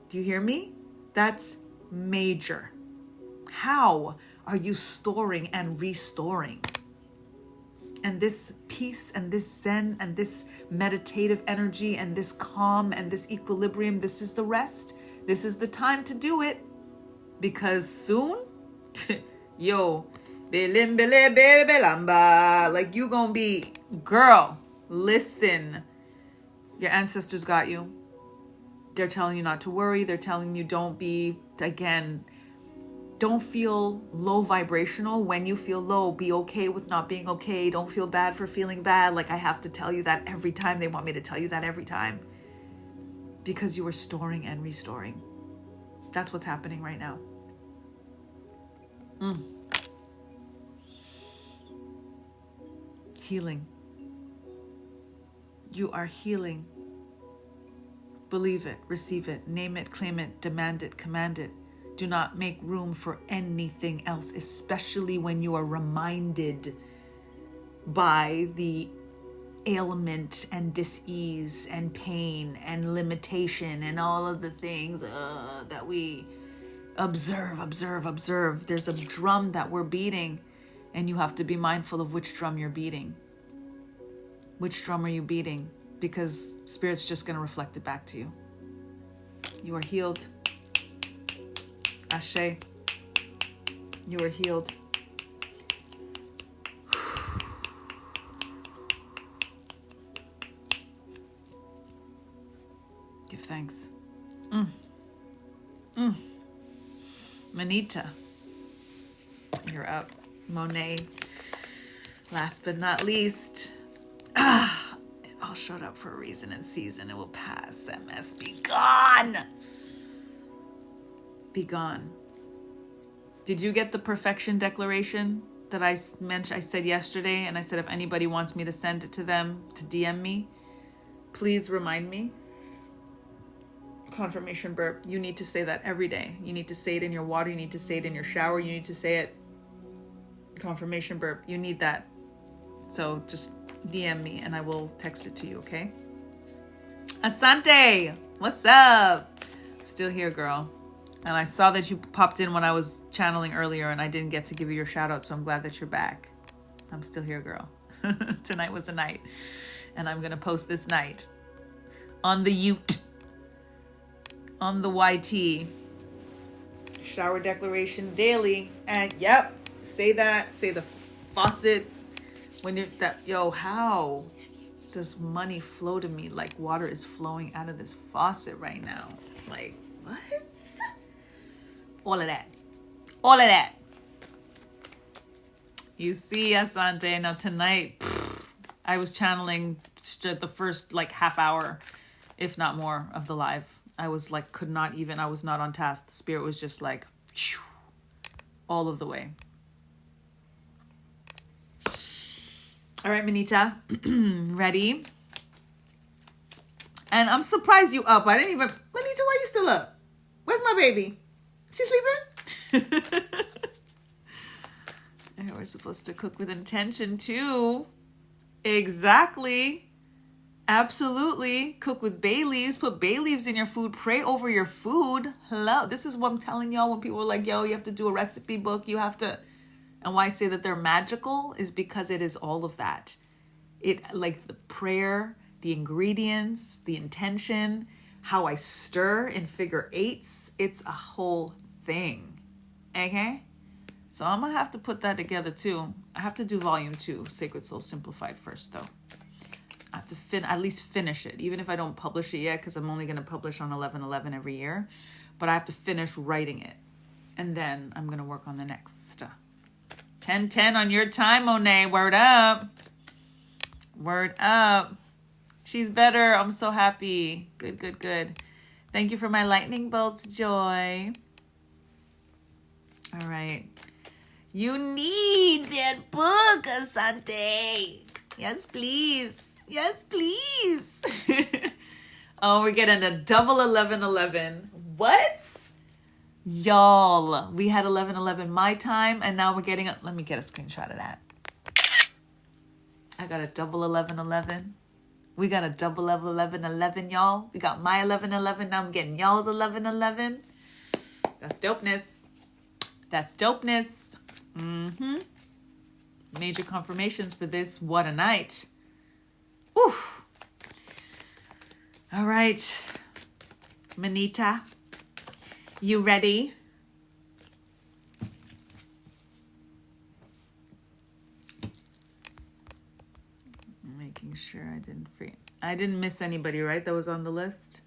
Do you hear me? That's major. How are you storing and restoring? And this peace and this zen and this meditative energy and this calm and this equilibrium, this is the rest. This is the time to do it. Because soon, yo, like you gonna be, girl, listen. Your ancestors got you. They're telling you not to worry. They're telling you don't be, again, don't feel low vibrational. When you feel low, be okay with not being okay. Don't feel bad for feeling bad. Like I have to tell you that every time. They want me to tell you that every time. Because you are storing and restoring. That's what's happening right now. Healing. You are healing. Believe it, receive it, name it, claim it, demand it, command it. Do not make room for anything else, especially when you are reminded by the ailment and dis-ease and pain and limitation and all of the things that we observe. There's a drum that we're beating, and you have to be mindful of which drum you're beating. Which drum are you beating? Because Spirit's just going to reflect it back to you. You are healed. Ashe. You are healed. Give thanks. Manita. You're up. Monet. Last but not least. It all showed up for a reason and season. It will pass. MS, be gone. Be gone. Did you get the perfection declaration that I mentioned? I said yesterday, and I said if anybody wants me to send it to them to DM me, please remind me. Confirmation burp. You need to say that every day. You need to say it in your water. You need to say it in your shower. You need to say it. Confirmation burp. You need that. So just DM me and I will text it to you, okay? Asante, what's up? Still here, girl. And I saw that you popped in when I was channeling earlier and I didn't get to give you your shout out, so I'm glad that you're back. I'm still here, girl. Tonight was a night. And I'm going to post this night on the Ute, on the YT. Shower declaration daily. And yep, say that. Say the faucet. When you're that, yo, how does money flow to me like water is flowing out of this faucet right now? Like, what? All of that. All of that. You see, Asante. Now tonight, I was channeling the first like half hour, if not more, of the live. I was like, I was not on task. The spirit was just like, all of the way. All right, Manita, ready? And I'm surprised you up. I didn't even... Manita, why you still up? Where's my baby? She sleeping? And we're supposed to cook with intention too. Exactly. Absolutely. Cook with bay leaves. Put bay leaves in your food. Pray over your food. Hello. This is what I'm telling y'all when people are like, yo, you have to do a recipe book. You have to... And why I say that they're magical is because it is all of that. It, like the prayer, the ingredients, the intention, how I stir in figure eights. It's a whole thing. Okay? So I'm going to have to put that together too. I have to do volume 2, Sacred Soul Simplified first though. I have to at least finish it, even if I don't publish it yet, because I'm only going to publish on 11/11 every year. But I have to finish writing it. And then I'm going to work on the next. 10-10 on your time, Monet. Word up. Word up. She's better. I'm so happy. Good, good, good. Thank you for my lightning bolts, Joy. All right. You need that book, Asante. Yes, please. Yes, please. Oh, we're getting a double 11/11. What? Y'all, we had 11/11 my time, and now we're getting a... Let me get a screenshot of that. I got a double 11/11. We got a double 11/11, y'all. We got my 11/11. Now I'm getting y'all's 11/11. That's dopeness. That's dopeness. Major confirmations for this. What a night. Oof. All right. Manita, you ready? Making sure I didn't miss anybody, right? That was on the list.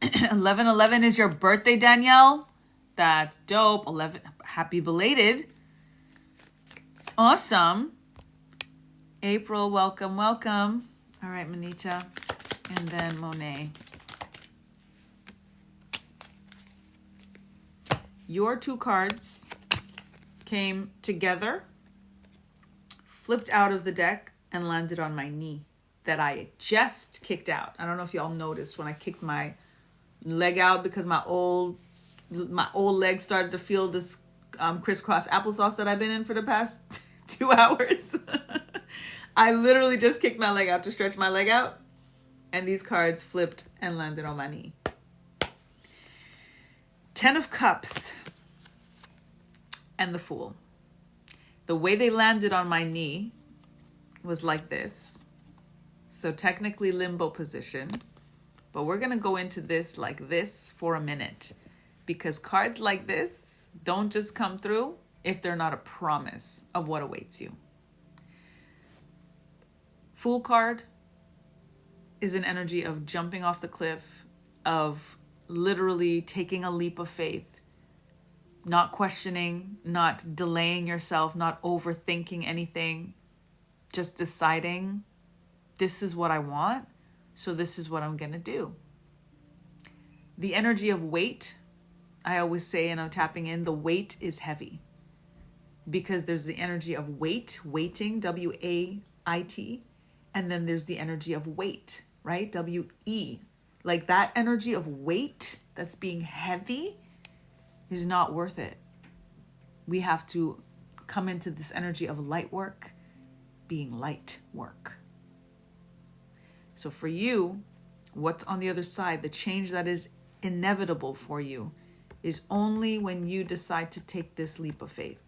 11/11 is your birthday, Danielle. That's dope. 11. Happy belated. Awesome. April, welcome, welcome. All right, Manita. And then Monet. Your 2 cards came together, flipped out of the deck, and landed on my knee that I just kicked out. I don't know if y'all noticed when I kicked my leg out because my old leg started to feel this crisscross applesauce that I've been in for the past 2 hours. I literally just kicked my leg out to stretch my leg out, and these cards flipped and landed on my knee. 10 of Cups and the Fool. The way they landed on my knee was like this. So technically limbo position, but we're going to go into this like this for a minute, because cards like this don't just come through if they're not a promise of what awaits you. Fool card is an energy of jumping off the cliff, of literally taking a leap of faith, not questioning, not delaying yourself, not overthinking anything, just deciding this is what I want, so this is what I'm going to do. The energy of weight, I always say, and I'm tapping in, the weight is heavy because there's the energy of waiting, W-A-I-T, and then there's the energy of weight, right? W-E. Like that energy of weight that's being heavy is not worth it. We have to come into this energy of light work being light work. So for you, what's on the other side, the change that is inevitable for you, is only when you decide to take this leap of faith.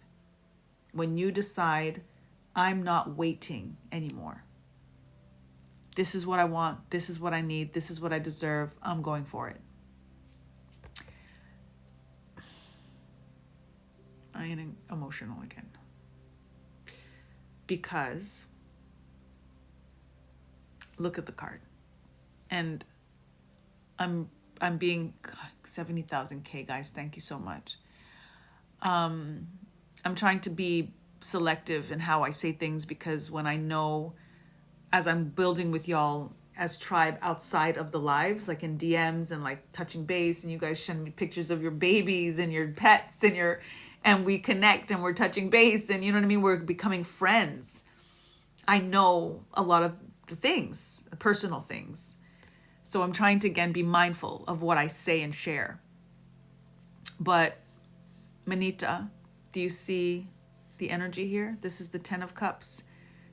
When you decide, I'm not waiting anymore. This is what I want. This is what I need. This is what I deserve. I'm going for it. I am emotional again. Because look at the card. And I'm being 70,000 K, guys. Thank you so much. I'm trying to be selective in how I say things, because when I know, as I'm building with y'all as tribe outside of the lives, like in DMs and like touching base, and you guys send me pictures of your babies and your pets and we connect and we're touching base, and you know what I mean? We're becoming friends. I know a lot of the things, the personal things. So I'm trying to, again, be mindful of what I say and share. But Manita, do you see the energy here? This is the 10 of Cups.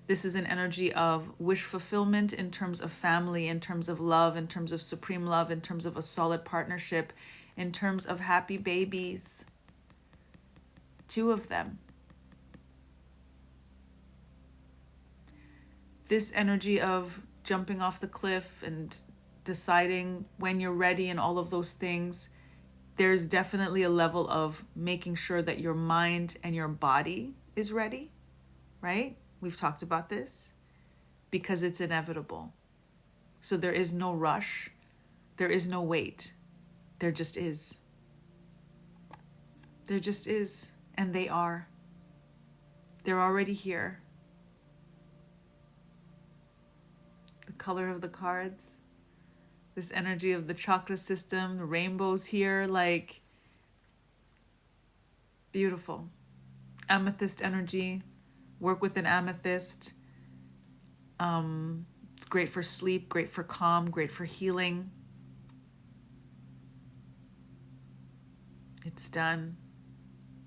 This is an energy of wish fulfillment in terms of family, in terms of love, in terms of supreme love, in terms of a solid partnership, in terms of happy babies. 2 of them. This energy of jumping off the cliff and deciding when you're ready and all of those things, there's definitely a level of making sure that your mind and your body is ready, right? We've talked about this because it's inevitable. So there is no rush. There is no wait. There just is. There just is. And they are. They're already here. The color of the cards. This energy of the chakra system, the rainbows here, like beautiful. Amethyst energy, work with an amethyst. It's great for sleep, great for calm, great for healing. It's done.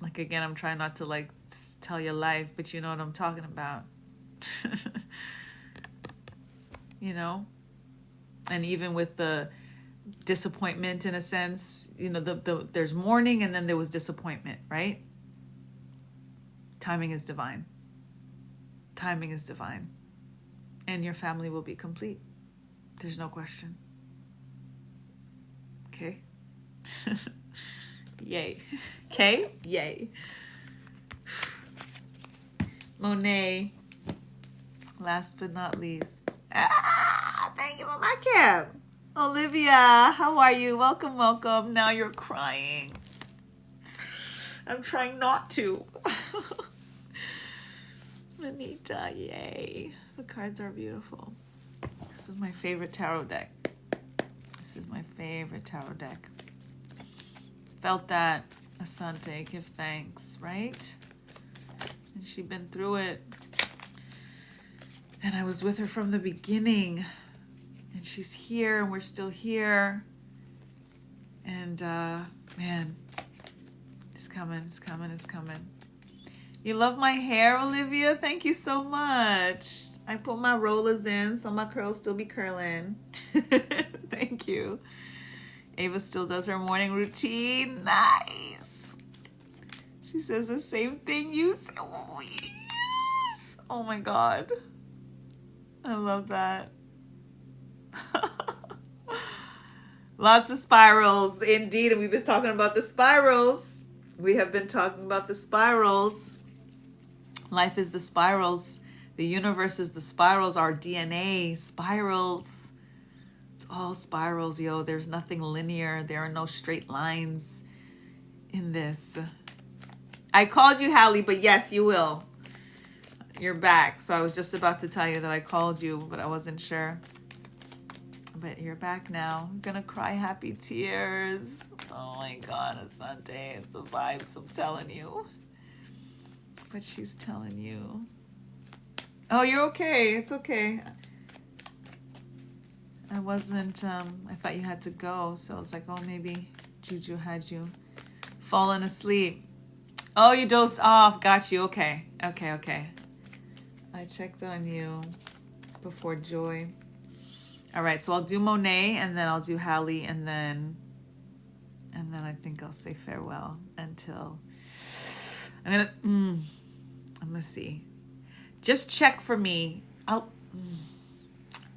Like, again, I'm trying not to like tell your life, but you know what I'm talking about. You know? And even with the disappointment, in a sense, you know, there's mourning and then there was disappointment, right? Timing is divine. Timing is divine. And your family will be complete. There's no question. Okay? Yay. Okay? Yay. Monet. Last but not least. Thank you, Mama Kim. Olivia, how are you? Welcome, welcome. Now you're crying. I'm trying not to. Anita, yay. The cards are beautiful. This is my favorite tarot deck. This is my favorite tarot deck. Felt that, Asante, give thanks, right? And she'd been through it. And I was with her from the beginning. And she's here, and we're still here. And, man, it's coming, it's coming, it's coming. You love my hair, Olivia? Thank you so much. I put my rollers in, so my curls still be curling. Thank you. Ava still does her morning routine. Nice. She says the same thing you say. Oh, yes. Oh, my God. I love that. Lots of spirals, indeed. And we've been talking about the spirals. We have been talking about the spirals. Life is the spirals. The universe is the spirals. Our DNA, spirals. It's all spirals, yo. There's nothing linear. There are no straight lines in this. I called you, Hallie, but yes, you will. You're back. So I was just about to tell you that I called you, but I wasn't sure. But you're back now. I'm gonna cry happy tears. Oh my God, Asante. It's the vibes, I'm telling you. But she's telling you. Oh, you're okay. It's okay. I wasn't, I thought you had to go. So I was like, oh, maybe Juju had you fallen asleep. Oh, you dozed off. Got you. Okay. Okay. I checked on you before Joy. All right, so I'll do Monet, and then I'll do Hallie, and then I think I'll say farewell until I'm gonna see. Just check for me. I'll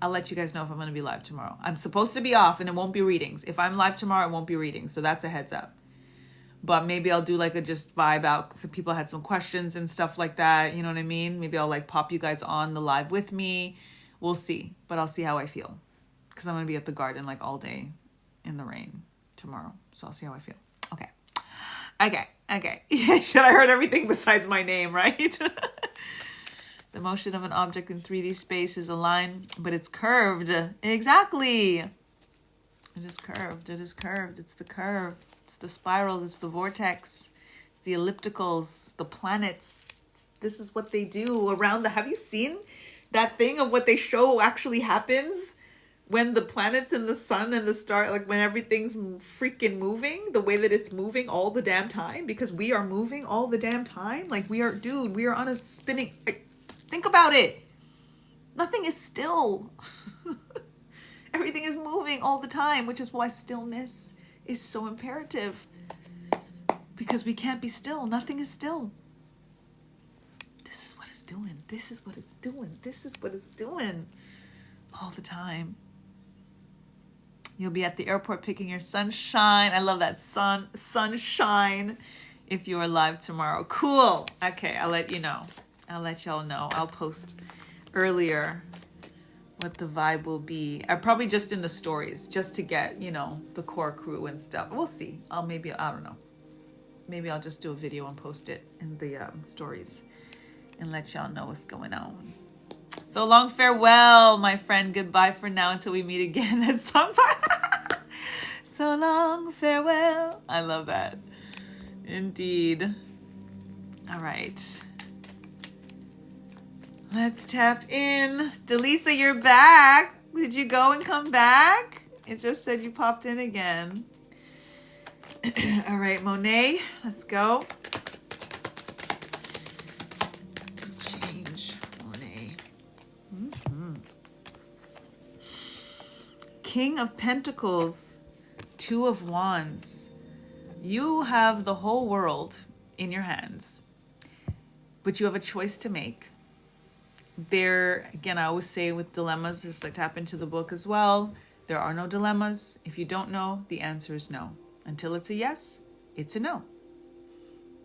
let you guys know if I'm gonna be live tomorrow. I'm supposed to be off, and it won't be readings. If I'm live tomorrow, it won't be readings. So that's a heads up. But maybe I'll do like a just vibe out. Some people had some questions and stuff like that. You know what I mean? Maybe I'll like pop you guys on the live with me. We'll see, but I'll see how I feel. Because I'm going to be at the garden like all day in the rain tomorrow. So I'll see how I feel. Okay. Should I heard everything besides my name, right? The motion of an object in 3D space is a line, but it's curved. Exactly. It is curved. It's the curve. It's the spirals. It's the vortex. It's the ellipticals. The planets. This is what they do around the... Have you seen that thing of what they show actually happens? when the planets and the sun and the star, like when everything's freaking moving the way that it's moving all the damn time, because we are moving all the damn time. Like we are, dude, we are on a spinning, like, think about it. Nothing is still. Everything is moving all the time, which is why stillness is so imperative, because we can't be still. Nothing is still. This is what it's doing. This is what it's doing. This is what it's doing all the time. You'll be at the airport picking your sunshine. I love that sunshine. If you're live tomorrow. Cool. Okay, I'll let you know. I'll let y'all know. I'll post earlier what the vibe will be. I probably just in the stories, just to get, you know, the core crew and stuff. We'll see. I don't know. Maybe I'll just do a video and post it in the stories and let y'all know what's going on. So long, farewell, my friend. Goodbye for now until we meet again at some point. So long, farewell. I love that. Indeed. All right. Let's tap in. Delisa, you're back. Did you go and come back? It just said you popped in again. All right, Monet, let's go. Change Monet. King of Pentacles, Two of Wands. You have the whole world in your hands, but you have a choice to make. There, again, I always say with dilemmas, just like tap into the book as well. There are no dilemmas. If you don't know, the answer is no. Until it's a yes, it's a no.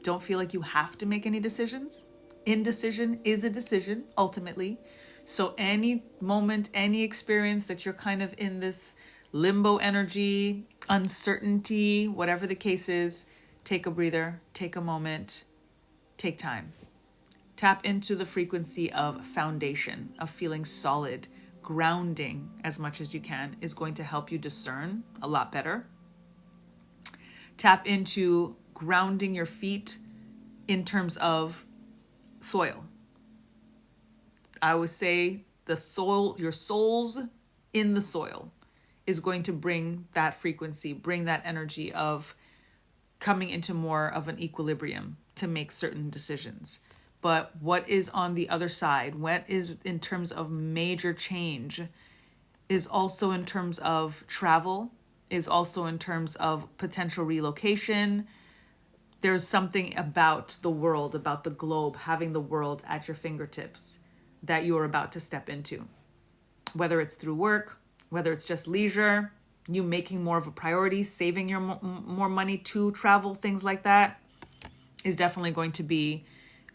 Don't feel like you have to make any decisions. Indecision is a decision, ultimately. So any moment, any experience that you're kind of in this limbo energy, uncertainty, whatever the case is, take a breather, take a moment, take time. Tap into the frequency of foundation, of feeling solid. Grounding as much as you can is going to help you discern a lot better. Tap into grounding your feet in terms of soil. I would say the soil, your soul's in the soil, is going to bring that frequency, bring that energy of coming into more of an equilibrium to make certain decisions. But what is on the other side, what is in terms of major change, is also in terms of travel, is also in terms of potential relocation. There's something about the world, about the globe, having the world at your fingertips that you are about to step into. Whether it's through work, whether it's just leisure, you making more of a priority, saving your more money to travel, things like that, is definitely going to be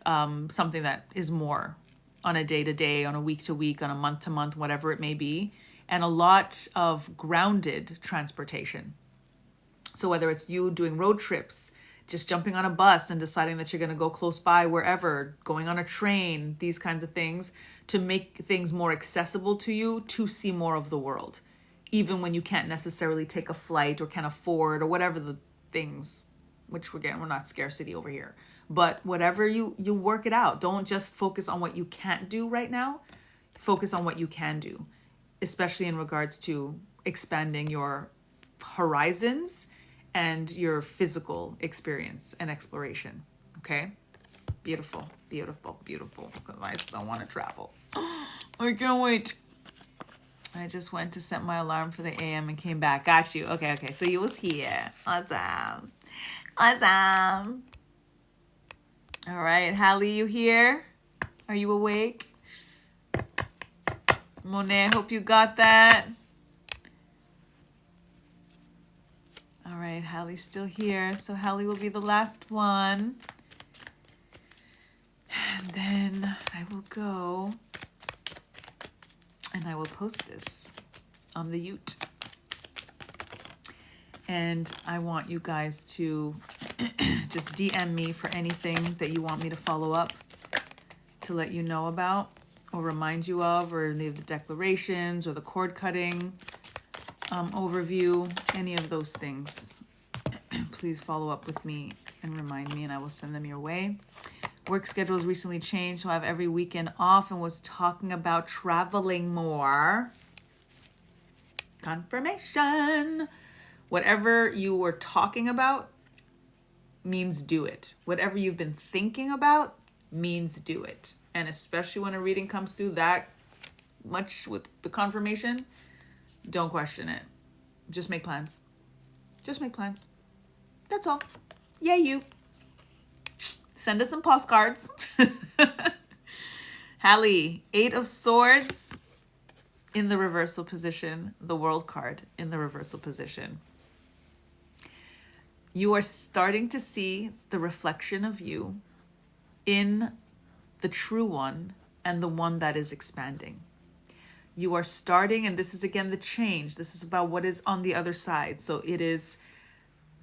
something that is more on a day-to-day, on a week-to-week, on a month-to-month, whatever it may be, and a lot of grounded transportation. So whether it's you doing road trips, just jumping on a bus and deciding that you're going to go close by wherever, going on a train, these kinds of things, to make things more accessible to you to see more of the world, even when you can't necessarily take a flight or can afford or whatever the things, which we're not scarcity over here. But whatever you work it out. Don't just focus on what you can't do right now. Focus on what you can do, especially in regards to expanding your horizons and your physical experience and exploration. Okay? Beautiful, beautiful, beautiful. Because I still want to travel. I can't wait. I just went to set my alarm for the AM and came back. Got you. Okay. So you was here. Awesome. All right, Hallie, you here? Are you awake? Monet, I hope you got that. All right, Hallie's still here. So Hallie will be the last one. And then I will go and I will post this on the Ute. And I want you guys to just DM me for anything that you want me to follow up to let you know about or remind you of, or any of the declarations or the cord cutting overview, any of those things. Please follow up with me and remind me, and I will send them your way. Work schedule has recently changed, so I have every weekend off, and was talking about traveling more. Confirmation. Whatever you were talking about means do it. Whatever you've been thinking about means do it. And especially when a reading comes through that much with the confirmation, don't question it. Just make plans. Just make plans. That's all. Yay, you. Send us some postcards. Hallie, 8 of Swords in the reversal position. The World card in the reversal position. You are starting to see the reflection of you in the true one and the one that is expanding. You are starting, and this is again the change. This is about what is on the other side. So it is,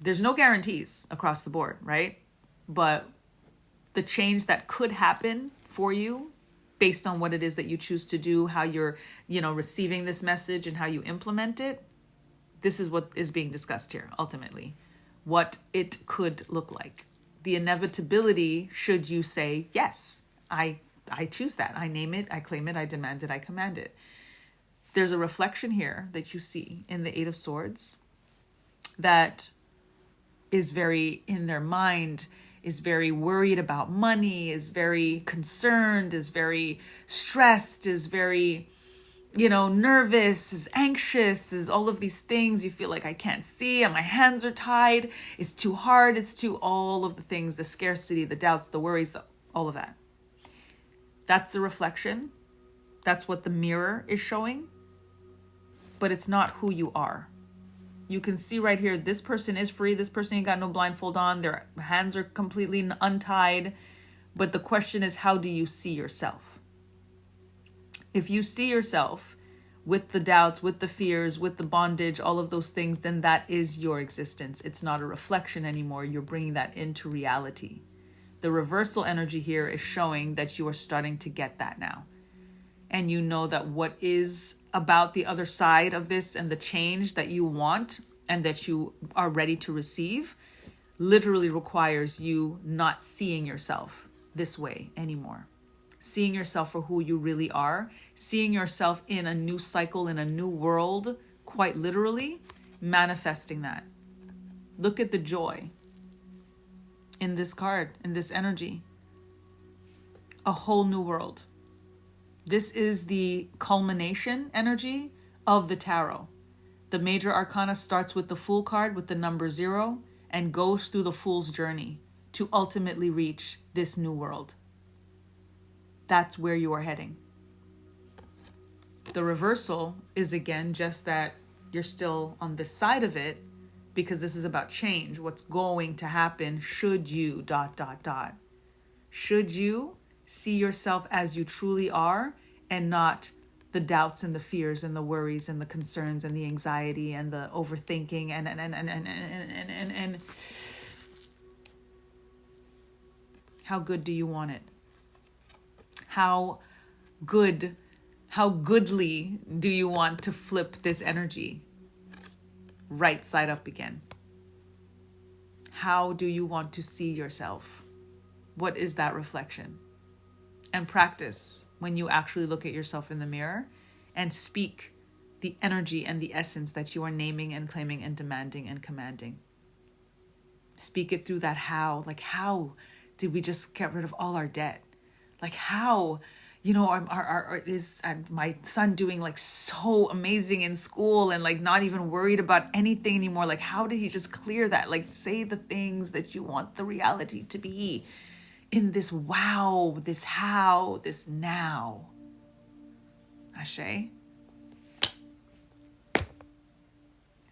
there's no guarantees across the board, right? But the change that could happen for you based on what it is that you choose to do, how you're, receiving this message and how you implement it. This is what is being discussed here, ultimately. What it could look like. The inevitability, should you say, yes, I choose that. I name it, I claim it, I demand it, I command it. There's a reflection here that you see in the 8 of Swords that is very in their mind, is very worried about money, is very concerned, is very stressed, is very, nervous, is anxious, is all of these things. You feel like I can't see and my hands are tied. It's too hard. It's too all of the things, the scarcity, the doubts, the worries, all of that. That's the reflection. That's what the mirror is showing. But it's not who you are. You can see right here, this person is free. This person ain't got no blindfold on. Their hands are completely untied. But the question is, how do you see yourself? If you see yourself with the doubts, with the fears, with the bondage, all of those things, then that is your existence. It's not a reflection anymore. You're bringing that into reality. The reversal energy here is showing that you are starting to get that now. And you know that what is about the other side of this and the change that you want and that you are ready to receive literally requires you not seeing yourself this way anymore. Seeing yourself for who you really are, seeing yourself in a new cycle, in a new world, quite literally, manifesting that. Look at the joy in this card, in this energy. A whole new world. This is the culmination energy of the tarot. The major arcana starts with the Fool card with the number 0 and goes through the Fool's journey to ultimately reach this new world. That's where you are heading. The reversal is again just that you're still on this side of it because this is about change. What's going to happen should you ... Should you see yourself as you truly are and not the doubts and the fears and the worries and the concerns and the anxiety and the overthinking and how good do you want it? How goodly do you want to flip this energy right side up again? How do you want to see yourself? What is that reflection? And practice when you actually look at yourself in the mirror and speak the energy and the essence that you are naming and claiming and demanding and commanding. Speak it through that how. Like, how did we just get rid of all our debt? Like, how, is my son doing like so amazing in school and like not even worried about anything anymore? Like, how did he just clear that? Like, say the things that you want the reality to be in this wow, this how, this now. Ashe.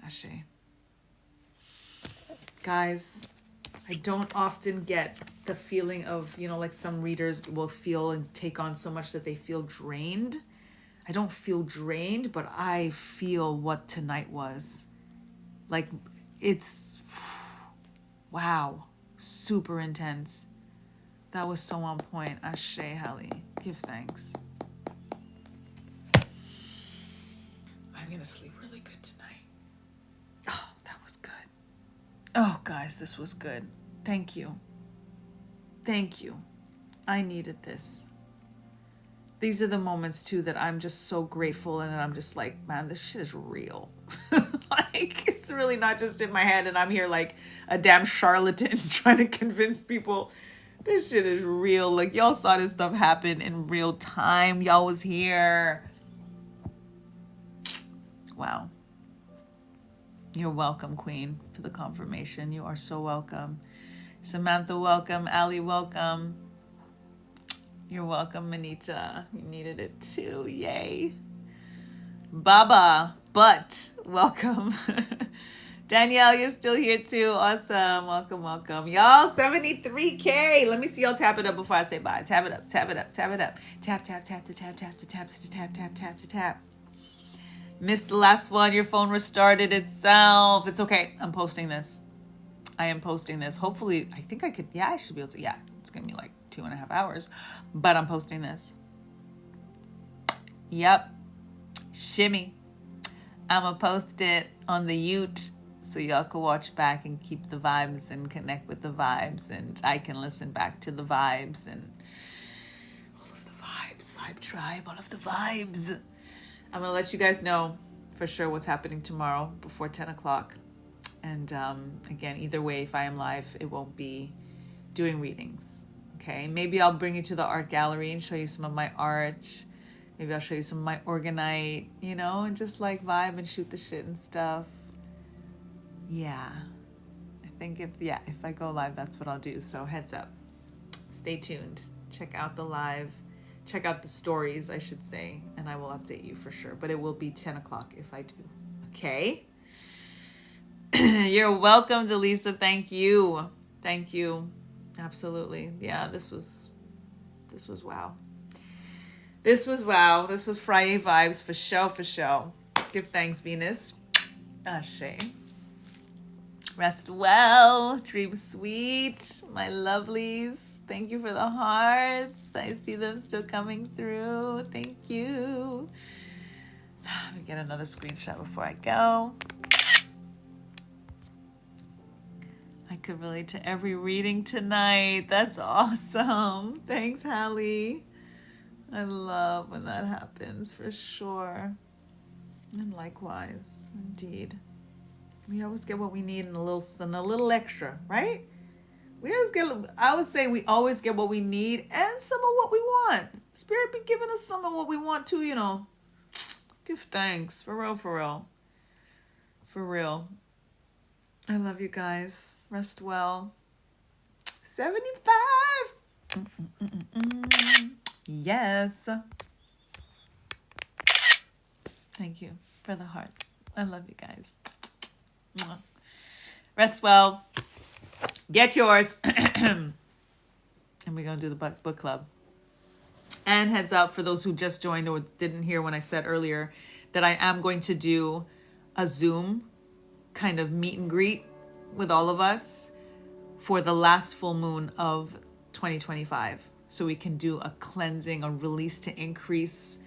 Ashe. Guys, I don't often get the feeling of, like some readers will feel and take on so much that they feel drained. I don't feel drained, but I feel what tonight was. Like, it's, wow, super intense. That was so on point. Ashe, Hallie. Give thanks. I'm going to sleep really good tonight. Oh, that was good. Oh, guys, this was good. Thank you. Thank you. I needed this. these are the moments too that I'm just so grateful, and I'm just like, man, this shit is real. Like, it's really not just in my head and I'm here like a damn charlatan trying to convince people this shit is real. Like, y'all saw this stuff happen in real time. Y'all was here. Wow. You're welcome, Queen, for the confirmation. You are so welcome. Samantha, welcome. Ali, welcome. You're welcome, Manita. You needed it too. Yay. Baba, but welcome. Danielle, you're still here too. Awesome. Welcome, welcome. Y'all, 73K. Let me see y'all tap it up before I say bye. Tap it up, tap it up, tap it up. Tap, tap, tap, to tap, tap, to tap, to tap, tap, tap, to tap. Missed the last one. Your phone restarted itself. It's okay. I'm posting this. I am posting this. Hopefully, I think I could, I should be able to. Yeah, it's going to be like 2.5 hours, but I'm posting this. Yep. Shimmy. I'm going to post it on the Ute so y'all can watch back and keep the vibes and connect with the vibes, and I can listen back to the vibes and all of the vibes, Vibe Tribe, all of the vibes. I'm going to let you guys know for sure what's happening tomorrow before 10 o'clock. And again, either way, if I am live, it won't be doing readings. Okay, maybe I'll bring you to the art gallery and show you some of my art. Maybe I'll show you some of my Orgonite, and just like vibe and shoot the shit and stuff. Yeah, I think if I go live, that's what I'll do. So heads up, stay tuned. Check out the live, check out the stories, I should say, and I will update you for sure. But it will be 10 o'clock if I do. Okay. You're welcome, Delisa. Thank you. Thank you. Absolutely. Yeah, this was wow. This was wow. This was Friday vibes for show, for show. Give thanks, Venus. Ashe. Rest well. Dream sweet. My lovelies. Thank you for the hearts. I see them still coming through. Thank you. Let me get another screenshot before I go. I could relate to every reading tonight. That's awesome. Thanks, Hallie. I love when that happens, for sure. And likewise, indeed. We always get what we need and a little extra, right? I would say we always get what we need and some of what we want. Spirit be giving us some of what we want too, Give thanks. For real, for real. For real. I love you guys. Rest well. 75. Yes. Thank you for the hearts. I love you guys. Rest well. Get yours. And we're going to do the book club. And heads up for those who just joined or didn't hear when I said earlier that I am going to do a Zoom kind of meet and greet with all of us for the last full moon of 2025. So we can do a cleansing, a release to increase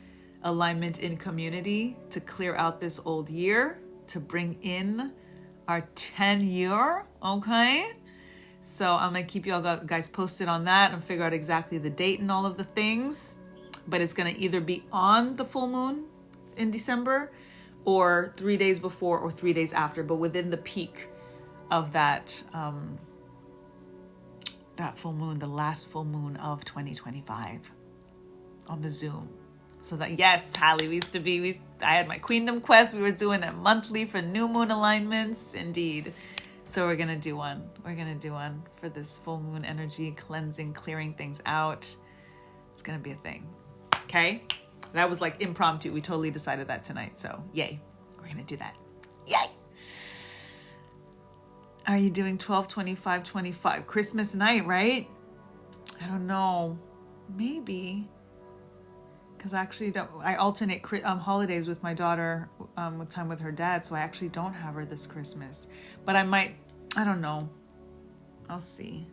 alignment in community, to clear out this old year, to bring in our 10 year, okay? So I'm going to keep you all guys posted on that and figure out exactly the date and all of the things. But it's going to either be on the full moon in December or 3 days before or 3 days after, but within the peak of that full moon, the last full moon of 2025 on the Zoom. So that, yes, Hallie, I had my Queendom Quest. We were doing that monthly for new moon alignments. Indeed. So we're going to do one. We're going to do one for this full moon energy, cleansing, clearing things out. It's going to be a thing. Okay? That was like impromptu. We totally decided that tonight. So yay. We're going to do that. Yay. Are you doing 12/25/25 Christmas night, right? I don't know. Maybe. Because I alternate holidays with my daughter with time with her dad, so I actually don't have her this Christmas. But I don't know. I'll see.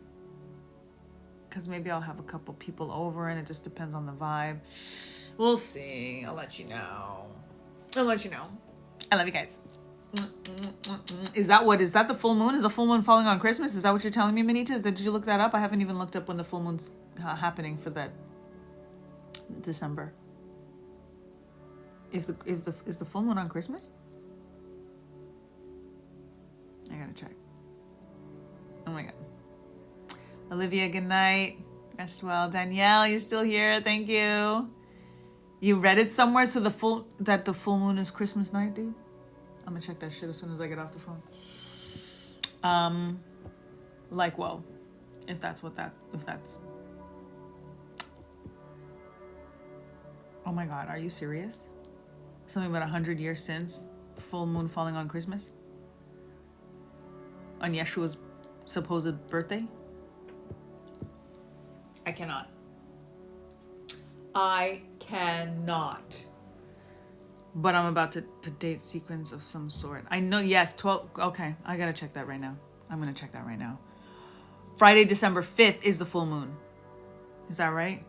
Because maybe I'll have a couple people over and it just depends on the vibe. We'll see. I'll let you know. I love you guys. Is that the full moon? Is the full moon falling on Christmas? Is that what you're telling me, Manita? Did you look that up? I haven't even looked up when the full moon's happening for that December? Is the full moon on Christmas? I gotta check. Oh my god. Olivia, good night. Rest well. Danielle, you're still here. Thank you. You read it somewhere, so the full moon is Christmas night, dude? I'm gonna check that shit as soon as I get off the phone. Like, whoa. If that's. Oh my god, are you serious? Something about 100 years since full moon falling on Christmas? On Yeshua's supposed birthday? I cannot. But I'm about to date sequence of some sort. I know, yes, 12. Okay, I gotta check that right now. I'm gonna check that right now. Friday, December 5th is the full moon. Is that right?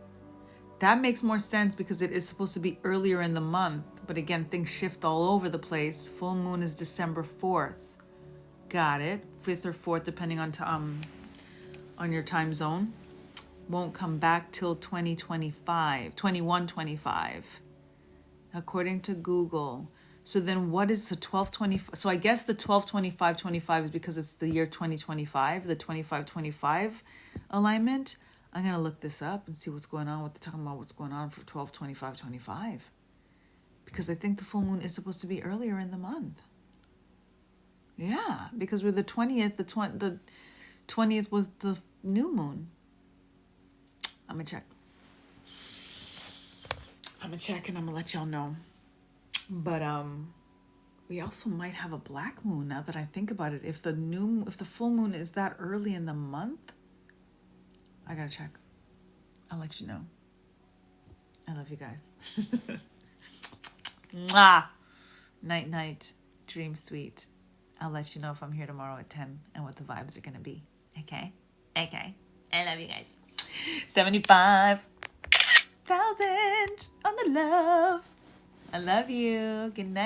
That makes more sense because it is supposed to be earlier in the month. But again, things shift all over the place. Full moon is December 4th. Got it. 5th or 4th, depending on your time zone. Won't come back till 2125, according to Google. So then what is the 1225? So I guess the 1225 is because it's the year 2025, the 2525 alignment. I'm going to look this up and see what's going on, what they're talking about, what's going on for 1225. Because I think the full moon is supposed to be earlier in the month. Yeah, because we're the 20th, the 20th was the new moon. I'm gonna check and I'm gonna let y'all know. But we also might have a black moon now that I think about it. If the full moon is that early in the month, I gotta check. I'll let you know. I love you guys. Mwah! Night night. Dream sweet. I'll let you know if I'm here tomorrow at 10 and what the vibes are gonna be. Okay? I love you guys. 75,000 on the love. I love you. Good night.